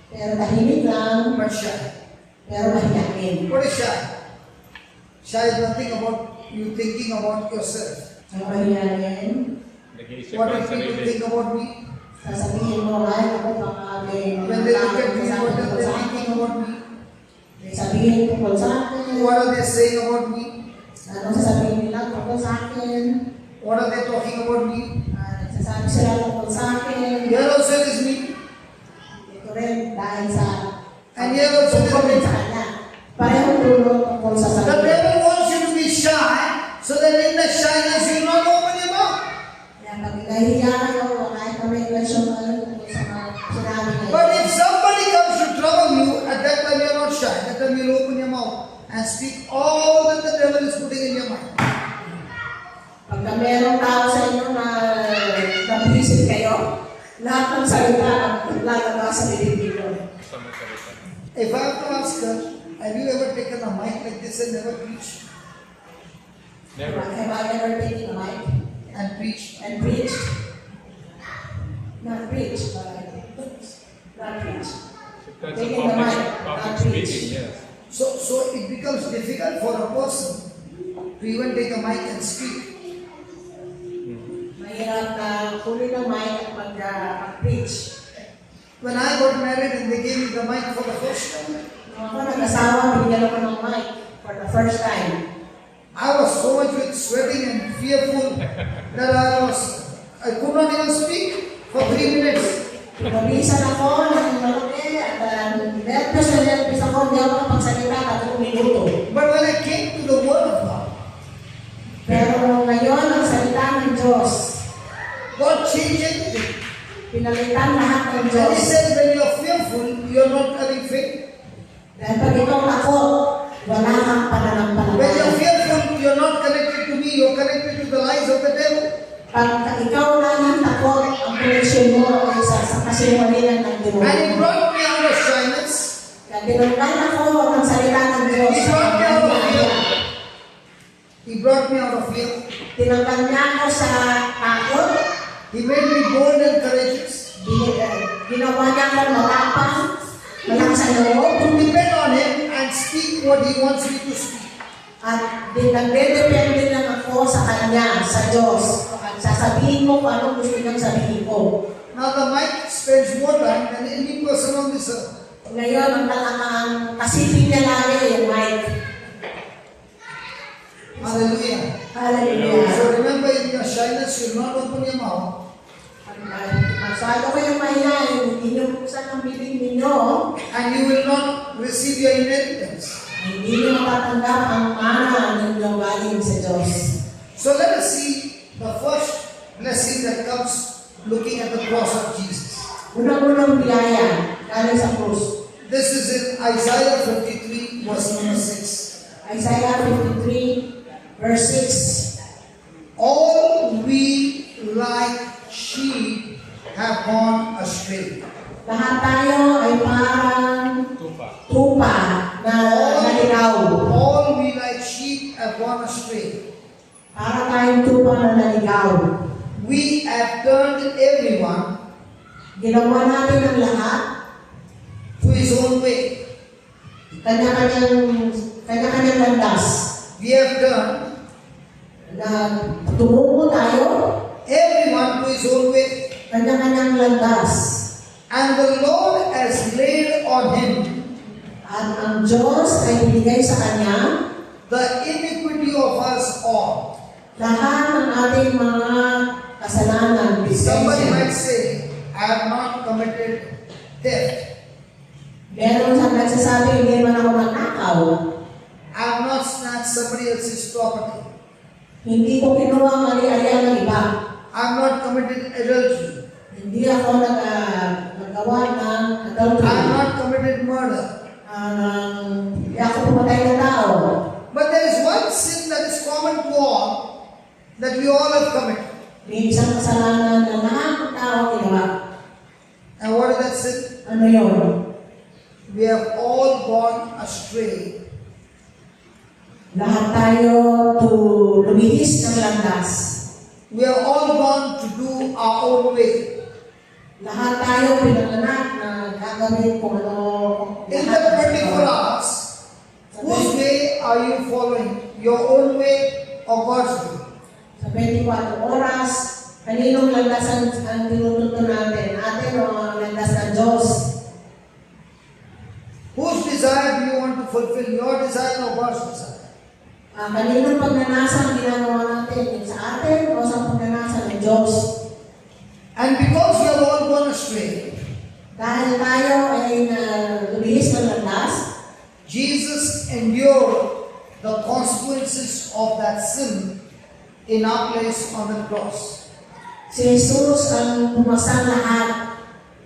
pero tahimik lang, but shy. pero mahiyain. What is shy? Shy is nothing about you thinking about yourself? Ang kahiyanin, Nag-iisip What ka if sa people sarili. think about me? sasabihin mo, ay, ako baka may When they look at me, sa what are they akin. thinking about me? May sabihin tungkol sa akin. What are they saying about me? Ano sasabihin nila tungkol sa akin? What are they talking about me? Nagsasabi sila tungkol sa akin. Here also it is me, Ito rin dahil sa and here also it is tungkol me. din sa kanya. Parehong tulong tungkol sa The sarili. devil wants you to be shy, so that in the shyness you will not open your mouth. Kaya pag nahihiya kayo, kahit na may question kayo tungkol sa mga sinabi ngayon. But if somebody comes to trouble you, at that time you are not shy. That time you will open your mouth and speak all that the devil is putting in your mind. Pagka merong tao sa inyo na nabihisip kayo, lahat ng salita ang lalabas sa bibig nyo. Sa mga salita. If I have to ask her, have you ever taken a mic like this and never preached? Never. Have I ever taken a mic And preached? and preached? Not preached, but not preached. That's a Taking the mic, public not speaking, preach. yes. So it becomes difficult for a person to even take a mic and speak. Mahirap na kunin ng mic at mag-preach. When I got married and they gave me the mic for the first time, Nung ako nag-asawa, binigyan ako ng mic for the first time. I was so much with sweating and fearful that I could not even speak for 3 minutes. Pinabisan ako ng malaki at nervous ako, hindi ako kapagsalita at 3 minuto. But when I came to the Word of God, Pero ngayon, ang salita ng Diyos, God changed everything. pinalitan lahat ng And Diyos. He said, when you are fearful, you are not having faith. Dahil pag ikaw takot, wala kang When you are pananampalataya. fearful, you are not connected to me, you are connected to the lies of the devil. Pag ikaw lang takot, ang connection mo ay sa kasinungalingan ng And He demonyo. brought me out of shyness. Kaya binundan ako ng salita ng Diyos. He brought me out of fear. He brought me out of fear. Tinanggal niya ako sa takot. He made me bold and courageous. Ginawa niya ako matapang, malakas sa loob. To depend on Him and speak what He wants me to speak. At nagde-depende lang ako sa Kanya, sa Diyos. At sasabihin mo kung anong gusto niyang sabihin ko. Now the mic spends more time than any person on this earth. Ngayon, ang kasipin niya lagi yung mic. Hallelujah. Hallelujah. So remember, in your shyness, you will not open your mouth. Masyado kayong mahihayin, hindi niyo buksan ang bibig ninyo, And you will not receive your inheritance. hindi niyo matatanggap ang mana ninyong galing sa Diyos. So let us see the first blessing that comes looking at the cross of Jesus. Unang-unang biyaya, galing sa krus. This is in Isaiah 53, verse number 6. Isaiah 53, verse 6. All we like sheep have gone astray. Lahat tayo ay parang Tupa. tupa na naligaw. All we like sheep have gone astray. Para tayong tupa na naligaw. We have turned everyone Ginawa natin ang lahat, to his own way. kanya-kanyang landas. We have turned Na tumungo tayo, everyone to his own way. kanya-kanyang landas. And the Lord has laid on him At ang Diyos ay binigay sa Kanya the iniquity of us all. lahat ng ating mga kasalanan. Somebody might Bisensya. say, I have not committed theft. Meron sa nagsasabi, hindi man ako magnakaw. I have not snatched somebody else's property. Hindi ko kinuha ang ari-arian ng iba. I have not committed adultery. Hindi ako nagawa ng I have adultery. not committed murder. Hindi ako pumatay ng tao. But there is one sin that is common to all, that we all have committed. May isang kasalanan na lahat ng tao ginawa. And what is that sin? Ano yun? We have all gone astray. Lahat tayo lumihis ng landas. We have all gone to do our own way. Lahat tayo pinanganak na gagawin kung ano. In that 24 hours, whose way are you following? Your own way Kaninong landas ang tinututo natin? Atin o ang landas ng Diyos? Whose desire do you want to fulfill? Your desire or God's desire? Kaninong pagnanasa ang ginagawa natin? Yung sa atin o sa pagnanasa ng Diyos? And because we have all gone astray, Dahil tayo ay lumihis ng landas, Jesus endured the consequences of that sin in our place on the cross. si Jesus ang pumasang lahat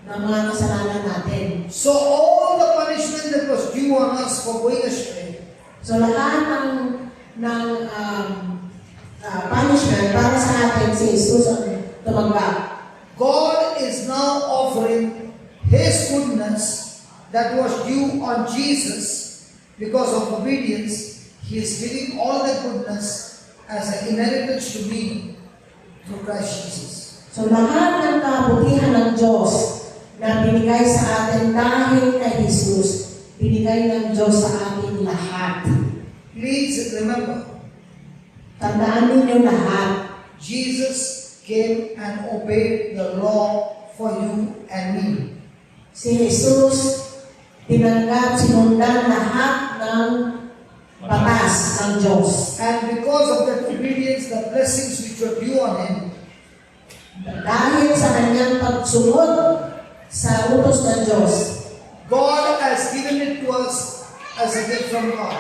ng mga kasalanan natin. So all the punishment that was due on us for going astray, So lahat ng punishment para sa atin, si Jesus ang tumanggap. God is now offering His goodness that was due on Jesus because of obedience. He is giving all the goodness as an inheritance to me through Christ Jesus. So lahat ng kabutihan ng Diyos na binigay sa atin dahil kay Jesus, binigay ng Diyos sa atin lahat. Please remember, Tandaan ninyo lahat, Jesus came and obeyed the law for you and me. si Jesus tinanggap, sinundan lahat ng batas ng Diyos. And because of that obedience, the blessings which were due on Him, Dahil sa kanyang pagsunod sa utos ng Diyos, God has given it to us as a gift from God.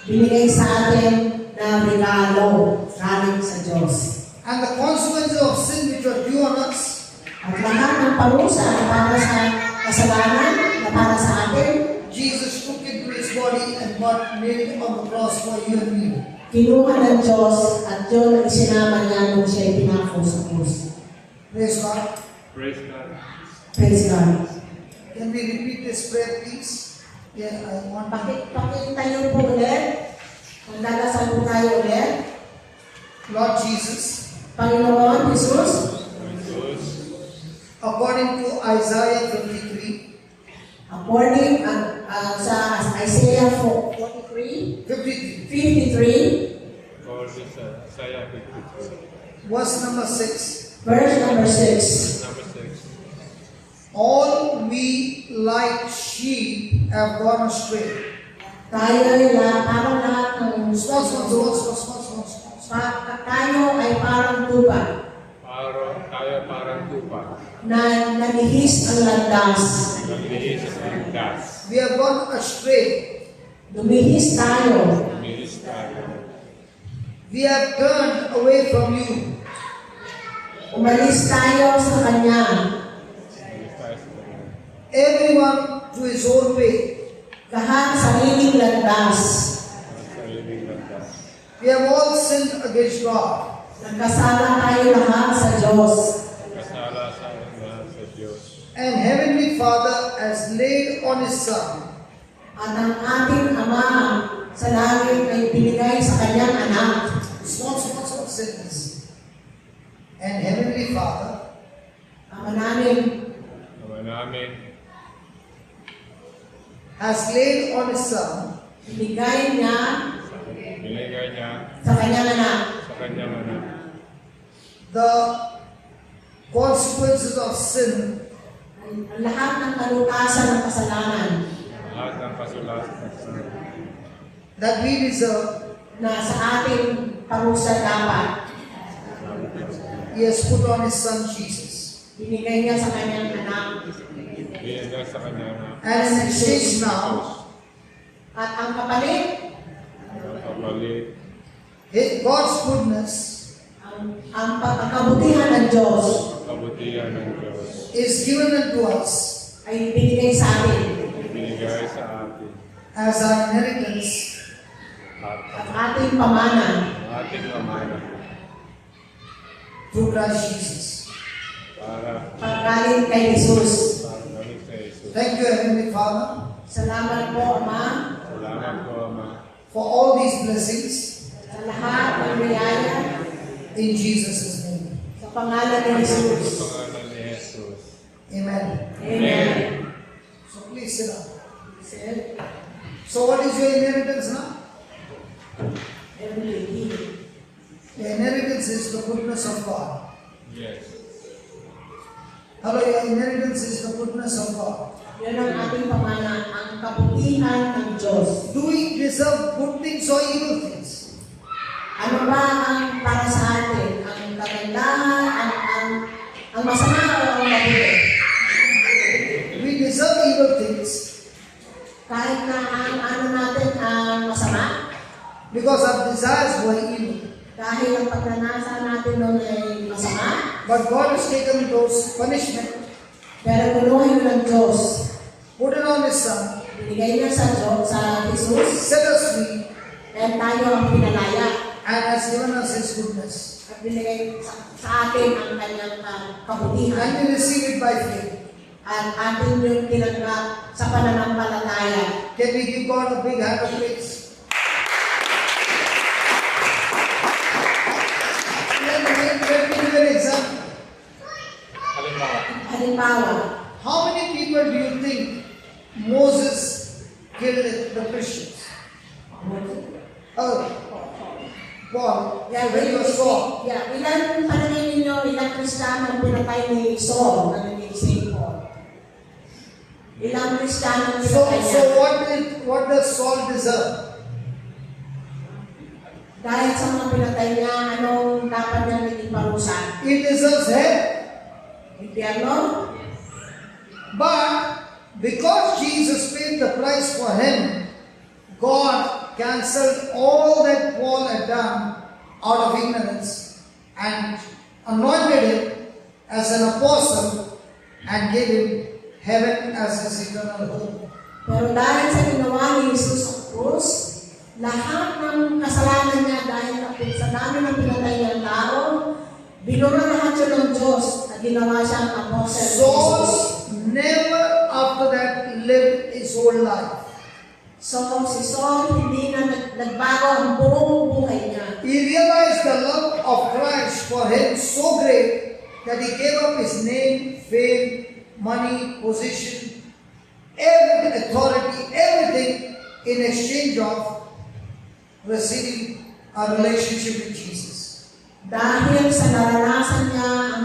binigay sa atin na regalo galing sa Diyos. And the consequences of sin which were due on us, At lahat ng parusa na para sa kasalanan, na para sa atin, Jesus took into His body and got nailed on the cross for you and me. kinuha ng Diyos at yun ang isinama niya nung siya'y pinako sa krus. Praise God. Praise God. Praise God. Can we repeat this prayer, please? Yeah, I want Pakitayo po ulit. Magdadasal po tayo ulit. Lord Jesus, Panginoon Jesus, Jesus. according to Isaiah 53, according sa Isaiah 43, 53, For this Isaiah 53. verse number 6. verse number 6. Number 6. All we like sheep have gone astray. Tayo ay parang lahat ng tayo ay parang tupa Tayo parang tupa. na nalihis ang landas. Naglihis ang gas. We have gone astray. Lumihis tayo. Lumihis tayo. We have turned away from you. Umalis tayo sa Kanya. Lumihis tayo sa Kanya. Everyone to his own way. Lahat sariling landas. Ang sariling landas. We have all sinned against God. Nagkasala tayo lahat sa Diyos. Kasala sa Diyos. And Heavenly Father has laid on His Son At ang ating Ama sa langit ay binigay sa Kanyang anak. small sentence. And Heavenly Father Ama namin Ama namin. has laid on His Son binigay niya Binigay niya sa Kanyang anak sa kanyang anak. the consequences of sin ang lahat ng kalutasan ng kasalanan Lahat ng kasulatan that we deserve. na sa ating parusa dapat. He has put on His Son Jesus. Binigay niya sa Kanyang anak. binigay sa kanyang anak. And in exchange now, At ang kapalit, Ang kapalit. God's goodness ang kabutihan ng Diyos Kabutihan ng Diyos. is given unto us ay binigay sa atin. Binigay sa atin. as our inheritance At ating pamana ating amana through Christ Jesus. para paggaling kay Jesus. gamit sa Jesus. Thank you, Heavenly Father, Salamat po, Ama, Salamat po, Ama. for all these blessings sa lahat ng biyaya in Jesus' name. sa pangalan ni Sa Jesus. pangalan ni Jesus. Amen. Amen. So please sit down. Sir, So what is your inheritance now? every The inheritance is the goodness of God. Yes. Hello, your inheritance is the goodness of God. Yan ang ating pamana, ang kabutihan ng Diyos. Do we deserve good things or evil things? Ano ba ang para sa atin? Ang kagandahan, ang masama o ang mabuti? We deserve evil things Kahit na ang ano natin ang masama, because our desires were evil. dahil ang pagnanasa natin noon ay masama, But God has taken those punishment, pero kinuha ng Diyos. put it on His Son, Binigay niya sa Diyos, sa Jesus, set us free, dahil tayo ang pinalaya. and has given us His goodness. At binigay sa atin ang kanyang kabutihan. And we receive it by faith. At atin yung tinanggap sa pananampalataya. Can we give God a big hand of praise? Let me give an example. Halimbawa. Halimbawa, How many people do you think Moses killed the Christians? Oh, Paul, when he was Saul. ilan paningin ninyo, ilang Kristiyano ang pinatay ni Saul na naging Saint Paul? Ilang Kristiyano ang So pinatay niya? what does Saul deserve? Dahil sa mga pinatay niya, anong dapat niya naging parusa? He deserves hell. Impyerno? But because Jesus paid the price for him, God cancelled all that Paul had done out of ignorance and anointed him as an apostle and gave him heaven as his eternal home. Pero dahil sa ginawa ni Jesus sa krus, lahat ng kasalanan niya dahil sa dami ng pinatay niyang tao, binura lahat siya ng Diyos at ginawa siyang apostle ni Saul Jesus. never after that lived his whole life. So, si Saul hindi na nagbago ang buong buhay niya. He realized the love of Christ for him so great that he gave up his name, fame, money, position, every authority, everything in exchange of receiving a relationship with Jesus. Dahil sa naranasan niya ang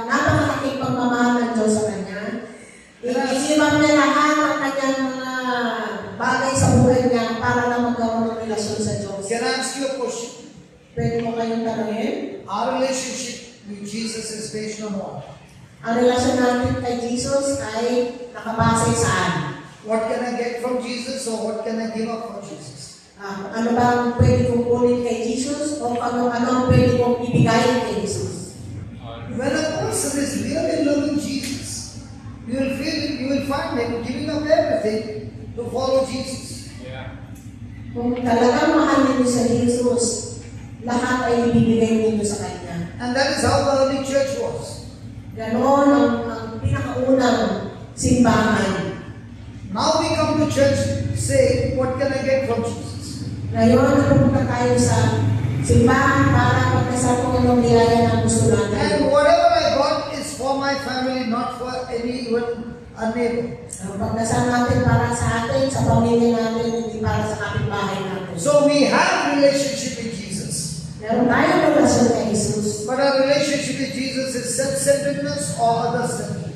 napakalaking pagmamahal ng Diyos sa kanya, iniwan niya lahat ang kanyang mga bagay sa buhay niya para lang magkaroon ng relasyon sa Diyos. Can I ask you a question? Pwede mo kayong tanongin? Our relationship with Jesus is based on what? Ang relasyon natin kay Jesus ay nakabase saan? What can I get from Jesus or what can I give up for Jesus? Ano ba ang pwede kong kunin kay Jesus o ano ang pwede kong ibigay kay Jesus? When a person is really loving Jesus, you will find him giving up everything to follow Jesus. Yeah. Kung talagang mahal ninyo sa Jesus, lahat ay ibibigay ninyo sa Kanya. And that is how the early church was. Ganon ang pinakaunang simbahan. Now we come to church, say, what can I get from Jesus? Ngayon, napupunta tayo sa simbahan para pagkasal kung anong niyaya na gusto natin. And whatever I got is for my family, not for any even a neighbor. Ang pagkasal natin para sa atin, sa pamilya natin, hindi para sa kapitbahay natin. So we have relationship with Jesus. Meron tayong relasyon kay Jesus. But our relationship with Jesus is self-centeredness or other-centered.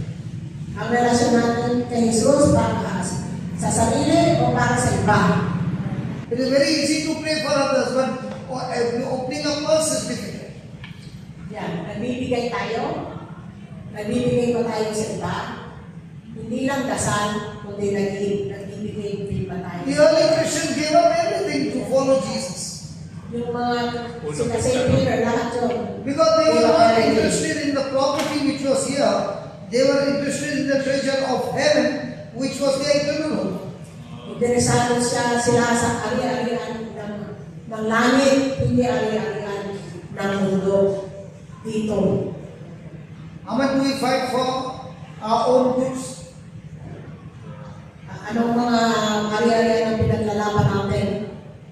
Ang relasyon natin kay Jesus para sa sarili o para sa iba. It is very easy to pray for others, but opening a purse is difficult. Yan, nagbibigay tayo. Nagbibigay pa tayo sa iba. Hindi lang dasal, kundi nagbibigay din pa tayo. The early Christians gave up everything to follow Jesus. Yung mga sina St. Peter, lahat yun. Because they were not interested in the property which was here. They were interested in the treasure of heaven, which was their eternal home. Interesado sila sa ari-arian ng langit, hindi ari-arian ng mundo dito. How much do we fight for our own goods? Anong mga ari-arian ang pinaglalaban natin?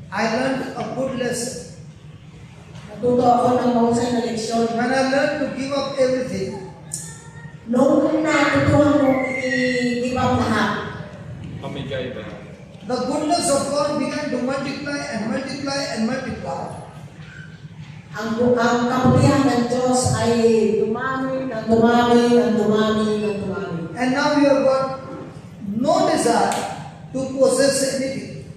I learned a good lesson. Natuto ako ng mahusay na leksyon. When I learned to give up everything, Nung natutuhan mo i-give up lahat, Pamigay ba? the goodness of God began to multiply and multiply and multiply. ang kabutihan ng Diyos ay dumami, ng dumami, ng dumami, ng dumami. And now you have got no desire to possess anything.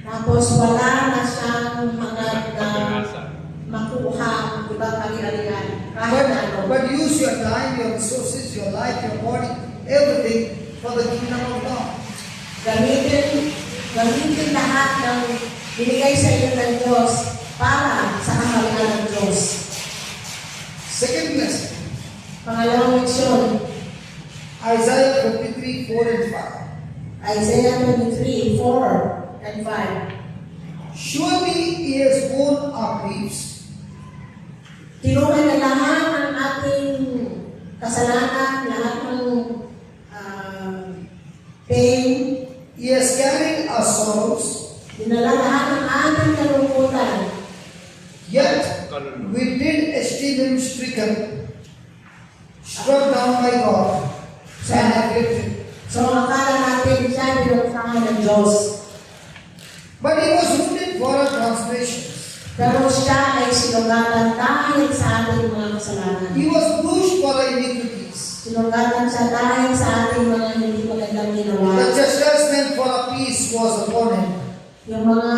Tapos wala na siyang hangad na Pag-asa. makuha ang ibang kari-arian. Kahit na ano. But use your time, your resources, your life, your body, everything for the kingdom of God. Gamitin lahat ng binigay sa iyo ng Diyos para sa kaharian ng Diyos. Second lesson, Pangalawang leksyon, Isaiah 53, 4 and 5. Isaiah 23, 4 and 5. Surely he has borne our griefs Tinunay na lahat ng ating kasalanan, lahat ng pain, he has carried our sorrows, dinala lahat ng ating kalungkutan. yet we did esteem him stricken, struck down by God, and afflicted. So akala natin siya binuksangan ng Diyos. But he was wounded for our transgressions, Pero siya ay sinugatan dahil sa ating mga kasalanan. he was bruised for our iniquities. Sinugatan siya dahil sa ating mga hindi magandang ginawa. The chastisement for our peace was upon him, Yung mga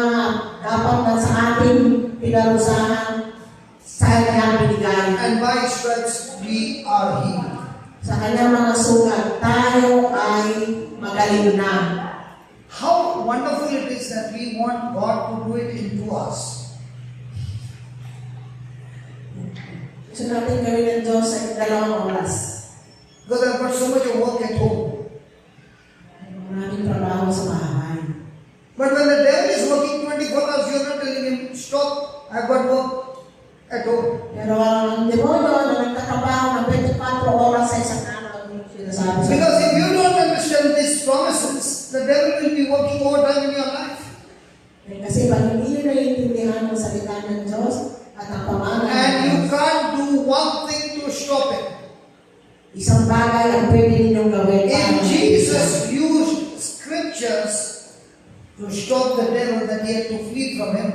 dapat na sa ating pinarusahan, sa kanya binigay. and by his stripes we are healed. Sa kanyang mga sugat, tayo ay magaling na. How wonderful it is that we want God to do it into us. Gusto natin gawin ng Diyos sa 2 oras. Because I've got so much of work at home. Maraming trabaho sa bahay. But when the devil is working 24 hours, you're not telling him, stop, I've got work at home. Pero ang demonyo na nagtatrabaho ng 24 oras sa isang araw, sinasabi sa Because if you don't understand these promises, the devil will be working overtime in your life. Kasi pag hindi nyo naiintindihan ang salita ng Diyos at ang pamana And ng you Diyos, can't do one thing to stop it. isang bagay ang pwede ninyong gawin para If Jesus used scriptures to stop the devil, that he had to flee from him.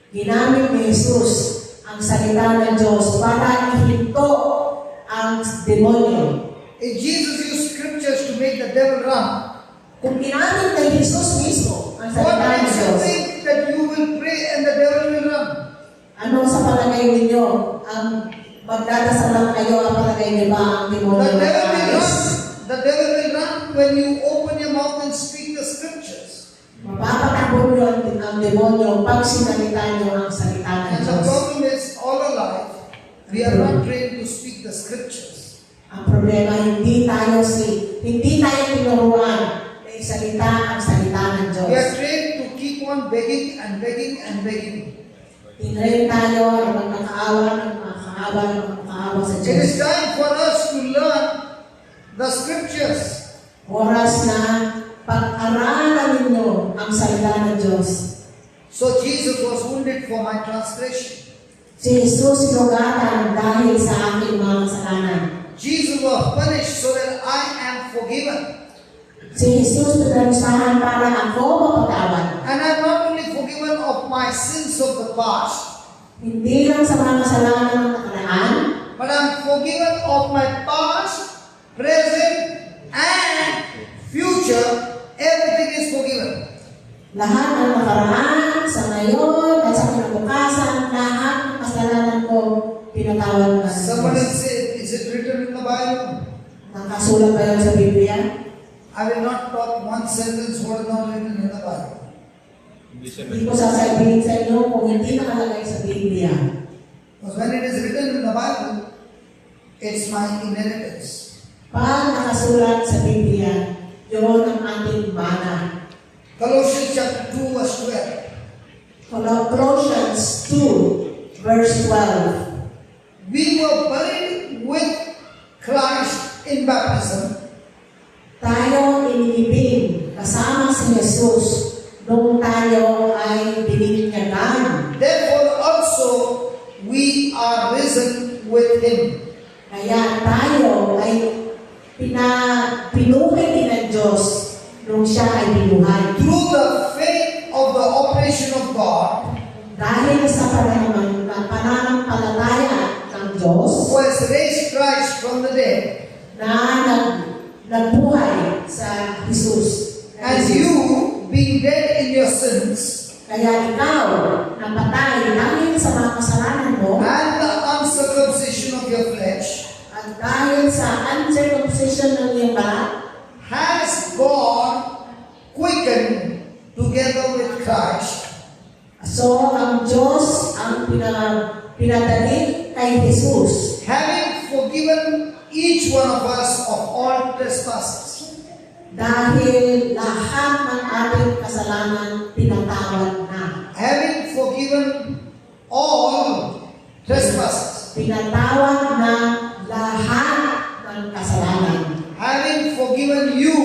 ginamit ni Jesus ang salita ng Diyos para ihinto ang demonyo. If Jesus used scriptures to make the devil run, Kung ginamit ni Jesus mismo ang what salita ng makes you Diyos, think that you will pray and the devil will run? ano sa palagay ninyo? Ang magdadasal lang kayo, ang palagay niyo ba ang demonyo The devil will na run. The devil will run when you open your mouth and speak the scriptures. mapapatakbo niyo ang demonyo pag sinalita niyo ang salita ng And the Diyos. problem is, all our life, we are not trained to speak the scriptures. Ang problema, hindi tayo tinuruan na isalita ang salita ng Diyos. We are trained to keep on begging and begging and begging. Tinrain tayo na magkakaawa sa It Diyos. is time for us to learn the scriptures. Oras na pag-aralan ninyo ang salita ng Diyos. So Jesus was wounded for my transgression. Si Jesus sinugatan dahil sa aking mga kasalanan. Jesus was punished so that I am forgiven. Si Jesus pinarusahan para ako mapatawad. And I'm not only forgiven of my sins of the past, Hindi lang sa mga kasalanan ng nakaraan, but I'm forgiven of my past, present, and future. Everything is forgiven. lahat ng nakaraan, sa ngayon, at sa kinabukasan, lahat ng kasalanan ko, pinatawad na ng Somebody Diyos. said, is it written in the Bible? Nakasulat ba yun sa Biblia? I will not talk one sentence what is not written in the Bible. Hindi siya Hindi ko sasabihin sa inyo kung hindi nakalagay sa Biblia. Because when it is written in the Bible, it's my inheritance. Pag nakasulat sa Biblia, yun ang ating mana. Colossians chapter 2 verse 12. Colossians 2, verse 12. We were buried with Christ in baptism, Tayo inilibing kasama si Jesus nung tayo ay bininyagan. therefore also we are risen with Him. Kaya tayo ay pinuhay din ng Diyos nung siya ay binuhay. Through the faith of the operation of God, Dahil sa pananampalataya ng Diyos who has raised Christ from the dead, na nagbuhay sa Jesus. and you, being dead in your sins, Kaya ikaw, napatay dahil sa mga kasalanan mo, and the uncircumcision of your flesh, at dahil sa uncircumcision ng iyong balat, has God quickened together with Christ, so ang Diyos ang pinadali kay Jesus, having forgiven each one of us of all trespasses. dahil lahat ng ating kasalanan pinatawad na. Having forgiven all trespasses. Pinatawad na lahat ng kasalanan. Having forgiven you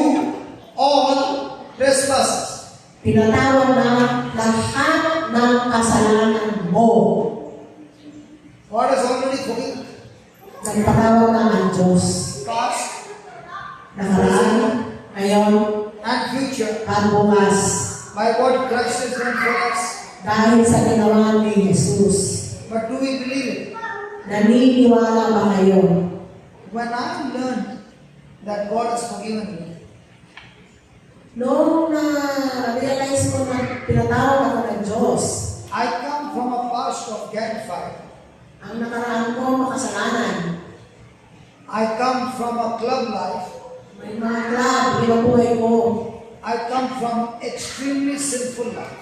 all trespasses. Pinatawad na lahat ng kasalanan mo. God has already forgiven. Nagpatawad na ang Diyos. Past Nakaraan, ngayon, and future. at bukas. By what Christ has done for us. Dahil sa ginawa ni Jesus. But do we believe it? Naniniwala ba kayo? When I learned that God has forgiven me, Noong na-realize ko na pinatawad ako ng Diyos, I come from a past of gunfight. ang nakaraan ko makasalanan. I come from a club life. May mga club, binubuhay ko. I come from extremely sinful life.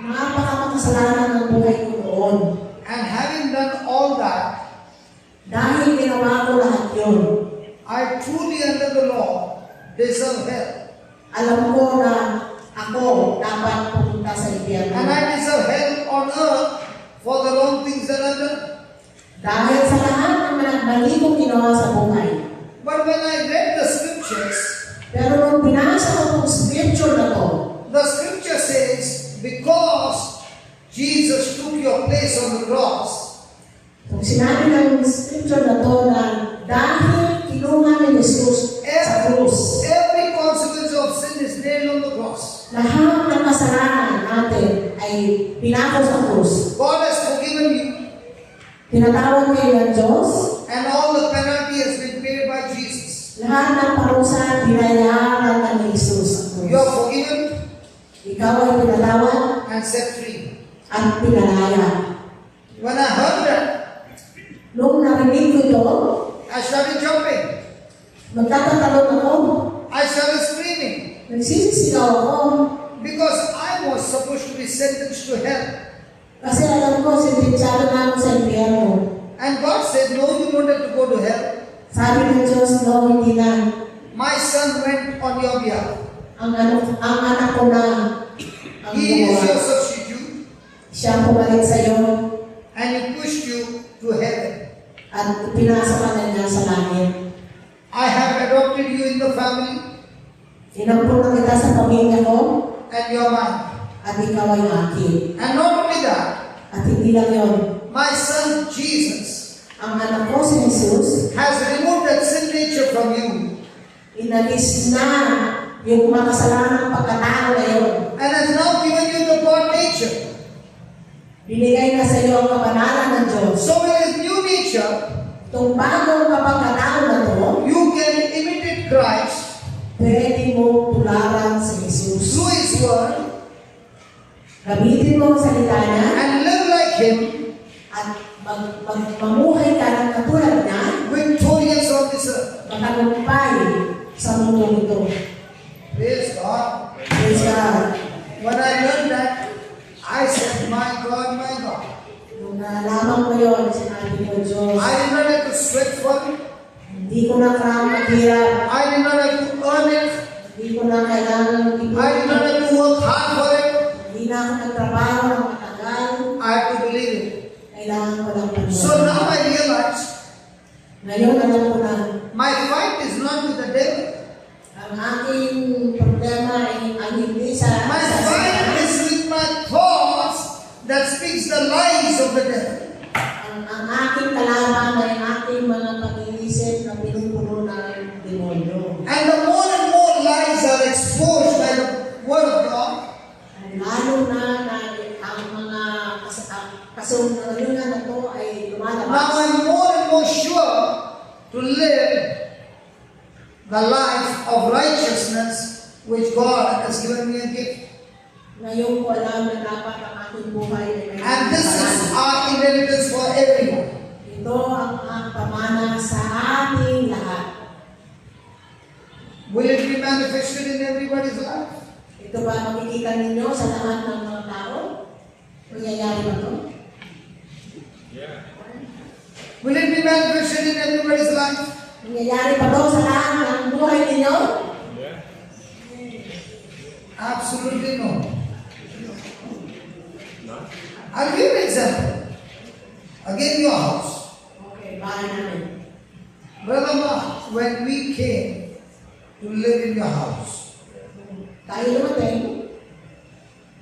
Napakamakasalanan ng buhay ko noon. And having done all that, Dahil ginawa ko lahat yun, I truly under the law deserve hell. alam ko na ako dapat pupunta sa And impyerno. I deserve hell on earth for the wrong things that I've done. Dahil sa lahat ng mali kong ginawa sa buhay. But when I read the scriptures, Pero nung binasa ko itong scripture na to, the scripture says, because Jesus took your place on the cross, kung sinabi ng scripture na to na dahil kinuha ni Jesus sa krus, every consequence of sin is nailed on the cross. lahat ng kasalanan natin ay pinako sa krus. God has forgiven you, Tinatawag kayo ng Diyos, and all the penalty has been paid by Jesus. lahat ng parusa binayaran ka ni Jesus sa krus. You are forgiven Ikaw ay pinatawad and set free. at pinalaya. When I heard that, Nung narinig ko ito, I started jumping. magtatatalon ako, I started screaming nagsisisigaw ako, because I was supposed to be sentenced to hell. kasi alam ko, sentensyado na ako sa impyerno. And God said, no, you don't have to go to hell. Sabi ng Diyos, no, hindi na. My son went on your behalf. Ang anak ko na ang He is your gumawa. substitute, Siya pumalit sa iyo and He pushed you to heaven. at pinasa ka na niya sa langit. I have adopted you in the family, Inampun na kita sa pamilya ko and you're mine. at ikaw ay akin. And not only that, At hindi lang yun. my son Jesus Ang anak ko si Jesus, has removed that sin nature from you, inalis na yung makasalanan ng pagkatao na yun. and has now given you the God nature. Binigay na sa iyo ang kabanalan ng Diyos. So with His new nature, Itong bagong kapagkatao na to, you can imitate Christ pwede mo tularan sa Jesus. through His word Gamitin mo ang salita niya and live like Him, at mamuhay ka ng katulad niya, victorious on this earth. matagumpay sa mundo ito. Praise God. Praise God. When I learned that, I said, my God, my God. Nung nalaman ko yun, sinabi ko, Diyos, I did not have to sweat for it. hindi ko na kailangan maghirap, I did not have to earn it. hindi ko na kailangan I did not ipon, have to work hard for it. hindi na ako nagtrabaho ng matagal, I have to believe it. kailangan ko lang So paniwala. now I realize Ngayon, alam ko na, my fight is not with the devil. ang aking problema ay hindi sa My fight is with my thoughts that speaks the lies of the devil. ang aking kalaban ay aking mga pag-iisip na pinupuno ng demonyo. And the more lies are exposed by the word of God, Lalo na ang mga to live the life of righteousness which God has given me a gift. Ngayon ko alam na dapat ang aking buhay ay may And this is kasalanan. our inheritance for everyone. Ito ang pamana sa ating lahat. Will it be manifested in everybody's life? Ito ba makikita ninyo sa lahat ng mga tao? Mangyayari ba ito? Yeah. Will it be manifested in everybody's life? Mangyayari ba ito sa lahat ng buhay ninyo? Yeah. Absolutely no. I'll give you an example. Again, your house. Okay, bahay namin. Brother Mark, when we came to live in your house, Tayo dumating,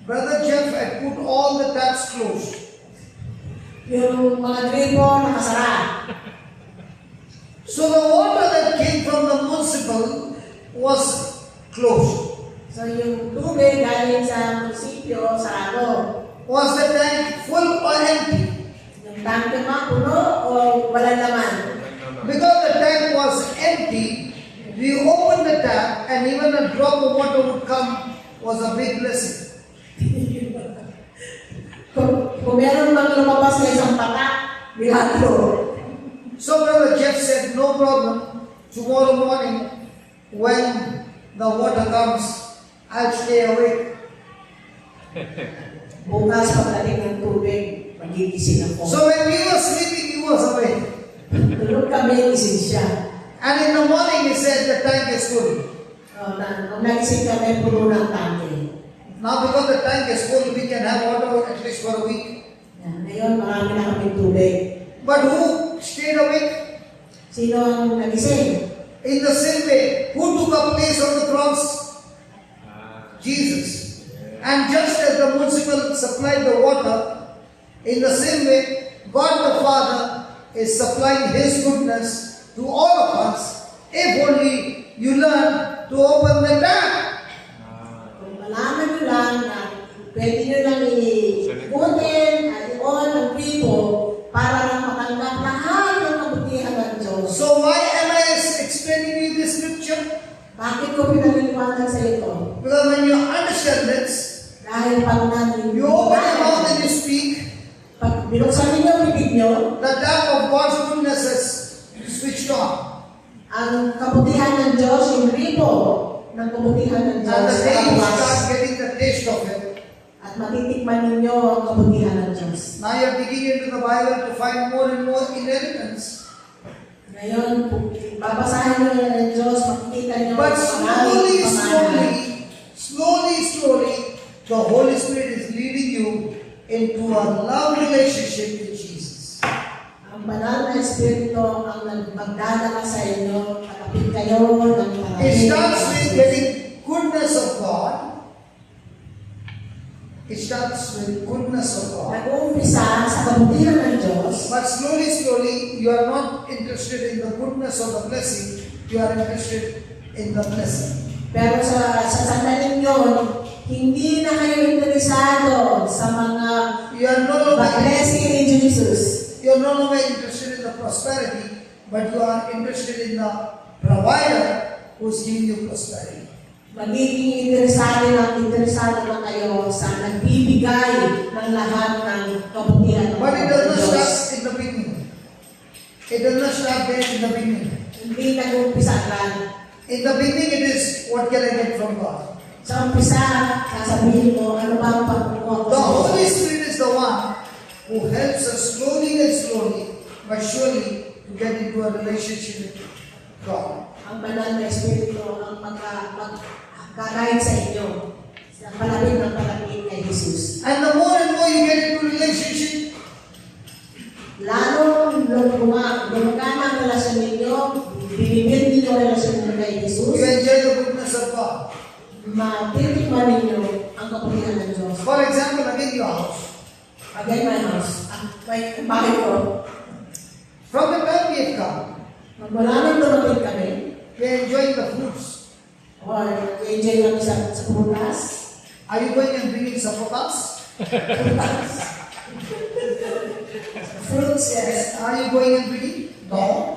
Brother Jeff had put all the taps closed. yung mga gripo nakasara. So the water that came from the municipal was closed. So yung tubig galing sa munisipyo, sarado. Was the tank full or empty? Yung tangke ba, puno o walang laman? Because the tank was empty, we opened the tap and even a drop of water would come was a big blessing. Kung meron mang lumabas na isang patak, milagro. So Brother Jeff said, no problem. Tomorrow morning, when the water comes, I'll stay awake. Bukas pagdating ng tubig, magigising ako. So when we were sleeping, he was awake. Tulog kami, gising siya. And in the morning, he said, the tank is full. Nung nagising kami, puno ng tangke. Now because the tank is full, we can have water at least for a week. Yan, ngayon, marami na kami tubig. But who stayed awake? Sino ang nagising? In the same way, who took a place on the cross? Jesus. And just as the municipal supplied the water, in the same way, God the Father is supplying His goodness to all of us, if only you learn to open the tap. Kung malaman nyo lang na pwede nyo lang ikutin at i-on ang gripo para lang matanggap lahat ng kabutihan ng Diyos. So why am I explaining you this scripture? Bakit ko pinaliliwanag sa ito? Because when you understand this, Dahil pag natin you open your mouth and you speak, pag binuksan ninyo ang bibig nyo, the tap of God's goodness is switched on. ang kabutihan ng Diyos, yung gripo ng kabutihan ng And Diyos, the day you bukas. start getting the taste of it, At matitikman ninyo ang kabutihan ng Diyos. now you're digging into the Bible to find more and more inheritance. Ngayon, babasahin nyo ng Diyos, makikita nyo But maraming pamana. slowly, the Holy Spirit is leading you into a love relationship with Jesus. Ang banal na Espiritu ang magdadala sa inyo, katapit kayo ng It maraming starts with Jesus. getting goodness of God. It starts with goodness of God. Nag-uumpisa sa kabutihan ng Diyos, But slowly, you are not interested in the goodness of the blessing, you are interested in the blessing. pero sa sandaling yun, hindi na kayo interesado sa mga You are no longer blessing ni Jesus. You are no longer interested in the prosperity, but you are interested in the provider who is giving you prosperity. Magiging interesado na kayo sa nagbibigay ng lahat ng kabutihan ng But it does not Diyos. start in the beginning. It does not start there in the beginning. Hindi nag-uumpisa agad. In the beginning, it is what can I get from God. Sa umpisa, sasabihin mo, ano ba ang pagkukuha ko The sa Holy Diyos? Spirit is the one who helps us slowly, but surely to get into a relationship with God. Ang banal na Espiritu ang magka-guide sa inyo. Sa palapit ng palapit kay Jesus. And the more and more you get into relationship, Lalo gumagana ang relasyon ninyo, binibigyan ninyo ang relasyon ninyo kay Jesus, you enjoy the goodness of God. matitikman ninyo ang kabutihan ng Diyos. For example, again your house. Again, my house. May bahay ko. From the time we have come, Magmula nang dumating kami, we are enjoying the fruits. or enjoy kami sa prutas. Are you going and bringing some of us? Fruits, yes. Are you going and bringing? No.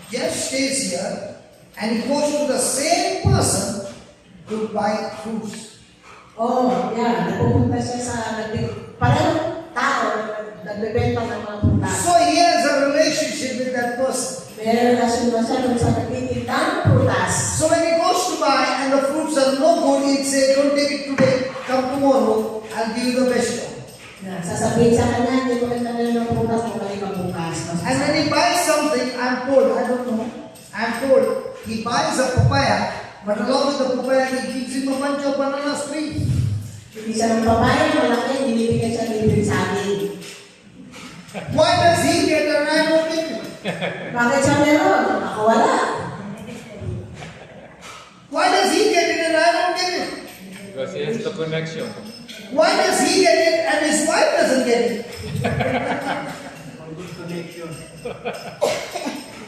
Yes. stays here and he goes to the same person to buy fruits. Oh, yeah. Napupunta siya sa parang tao nagbebenta ng mga prutas. So he has a relationship with that person. Meron relasyon na siya dun sa nagtitinda ng prutas. So when he goes to buy and the fruits are no good, he'd say, don't take it today, come tomorrow, I'll give you the best one. Sasabihin sa kanya, hindi ko kita na ng prutas kung balik ang bukas. And when he buys something, I'm told, I don't know, I'm told, he buys a papaya, but along with the papaya, he gives him a bunch of bananas free. Hindi siya ng papaya, malaki, binibigyan siya ng libreng saging. Why does he get and I don't get it? Bakit siya meron? Ako wala. Why does he get it and I don't get it? Because he has the connection. Why does he get it and his wife doesn't get it? Good connection.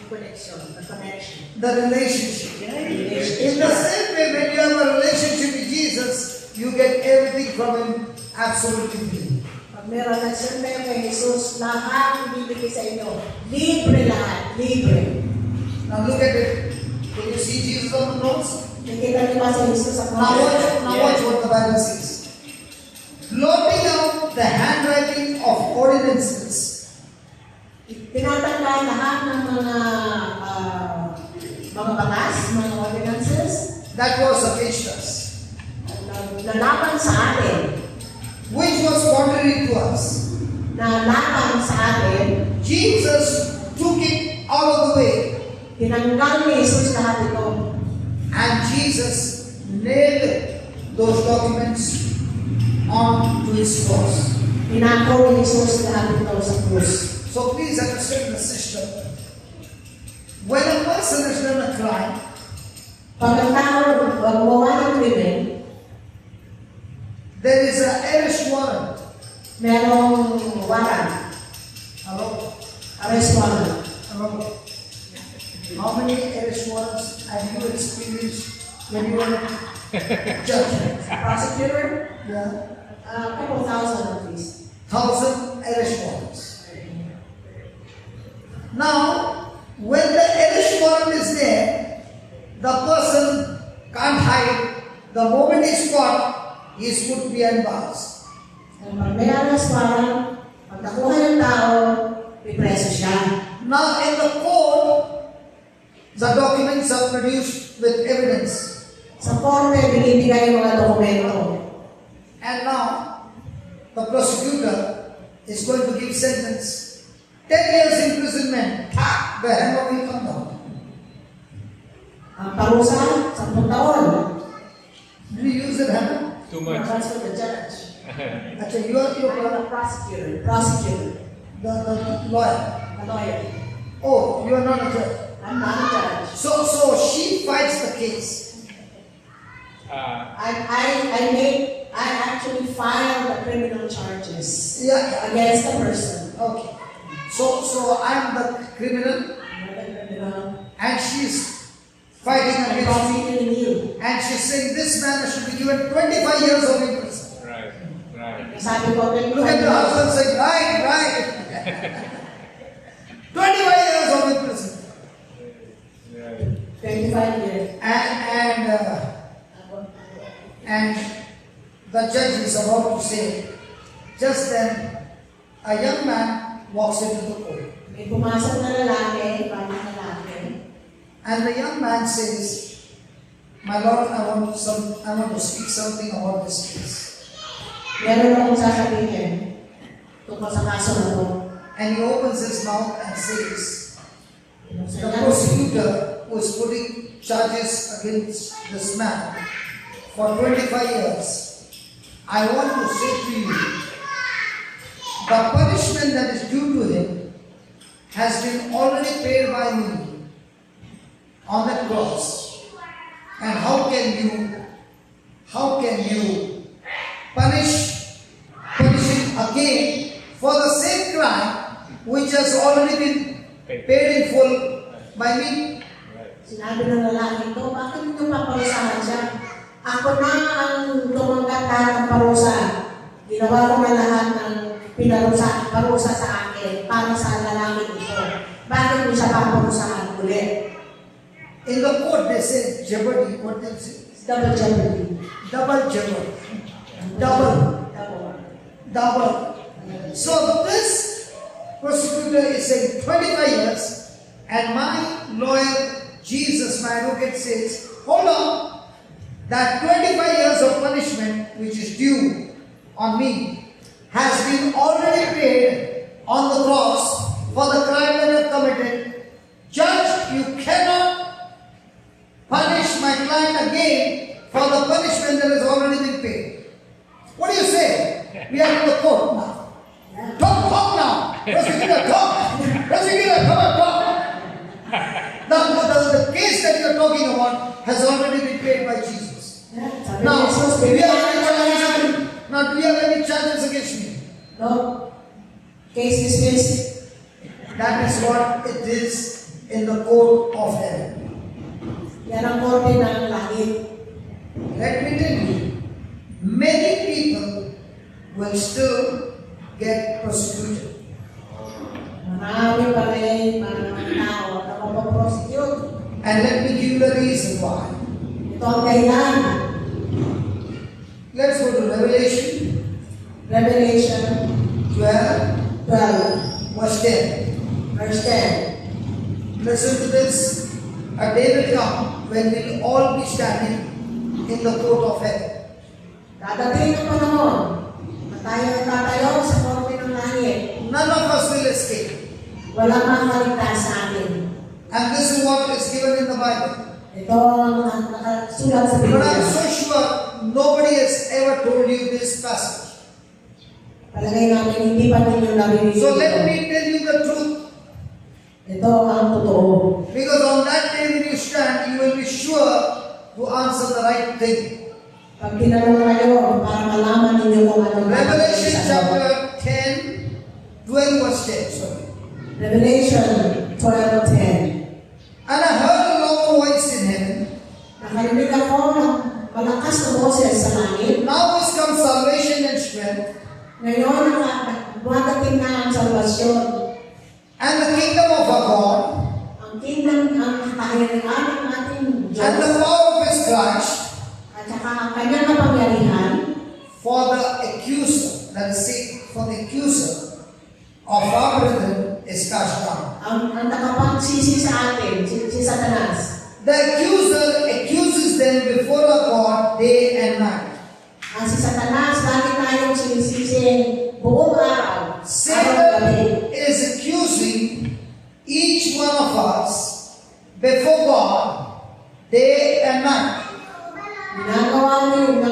Connection, the connection. The relationship. In the same way, when you have a relationship with Jesus, you get everything from him absolutely free. Pag meron na siyempre kay Jesus, lahat ibibigay sa inyo. Libre lahat, libre. Now look at it. Can you see Jesus on the cross? Nakita niyo ba sa Jesus sa Now cross? watch what the Bible says. Blotting out the handwriting of ordinances Tinatanggal lahat ng mga batas, mga ordinances, that was against us, na laban sa atin, which was contrary to us. na laban sa atin, Jesus took it out of the way, tinanggal ni Jesus lahat ito. and Jesus nailed those documents onto his cross. Tinanggal ni Jesus lahat ito sa krus. So please understand the system. When a person has done a crime, Pag ang tao gumawa ng krimen, there is an arrest warrant. merong warrant, Hello? arrest warrant. Hello? How many arrest warrants have you experienced when you were a judge? Prosecutor, Yeah. a couple thousand at least. 1,000 arrest warrants. Now, when the arrest warrant is there, the person can't hide. The moment he's caught, he's put behind bars. Pag may arrest warrant, pag nakuha ng tao, pipreso siya. Now, in the court, the documents are produced with evidence. Sa korte, binibigay yung mga dokumento. And now, the prosecutor is going to give sentence 10 years imprisonment. The hammer will come down. Ang parusa, 10 taon. Do you use that hammer? Too much. That's for the judge. Actually, you are I'm the prosecutor. Prosecutor. the lawyer. The lawyer. Oh, you are not a judge. I'm not a judge. So she fights the case. I actually filed the criminal charges Yeah. against the person. Okay. So I'm the criminal, and she's fighting I'm against me, prosecuting you. and she's saying this man should be given 25 years of imprisonment. Right, right. Sabi ko, Look at the husband saying, right. 25 years of imprisonment. Right. 25 years. And the judge is about to say, just then a young man walks into the court. May pumasok na lalaki, parang lalaki. And the young man says, my Lord, I want to speak something about this case. Meron akong sasabihin tungkol sa kaso na to. And he opens his mouth and says, the Sabi prosecutor who is putting charges against this man for 25 years, I want to say to you, the punishment that is due to him has been already paid by me on the cross. And how can you punish him again for the same crime which has already been paid in full by me? Sinabi ng lalaki ito, bakit niyo paparusahan siya? Ako na ang tumanggap lahat ng parusa. Ginawa ko na lahat ng parusa sa akin para sa lalaki ito. Bakit mo siya paparusahan ulit? In the court they say jeopardy. What they say? Double jeopardy. Double jeopardy. Double. Double. So this prosecutor is saying 25 years, and my lawyer, Jesus, my advocate, says, hold on, that 25 years of punishment which is due on me has been already paid on the cross for the crime that I have committed. Judge, you cannot punish my client again for the punishment that has already been paid. What do you say? We are in the court now. Talk now. Prosecutor, talk. Prosecutor, come on, talk. The case that you are talking about has already been paid by Jesus. Now, do you have any charges against me? No. Case dismissed. That is what it is in the court of heaven. Yan ang korte ng langit. Let me tell you, many people will still get persecuted. Marami pa rin mga tao na mapaprosecute. And let me give you the reason why. Ito ang dahilan. Let's go to Revelation Revelation 12, 12, verse 10. verse 10. Listen to this. A day will come when we'll all be standing in the court of heaven. Dadating ang panahon na tayo ay tatayo sa korte ng langit. None of us will escape. Walang makaligtas sa atin. And this is what is given in the Bible. Ito ang nakasulat sa But I'm Biblia. so sure nobody has ever told you this passage. Palagay namin hindi pa ninyo narinig So let ito. me tell you the truth. Ito ang totoo. Because on that day when you stand, you will be sure to answer the right thing. Pag tinanong kayo, para malaman ninyo kung ano Revelation chapter 10, 12 verse 10. Sorry. Revelation 12:10. And I heard a loud voice in heaven. Nakarinig ako ng malakas na boses sa langit. Now is come salvation and strength, Ngayon, dumadating na ang salvasyon. and the kingdom of our God, Ang kingdom, ang kaharian ng ating and Diyos, the power of His Christ. at saka ang kanyang kapangyarihan, For the accuser, that is Satan, for the accuser of our brethren is cast down. ang takapagsisi sa atin, si Satanas. The accuser accuses them before our God day and night. Ang si Satanas, lagi tayong sinisisi buong araw, araw-gabi. Satan is accusing each one of us before God day and night. Ginagawa ng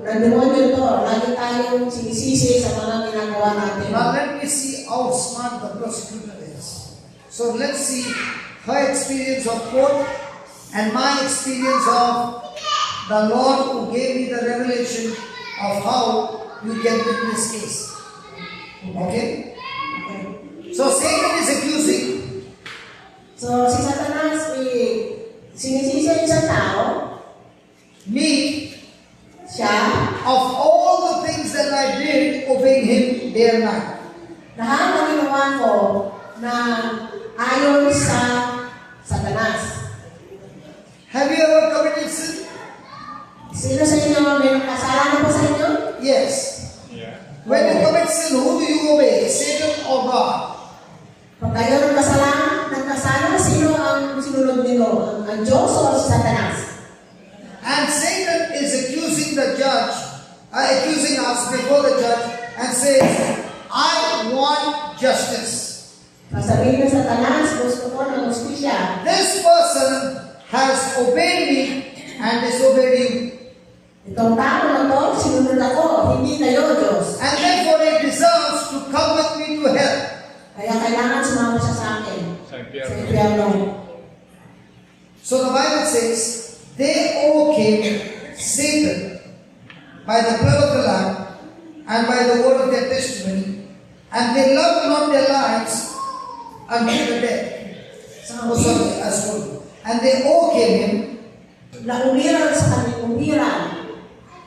demonyo ito, lagi tayong sinisisi sa mga ginagawa natin. Now let me see how smart the prosecutor is. So let's see her experience of court and my experience of the Lord who gave me the revelation of how you can win this case. Okay? So Satan is accusing So, si Satanas, sinisisi ang isang tao, me siya, of all the things that I did obeying him day and night. lahat ng ginawa ko na ayon sa Satanas. Have you ever committed sin? Sino sa inyo, may kasalanan po sa inyo? Yes. Yeah. When you commit sin, who do you obey? Satan or God? Pag kayo nagkasala, sino ang sinunod nyo? Ang Diyos o si Satanas? And Satan is accusing the judge, accusing us before the judge, and says, I want justice. Sasabihin ng Satanas, gusto ko ng hustisya. This person has obeyed me and disobeyed you. Itong tao na to, sinunod ako, hindi kayo, Diyos. And therefore it deserves to come with me to hell. Kaya kailangan sumama siya sa akin. Sa Sa impyerno. impyerno. So the Bible says, they overcame Satan by the blood of the Lamb and by the word of their testimony, and they loved not their lives until the death. Oh, sorry, I told you. And they overcame him, Naumiran sa kanyang umiran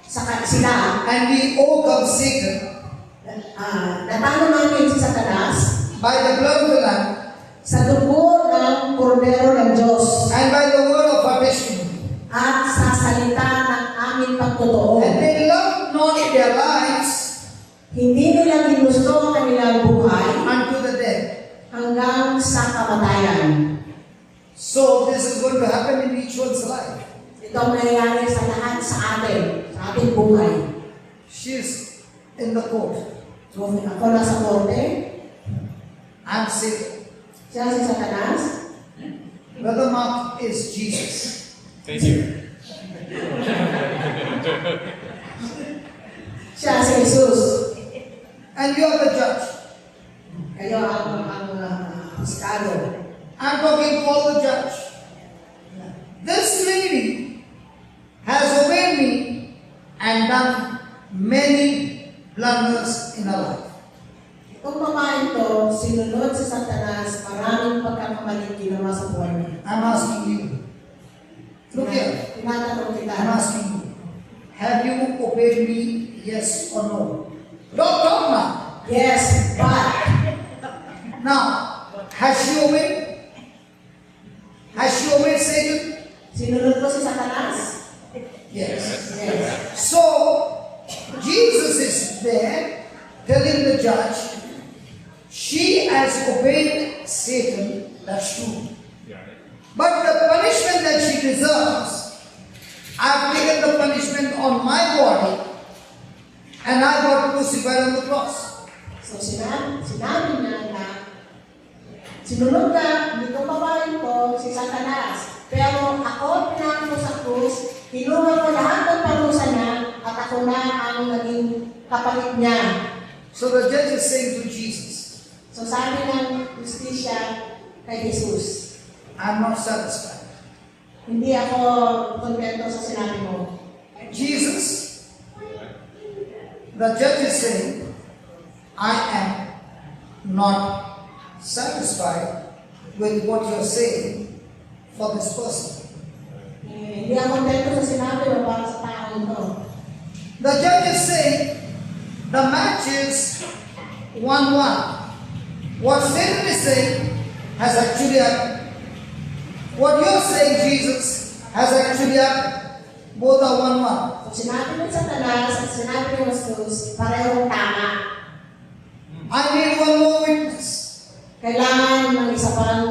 sila. and we overcome Satan Natalo namin si Satanas by the blood of the Lamb sa dugo ng kordero ng Diyos and by the word So this is going to happen in each one's life. Ito ang nangyayari sa lahat sa atin, sa ating buhay. She's in the court. So, ako nasa korte, I'm Satan. siya si Satanas, Brother Mark is Jesus. Thank you. siya si Jesus. And you are the judge. Kayo ang huskado. I'm talking to all the judge. This lady has obeyed me and done many blunders in her life. Itong babae ito, sinunod si Satanas, maraming pagkakamaling ginawa sa buhay niya. I'm asking you. Look here. Tinatanong kita. I'm asking you. Have you obeyed me? Yes or no? Don't talk now. Yes, but Now, has she obeyed? Has she obeyed Satan? sinunod ko si Satanas? Yes. Yes. So, Jesus is there telling the judge, she has obeyed Satan, that's true. Yeah. But the punishment that she deserves, I've taken the punishment on my body and I got crucified on the cross. So sinabi niya na sinunod ka nitong babae ko si Satanas. Pero ako pinako sa krus, kinuha ko lahat ng parusa niya at ako na ang naging kapalit niya. So the judge is saying to Jesus, So sabi ng justisya kay Jesus, I'm not satisfied. hindi ako kontento sa sinabi mo. Jesus, the judge is saying, I am not satisfied with what you're saying for this person. Hindi ako kontento sa sinabi mo para sa tao ito. The judge is saying, the match is 1-1. What Satan is saying has actually happened. What you're saying, Jesus, has actually happened. Both are 1-1. So sinabi ng Satanas at sinabi ng Jesus, parehong tama. I need one more witness. Kailangan ng isa pang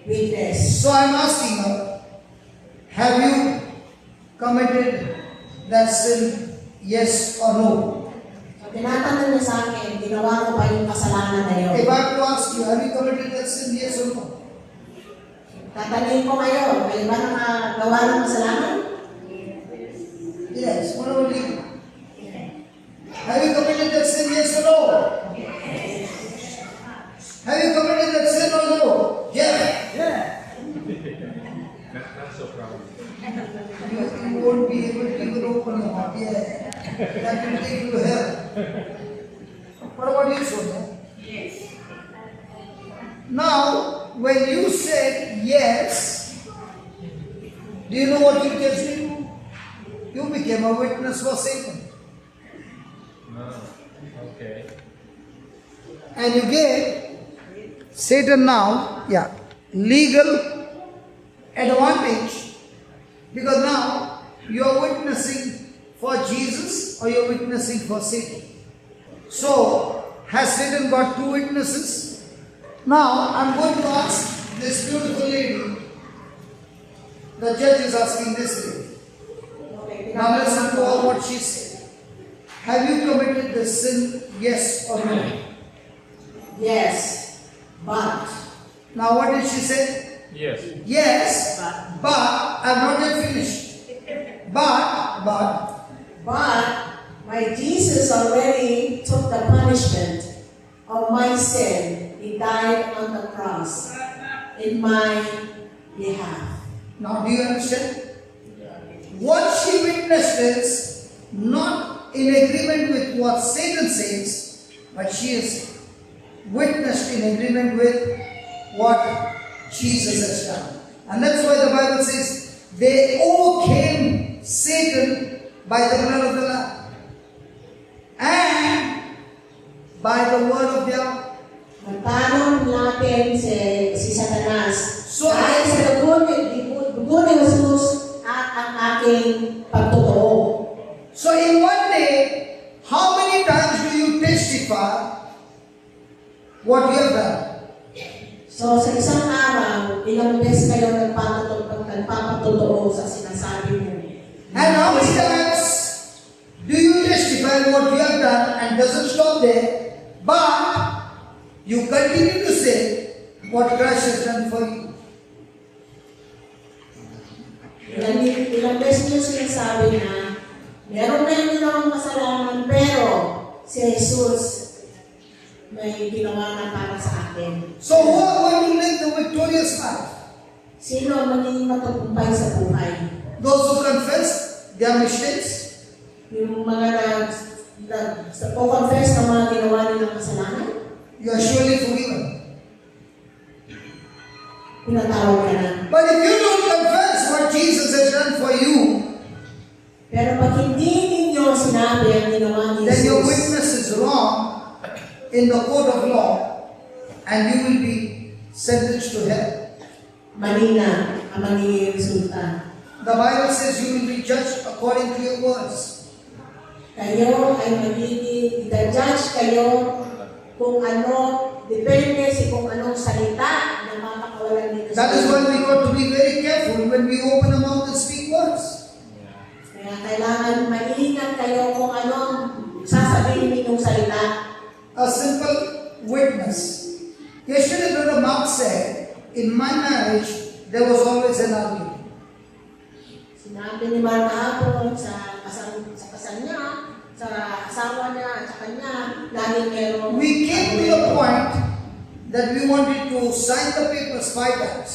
witness. So I'm asking her, have you committed that sin, yes or no? So tinatanong niya sa akin, ginawa ko ba yung kasalanan na yun? If I have to ask you, have you committed that sin, yes or no? Tatanungin ko kayo, kayo ba nakagawa ng kasalanan? Yes. What about you? Have you committed that sin, yes or no? Have you committed that sin or no? Yeah. That's so proud. You won't be able to even open your heart. Yeah. That will take you to hell. What about you, Sonia? Yes. Now, when you said yes, do you know what you just did? You became a witness for Satan. No. Okay. And you gave Satan now, legal advantage. Because now you are witnessing for Jesus or you are witnessing for Satan. So, has Satan got two witnesses? Now, I'm going to ask this beautiful lady. The judge is asking this lady. Okay, Now listen to all what she said. Have you committed the sin, yes or no? Yes, but Now what did she say? Yes. Yes, but I'm not yet finished. But my Jesus already took the punishment of my sin. He died on the cross in my behalf. now do you understand? What she witnessed is not in agreement with what Satan says, but she is witnessed in agreement with what Jesus has done. And that's why the Bible says they overcame Satan by the blood of the Lamb and by the word of their mouth. Nagtanong natin si Satanas. So, dahil sa dugo ni Jesus at ang aking pagtotoo. So in one day, how many times do you testify what you have done? So sa isang araw, ilang beses kayo nagpapatotoo sa sinasabi mo. And how many times do you justify what you have done and doesn't stop there, but you continue to say what Christ has done for you? Ilang beses niyo sinasabi na meron na yung ginawang kasalanan, pero si Jesus may ginawa na para sa akin. So who are going to live the victorious life? Sino ang magiging matagumpay sa buhay? Those who confess their mistakes, Yung mga confess na mga ginawa nilang kasalanan, you are surely forgiven. pinatawag ka na. But if you don't confess what Jesus has done for you, Pero pag hindi ninyo sinabi ang ginawa ni then your Jesus, witness is wrong in the court of law, and you will be sentenced to hell. mali na ang magiging resulta. The Bible says you will be judged according to your words. Kayo ay magiging, i-judge kayo kung ano, depende sa kung anong salita na makakawalan nito That is why we got to be very careful when we open our mouth and speak words. Kaya kailangan maingat kayo kung anong sasabihin ninyong salita. A simple witness. Yesterday, Brother Mark said, in my marriage, there was always an argument. Sinabi ni Mark kahapon sa kasal niya, sa asawa niya, at sa kanya, laging merong... We came to the point that we wanted to sign the papers 5 times.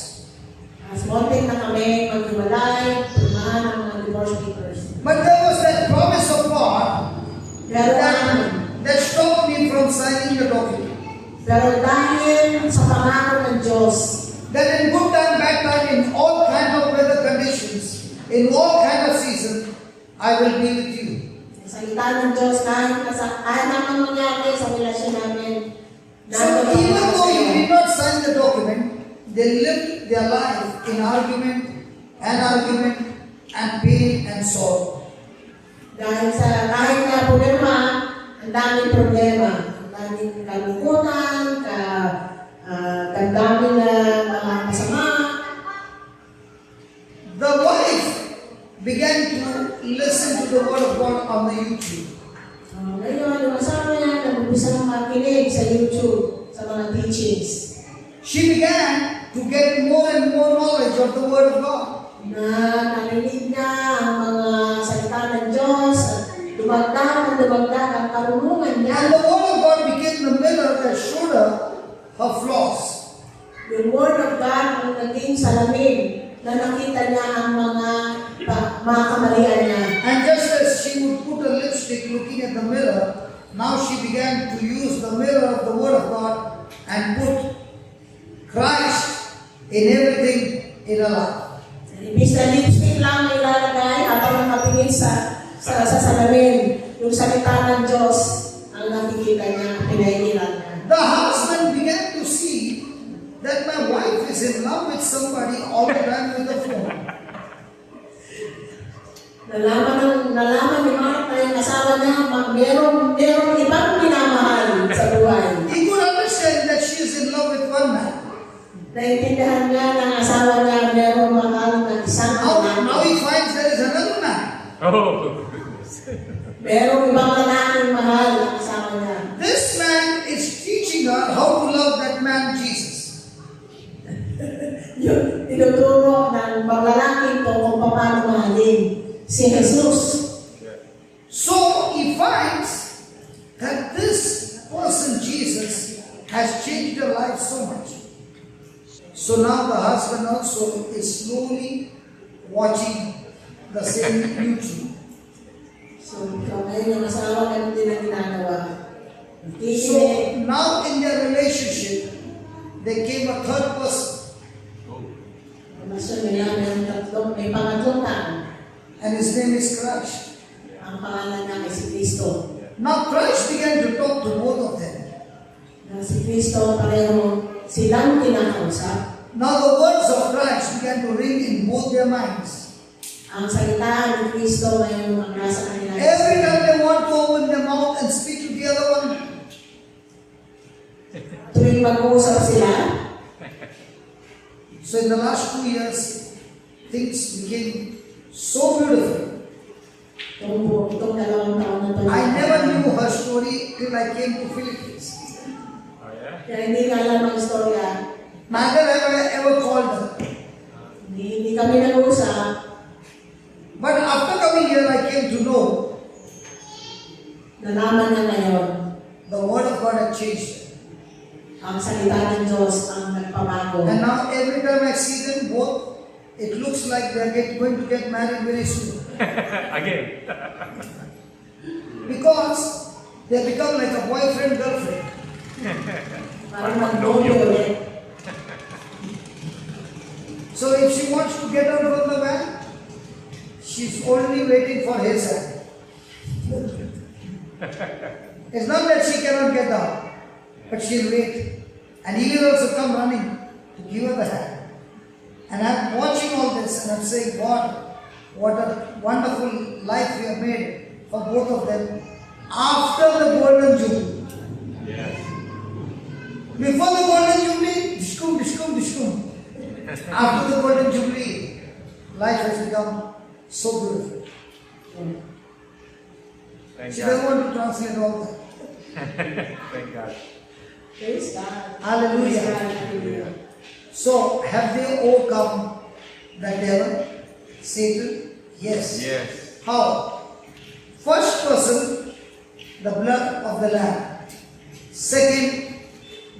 Smonting na kami, maghiwalay, pirmahan ang mga divorce papers. But there was that promise of God Pero that stopped me from signing the document. dahil sa pangako ng Diyos, That in good time, bad time, in all kind of weather conditions, in all kind of season, I will be with you. salita ng Diyos, kahit naman mangyari sa relasyon namin, So even though you did not sign the document, they lived their life in argument and pain and sorrow. Dahil sa kahit na problema, ang daming problema, ang daming kalungkutan, ang daming mga masama. The wife began to listen to the word of God on the YouTube. Ngayon, yung asawa niya, nag-umpisa ng makinig sa YouTube, sa mga teachings. She began to get more and more knowledge of the word of God. Na narinig niya ang mga salita ng Diyos, at dumagdag ang karunungan niya. And the word of God became the mirror that showed her her flaws. Yung Word of God ang naging salamin na nakita niya ang mga kamalian niya. And just as she would put a lipstick looking at the mirror, now she began to use the mirror of the word of God and put Christ in everything in her life. Imbis na lipstick lang na ilalagay habang nakatingin sa salamin, yung salita ng Diyos ang nakikita niya, pinahiran niya. The husband began to see that my wife is in love with somebody all the time with the phone. Nalaman ni Mark na yung asawa niya, merong ibang minamahal sa buhay. He could understand that she is in love with one man. Naintindihan niya ng asawa niya, merong mahal na isang Now he finds there is another man. Oh. merong ibang lalaking mahal ang asawa niya. This man is teaching her how to love that man, Jesus. Yung tinuturo ng mga lalaki ito kung paano mahalin si Jesus. So he finds that this person, Jesus, has changed her life so much. So now the husband also is slowly watching the same YouTube. So ngayon yung asawa ganun din ang ginagawa. So now in their relationship, there came a third person, Gusto nila may pangatlong tao. and his name is Christ. Ang pangalan niya ay si Kristo. Now Christ began to talk to both of them. Na si Kristo pareho silang kinakausap. Now the words of Christ began to ring in both their minds. Ang salita ni Kristo ngayon ang nasa kanila. Every time they want to open their mouth and speak to the other one, Tuwing mag-uusap sila, So in the last 2 years, things became so beautiful. Itong 2 taon na to. I never knew her story till I came to Philippines. Oh, yeah? Kaya hindi ka alam ang istorya. Neither have I ever called her. Hindi kami nag-uusap. But after coming here, I came to know Nalaman niya ngayon. the word of God had changed her. Ang salita ng Diyos ang nagpabago. And now every time I see them both, it looks like they are going to get married very soon. Again. Because they become like a boyfriend, girlfriend. Parang mag-nobyo ulit. So if she wants to get out from the van, she's only waiting for his hand. It's not that she cannot get out, but she'll wait. And he will also come running to give her the hand. And I'm watching all this and I'm saying, God, what a wonderful life we have made for both of them after the golden jubilee. Yes. Before the golden jubilee, dishkum, dishkum, dishkum. After the golden jubilee, life has become so beautiful. Thank She doesn't God. want to translate all that. Thank God. Praise God. Hallelujah. Praise God. Hallelujah. So, have they overcome the devil, Satan? Yes. Yes. How? First person, the blood of the Lamb. Second,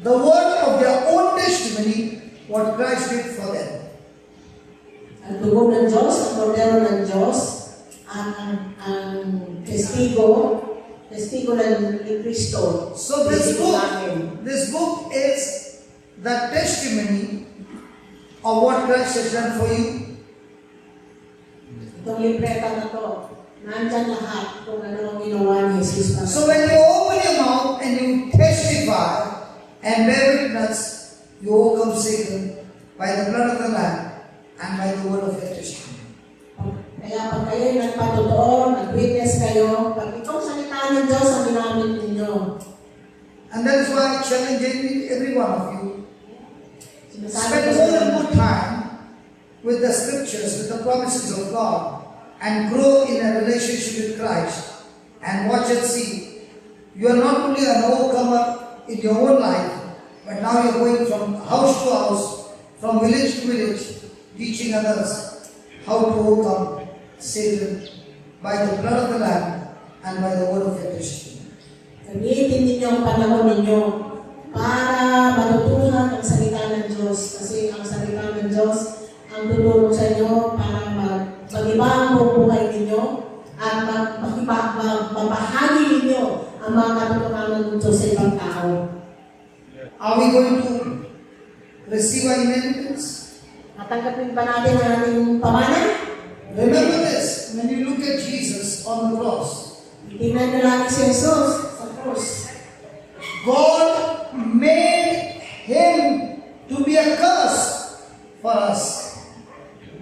the word of their own testimony, what Christ did for them. Ang dugo ng Diyos, ang kordero ng Diyos, ang testigo ng Kristo. So Testigo namin. this book is the testimony of what Christ has done for you. Itong libreta na to, nandyan lahat kung ano ang ginawa ni Jesus na. So when you open your mouth and you testify and bear witness, you overcome Satan by the blood of the Lamb and by the word of your testimony. Kaya pag kayo'y nagpatotoo, nag-witness kayo, pag itong salita ng Diyos ang ginamit ninyo, And that is why I challenge every one of you. sinasabi Spend ko sa more and inyo, more time with the scriptures, with the promises of God, and grow in a relationship with Christ. And watch and see. You are not only an overcomer in your own life, but now you're going from house to house, from village to village, teaching others how to overcome Satan by the blood of the Lamb and by the word of your testimony. gamitin ninyo ang panahon ninyo para matutunan ang salita ng Diyos. Kasi ang salita ng Diyos ang tutulong sa inyo para mag-iba ang buhay ninyo at mapahagi ninyo ang mga katutunan ng Diyos sa ibang tao. Are we going to receive our inheritance? Natanggapin ba natin ang ating pamana? Remember this, when you look at Jesus on the cross, Tingnan nyo lang si Jesus sa cross. God made him to be a curse for us.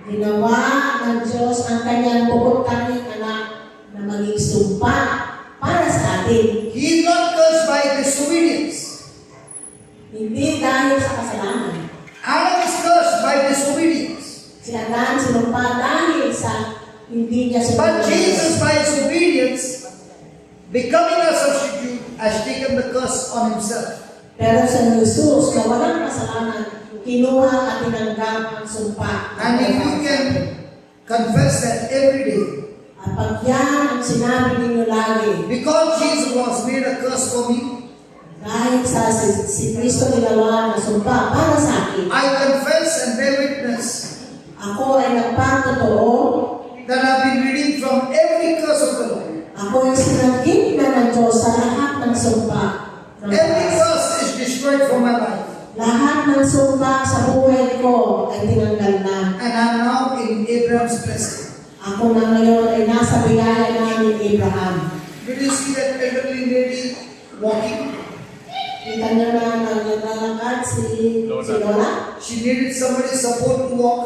Ginawa ng Diyos ang kanyang bukod tanging anak na maging sumpa para sa atin. He is not cursed by disobedience. Hindi dahil sa kasalanan. Adam is cursed by disobedience. Si Adan sinumpa dahil sa hindi niya But sinunod. Jesus, by his obedience, becoming a substitute, has taken the curse on himself. Pero sa Jesus na walang kasalanan, kinuha at tinanggap ang sumpa. And if you can confess that every day, At pag yan ang sinabi ninyo lagi, because Jesus was made a curse for me, dahil sa si Kristo ginawa na sumpa para sa akin, I confess and bear witness ako ay nagpatotoo. that I've been reading from every curse of the Lord. Ako ay sinagin na ng Diyos sa lahat ng sumpa. Every curse is destroyed from my life. Lahat ng sumpa sa buhay ko ay tinanggal na. And I'm now in Abraham's blessing. Ako na ngayon ay nasa bigaya namin Abraham. Did you see that elderly lady walking? Kita niyo na naglalakad si Lola. She needed somebody's support to walk.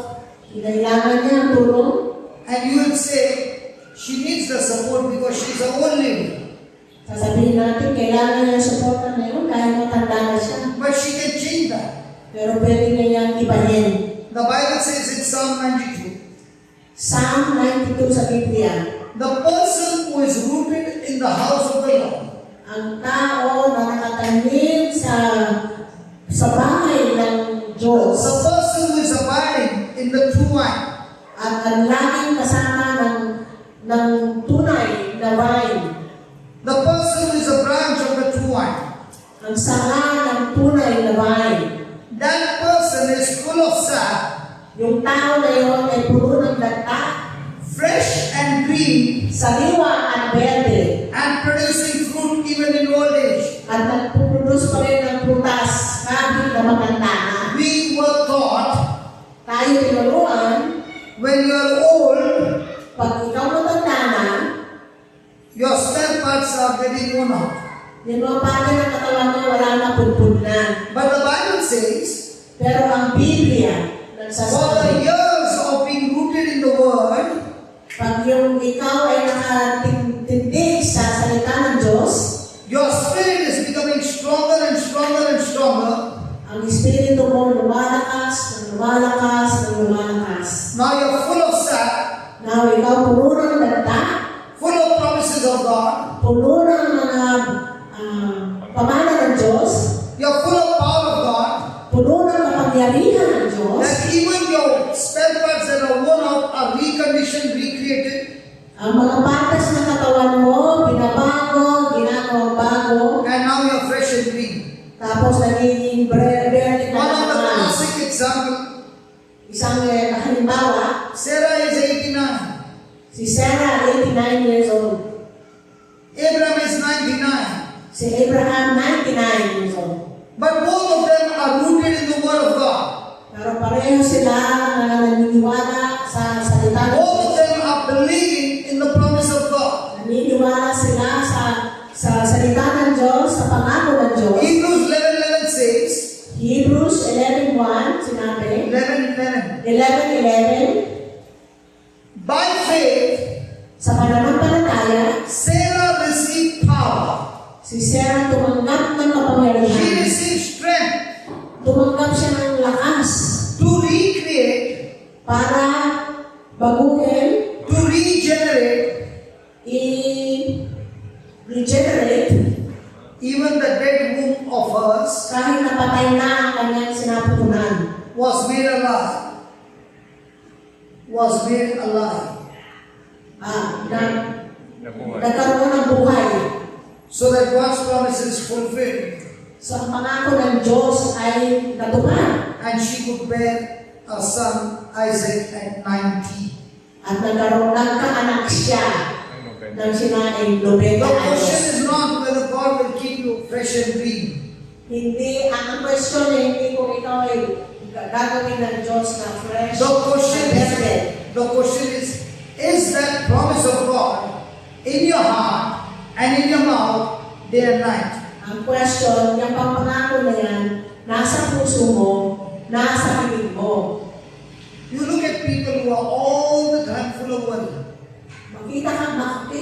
Kailangan niya ang tulong. And you will say, she needs the support because she's an old lady. Sasabihin natin, kailangan niya ang suporta na yun dahil matanda na siya. But she can change that. Pero pwede niya niyang ibahin. The Bible says in Psalm 92, Psalm 92 sa Biblia, the person who is rooted in the house of the Lord, ang tao na nakatanim sa bahay ng Diyos the person who is abiding in the true vine, at ang laging kasama ng tunay na vine, the person who is a branch of the true vine, ang sanga ng tunay na vine, that person is full of sap, yung tao na yun ay puno ng dagta, fresh and green, sariwa at berde, and producing fruit even in old age. at nagpuproduce pa rin ng prutas kahit na matanda na. We were taught Tayo tinuruan, when you are old, pag ikaw matanda na, your spare parts are getting worn out. yung mga parte ng katawan mo wala na pudpud na. But the Bible says, Pero ang Biblia, for the nagsasabi, years of being rooted in the Word, pag yung ikaw ay nakatindig sa salita ng Diyos, your spirit is becoming stronger and stronger and stronger. ang espiritu mo lumalakas, lumalakas. Now you're full of sap, Now, ikaw puno ng dagta, full of promises of God. puno ng mga pamana ng Diyos, You're full of power of God. puno ng kapangyarihan ng Diyos, That even your spare parts that are worn out are reconditioned, recreated, ang mga partes ng katawan mo, binabago, ginagawang bago, and now you're fresh and green. tapos nagiging berde ka One of the naman. classic example, Isang halimbawa, Sarah is 89, si Sarah, 89 years old. Abraham is 99. Si Abraham, 99 years old. But both of them are rooted in the Word of God. Pero pareho sila na naniniwala sa salita ng Both of Diyos. them are believing in the promise of God. Naniniwala sila sa salita ng Diyos, sa pangako ng Diyos. Hebrews 11:11 says, Hebrews 11:1, sinabi, 11:11, 11:11, by faith, sa pananampalataya, Sarah received power. si Sarah tumanggap ng She kapangyarihan. received strength Tumanggap siya ng lakas to recreate, para baguhin, to regenerate regenerate even the dead womb of hers kahit napatay na ang kanyang sinapupunan. was made alive. Was made alive. Nabuhay. Nagkaroon ng buhay. So that God's promise is fulfilled. So ang pangako ng Diyos ay natupad. And she could bear a son, Isaac, at 90. At nagkaanak siya Ang maganda. nang siya ay 90 The question anos. is not whether God will keep you fresh and green. Hindi, ang question ay hindi kung ikaw ay gagawin ng Diyos na fresh. The question is that promise of God in your heart and in your mouth day and night? Ang question, yung pangako na yan, nasa puso mo, nasa bibig mo. You look at people who are all the time full of worry. Makita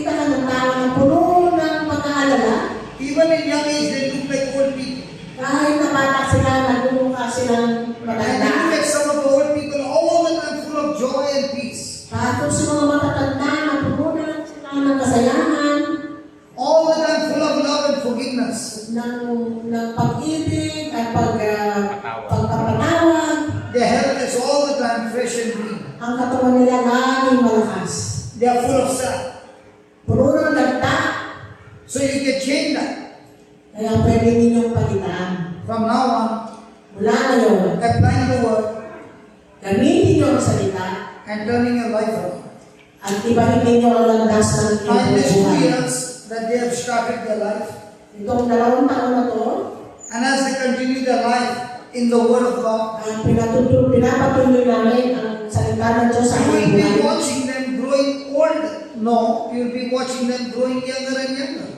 ka ng tao na puno ng pag-aalala, Even in young age, they look like old people. kahit na bata sila, nagmumukha silang And you matanda. look at some of the old people all the time full of joy and peace. Tapos yung mga matatanda na puno na lang sila ng kasayahan, All the time full of love and forgiveness. ng pag-ibig at pagpapatawad. Their health is all the time fresh and green. Ang katawan nila laging malakas. They are full of sap. Puno ng dagta, So you can change that. kaya pwede ninyong palitan. From now on, Mula ngayon, applying the word gamitin niyo ang salita and turning your life around. at ibahin ninyo ang landas ng In inyong these 2 buhay. years that they have started their life, Itong 2 taon na to, and as they continue their life in the Word of God, ang pinapatuloy namin ang salita ng Diyos sa you aming will be buhay. watching them growing old. No, you will be watching them growing younger and younger.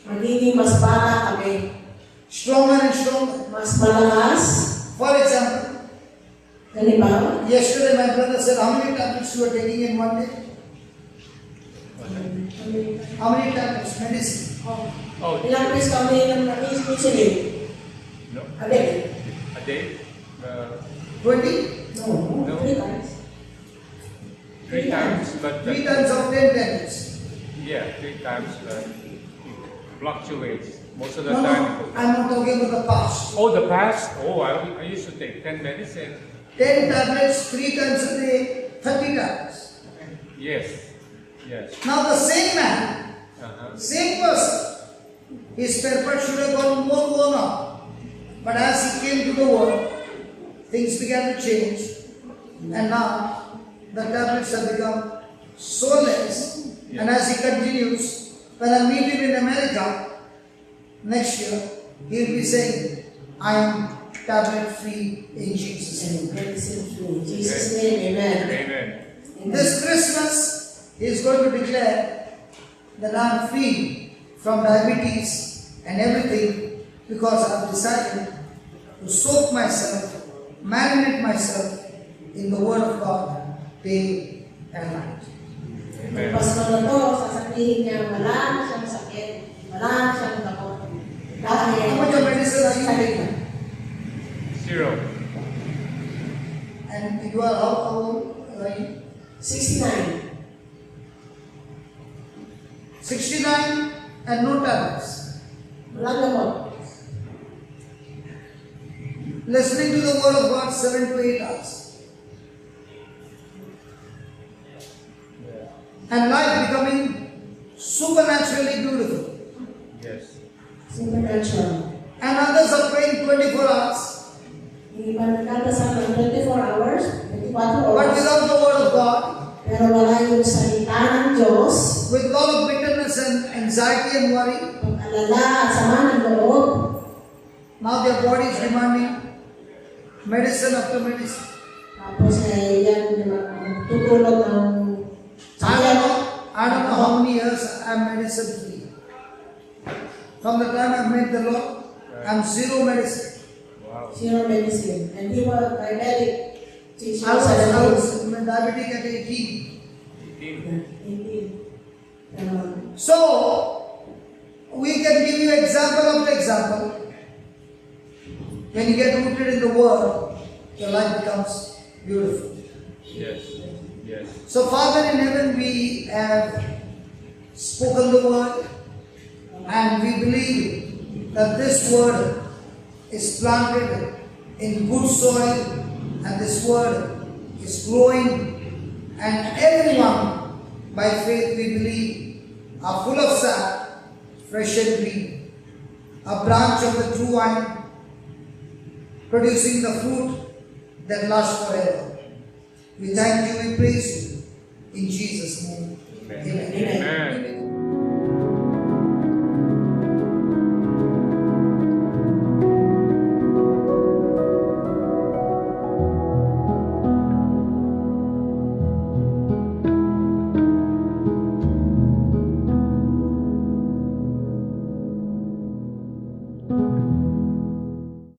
Magiging mas bata kami, Stronger and stronger. mas malakas. For example, Halimbawa, yesterday my brother said, how many tablets you are taking in one day? How many tablets? Medicine. Oh, ilang beses kami ng insulin? no? A day. A day? 20? No, No, 3 times. 3 times, but 3 times of 10 tablets. yeah, 3 times, but it fluctuates. Most of the No, time. no, I'm not talking about the past. Oh, the past. Oh, I used to take 10 medicine. 10 tablets, 3 times a day, 30 tablets. Yes, yes. Now the same man, same person, his spare part should have gone more worn out. But as he came to the world, things began to change. And now the tablets have become so less. And as he continues, when I meet him in America next year, he'll be saying, I am tablet free in Jesus' name. Medicine free. In Jesus' name, amen. Amen. This Christmas, he is going to declare that I am free from diabetes and everything because I have decided to soak myself, marinate myself in the Word of God day and night. Ang Amen. pastor na to, sasabihin niya, wala na siyang sakit, wala na siyang takot. Dahil, How much of medicine are you taking? 0. And you are how old are you? 69. 69 and no tablets. Wala gamot. Listening to the Word of God 7 to 8 hours. And life becoming supernaturally beautiful. Yes. Supernatural. And others are praying 24 hours. Yung iba nagdadasal ng 24 hours, 24 But hours. without the Word of God, Pero wala yung salita ng Diyos, with all of bitterness and anxiety and worry, pag-alala at sama ng loob, now their body is demanding medicine after medicine. tapos yan tutulog ng I don't know how many years I'm medicine free. From the time I met the Lord, I'm zero medicine. Wow. zero medicine. And he was diabetic. Since he I was was 17. diabetic at 18. 18. So, we can give you example after example. When you get rooted in the Word, your life becomes beautiful. Yes. Yes. So, Father in heaven, we have spoken the Word, and we believe that this Word is planted in good soil, and this Word is growing, and everyone, by faith, we believe, are full of sap, fresh and green, a branch of the true vine, producing the fruit that lasts forever. We thank you, we praise you. In Jesus' name. Amen. Amen. Amen.